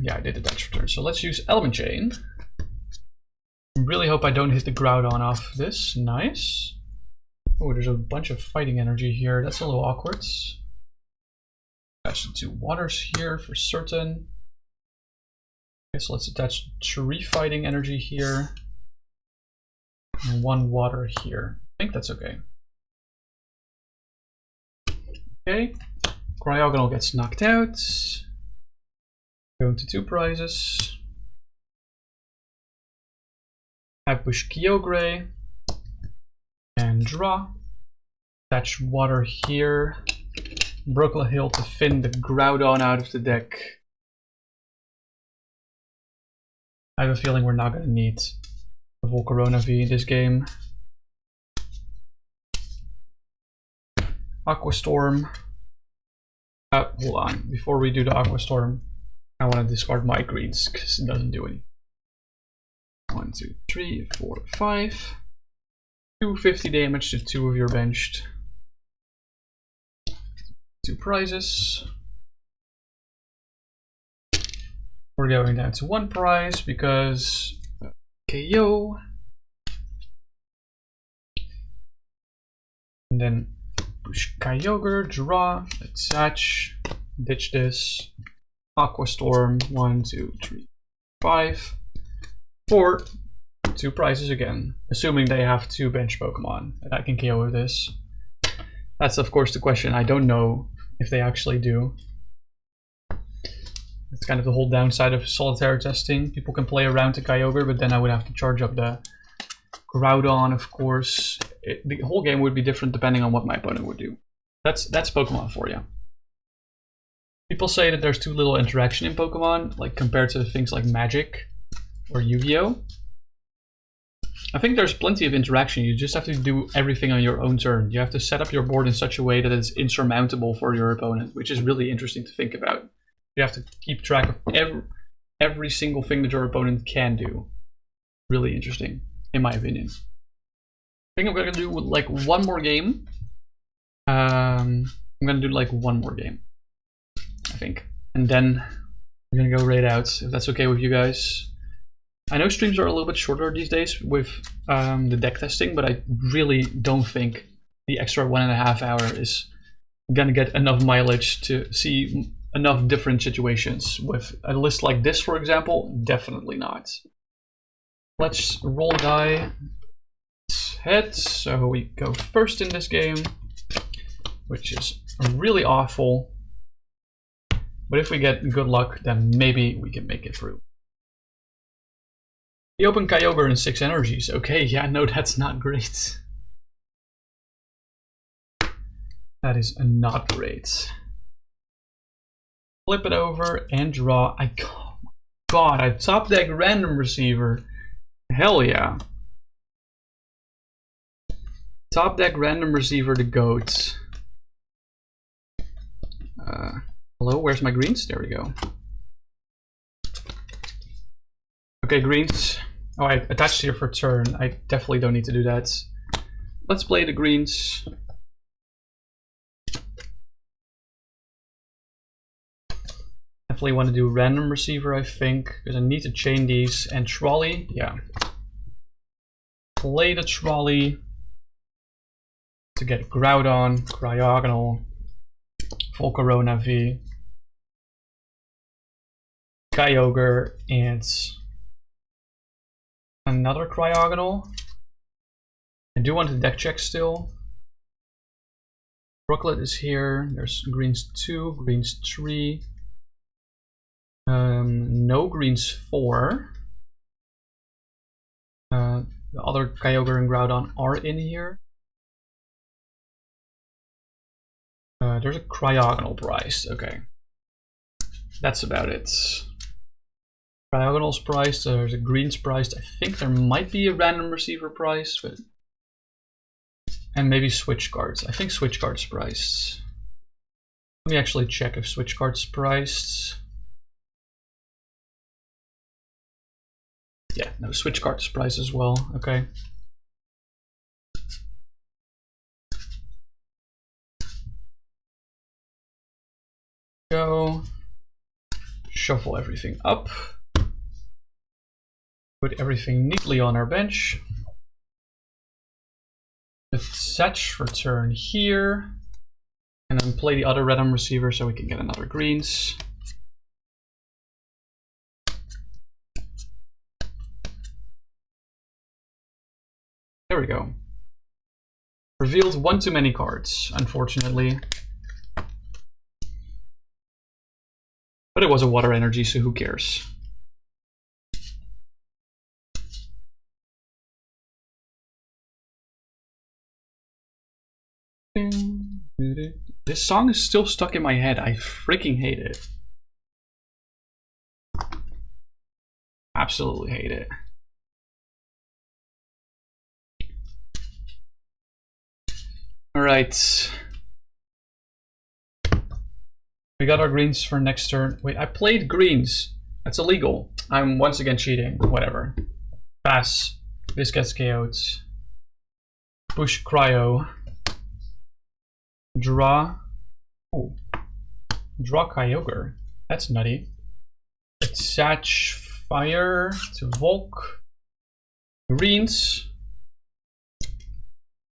Speaker 1: Yeah, I did attach for turn. So let's use Element Chain. Really hope I don't hit the Groudon off this. Nice. Oh, there's a bunch of fighting energy here. That's a little awkward. Attach the 2 waters here for certain. Okay, so let's attach 3 fighting energy here. And 1 water here. I think that's okay. Okay. Cryogonal gets knocked out. Going to 2 prizes. I push Kyogre and draw. Attach water here. Brooklet Hill to thin the Groudon out of the deck. I have a feeling we're not going to need a Volcarona V in this game. Aqua Storm. Hold on. Before we do the Aqua Storm, I want to discard my greens because it doesn't do anything. 1, 2, 3, 4, 5. 250 damage to 2 of your benched. 2 prizes. We're going down to 1 prize because KO. And then push Kyogre, draw, attach, ditch this. Aqua Storm, 1, 2, 3, 5, 4, 2 prizes again, assuming they have 2 bench Pokemon, and I can KO with this. That's of course the question. I don't know if they actually do. It's kind of the whole downside of solitaire testing. People can play around to Kyogre, but then I would have to charge up the Groudon, of course. The whole game would be different depending on what my opponent would do. That's Pokemon for you. People say that there's too little interaction in Pokemon, like compared to things like Magic or Yu-Gi-Oh! I think there's plenty of interaction. You just have to do everything on your own turn. You have to set up your board in such a way that it's insurmountable for your opponent, which is really interesting to think about. You have to keep track of every single thing that your opponent can do. Really interesting, in my opinion. I think I'm gonna do like one more game. I'm gonna do like one more game, I think. And then we're gonna go raid out, if that's okay with you guys. I know streams are a little bit shorter these days with the deck testing, but I really don't think the extra 1.5 hours is gonna get enough mileage to see enough different situations. With a list like this, for example, definitely not. Let's roll the die. Heads, so we go first in this game, which is really awful. But if we get good luck, then maybe we can make it through. We open Kyogre in 6 energies. Okay, yeah, no, that's not great. That is not great. Flip it over and draw. Oh my god, I top deck Random Receiver. Hell yeah. Top deck Random Receiver the goat. Hello, where's my greens? There we go. Okay, greens. Oh, I attached here for turn. I definitely don't need to do that. Let's play the greens. Definitely want to do Random Receiver, I think, because I need to chain these. And Trolley, yeah. Play the Trolley to get Groudon, Cryogonal, Volcarona V, Kyogre, and another Cryogonal. I do want to deck check still. Brooklet is here. There's greens 2, greens 3. No greens 4. The other Kyogre and Groudon are in here. There's a Cryogonal price. Okay. That's about it. Cryogonal's priced, there's a greens priced. I think there might be a Random Receiver price, but and maybe Switch Cards. I think Switch Cards priced. Let me actually check if Switch Cards priced. Yeah, no, Switch Cards priced as well. Okay. Go. Shuffle everything up. Put everything neatly on our bench. Attach for turn here. And then play the other Random Receiver so we can get another greens. There we go. Revealed one too many cards, unfortunately. But it was a Water Energy, so who cares? This song is still stuck in my head. I freaking hate it. Absolutely hate it. All right. We got our greens for next turn. Wait, I played greens. That's illegal. I'm once again cheating. Whatever. Pass. This gets KO'd. Push Cryo. Draw. Oh. Draw Kyogre. That's nutty. Attach Fire to Volk. Greens.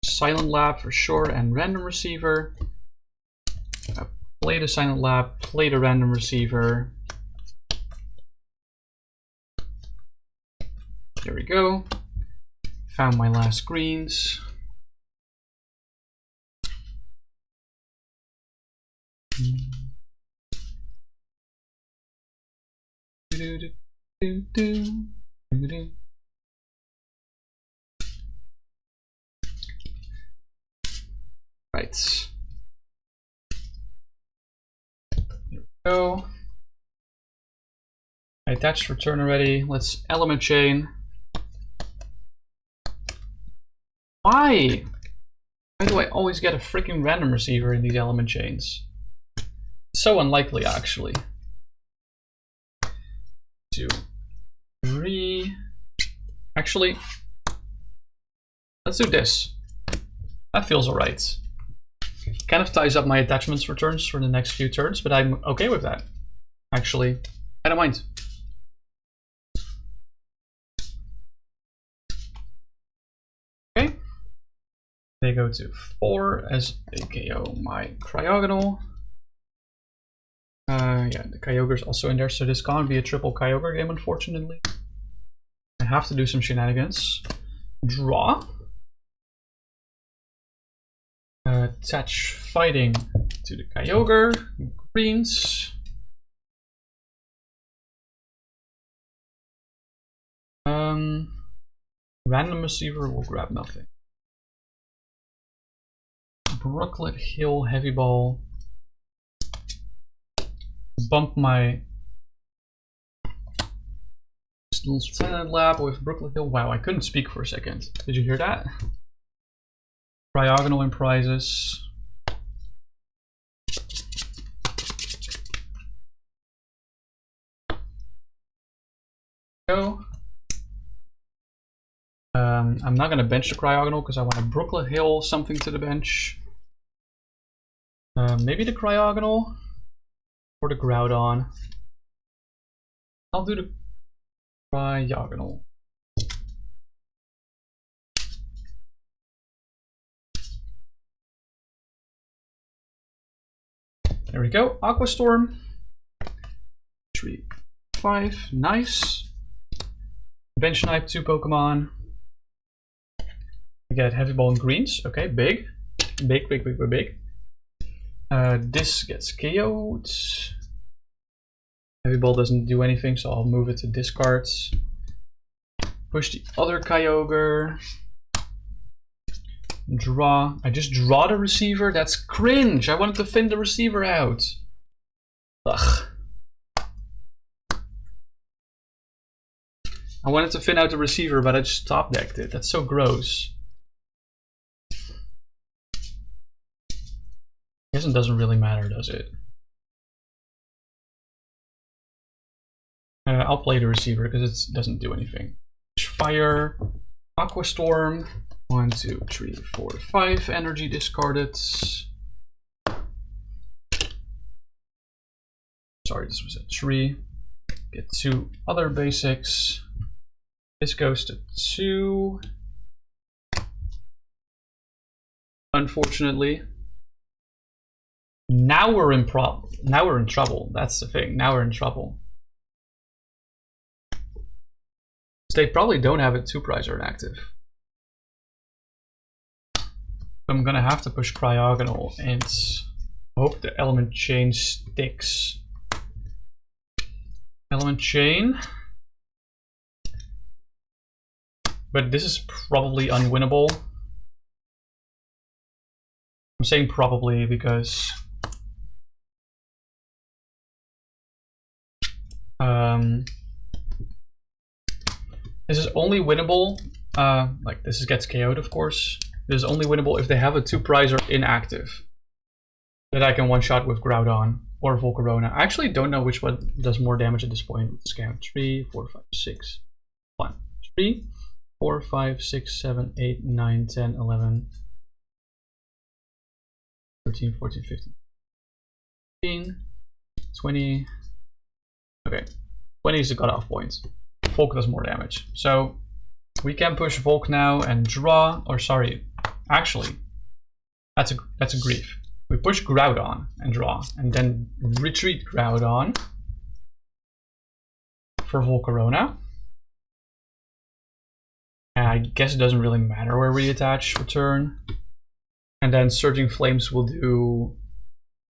Speaker 1: Silent Lab for sure, and Random Receiver. Play the Silent Lab, play the Random Receiver. There we go. Found my last greens. Right. Here we go. I attached return already. Let's element chain. Why? Why do I always get a freaking random receiver in these element chains? So unlikely, actually. 2, 3. Actually, let's do this. That feels alright. Kind of ties up my attachments returns for the next few turns, but I'm okay with that. Actually, I don't mind. Okay. They go to 4 as a KO my Cryogonal. Yeah, the Kyogre's also in there, so this can't be a triple Kyogre game, unfortunately. I have to do some shenanigans. Draw. Attach Fighting to the Kyogre. Greens. Random Receiver will grab nothing. Brooklet Hill Heavy Ball. Bump my Silent Lab with Brooklet Hill. Wow, I couldn't speak for a second. Did you hear that? Cryogonal in prizes. Go. I'm not gonna bench the Cryogonal because I want to Brooklet Hill something to the bench. Maybe the Cryogonal or the Groudon. I'll do the Cryogonal. There we go. Aqua Storm. 3, 5. Nice. Bench Snipe 2 Pokemon. I get Heavy Ball and greens. Okay, big. Big, big, big, big, big. This gets KO'd. Heavy Ball doesn't do anything, so I'll move it to discards. Push the other Kyogre. Draw. I just draw the receiver? That's cringe! I wanted to thin the receiver out. Ugh. I wanted to thin out the receiver, but I just top decked it. That's so gross. I guess it doesn't really matter, does it? I'll play the receiver because it doesn't do anything. Fire, Aqua Storm, 1, 2, 3, 4, 5 energy discarded. Sorry, this was a 3. Get 2 other basics. This goes to 2. Unfortunately. Now we're in trouble. That's the thing. Now we're in trouble. They probably don't have a 2-prizer active. I'm gonna have to push Cryogonal and hope the element chain sticks. Element chain. But this is probably unwinnable. I'm saying probably because this is only winnable, like this gets KO'd of course. This is only winnable if they have a 2-prizer inactive that I can one-shot with Groudon or Volcarona. I actually don't know which one does more damage at this point. Let's count 3, 4, 5, 6, 1, 3, 4, 5, 6, 7, 8, 9, 10, 11, 13, 14, 15, 15, 20. Okay, 20 is the cutoff point. Volk does more damage. So we can push Volk now and draw, or sorry, actually, that's a grief. We push Groudon and draw, and then retreat Groudon for Volcarona. And I guess it doesn't really matter where we attach return. And then Surging Flames will do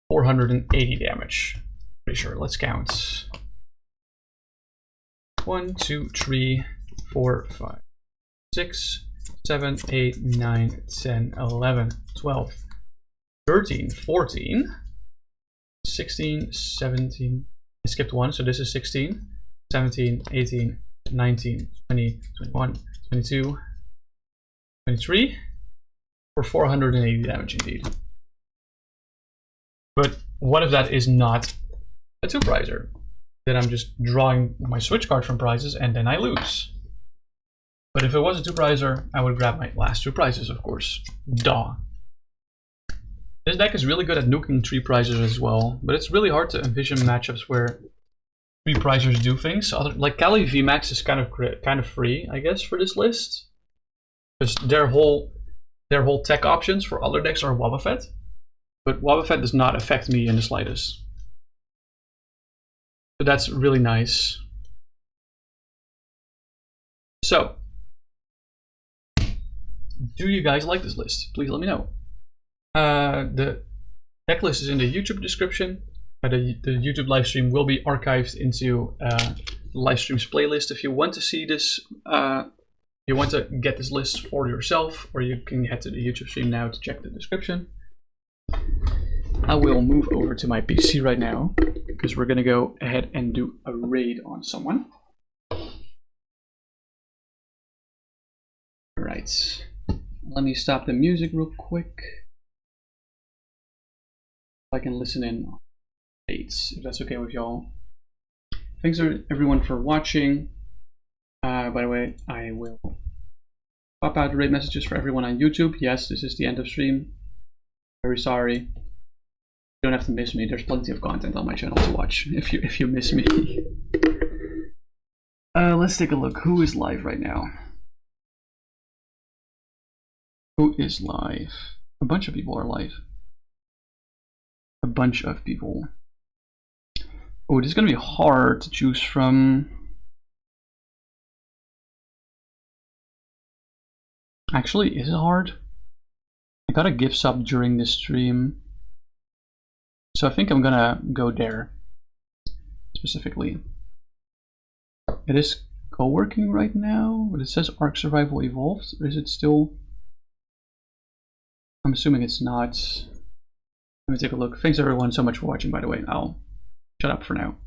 Speaker 1: 480 damage. Pretty sure. Let's count. 1, 2, 3, 4, 5, 6, 7, 8, 9, 10, 11, 12, 13, 14, 16, 17. I skipped one, so this is 16, 17, 18, 19, 20, 21, 22, 23, for 480 damage indeed. But what if that is not a 2-prizer? Then I'm just drawing my Switch card from prizes and then I lose. But if it was a 2-prizer, I would grab my last 2 prizes, of course. Duh. This deck is really good at nuking 3 prizes as well, but it's really hard to envision matchups where 3 prizers do things. Like Kali VMAX is kind of free, I guess, for this list, because their whole tech options for other decks are Wobbuffet, but Wobbuffet does not affect me in the slightest. So that's really nice. So, do you guys like this list? Please let me know. The deck list is in the YouTube description. The YouTube live stream will be archived into live streams playlist. If you want to see this, you want to get this list for yourself, or you can head to the YouTube stream now to check the description. I will move over to my PC right now because we're gonna go ahead and do a raid on someone. Alright, let me stop the music real quick. I can listen in on dates, if that's okay with y'all. Thanks everyone for watching. By the way, I will pop out raid messages for everyone on YouTube. Yes, this is the end of stream. Very sorry. You don't have to miss me. There's plenty of content on my channel to watch if you miss me. Let's take a look. Who is live right now? Who is live? A bunch of people are live. A bunch of people. Oh, this is gonna be hard to choose from. Actually, is it hard? I got a gift sub during this stream, so I think I'm gonna go there specifically. It is co-working right now, but it says Ark Survival Evolved, or is it still? I'm assuming it's not. Let me take a look. Thanks everyone so much for watching, by the way. I'll shut up for now.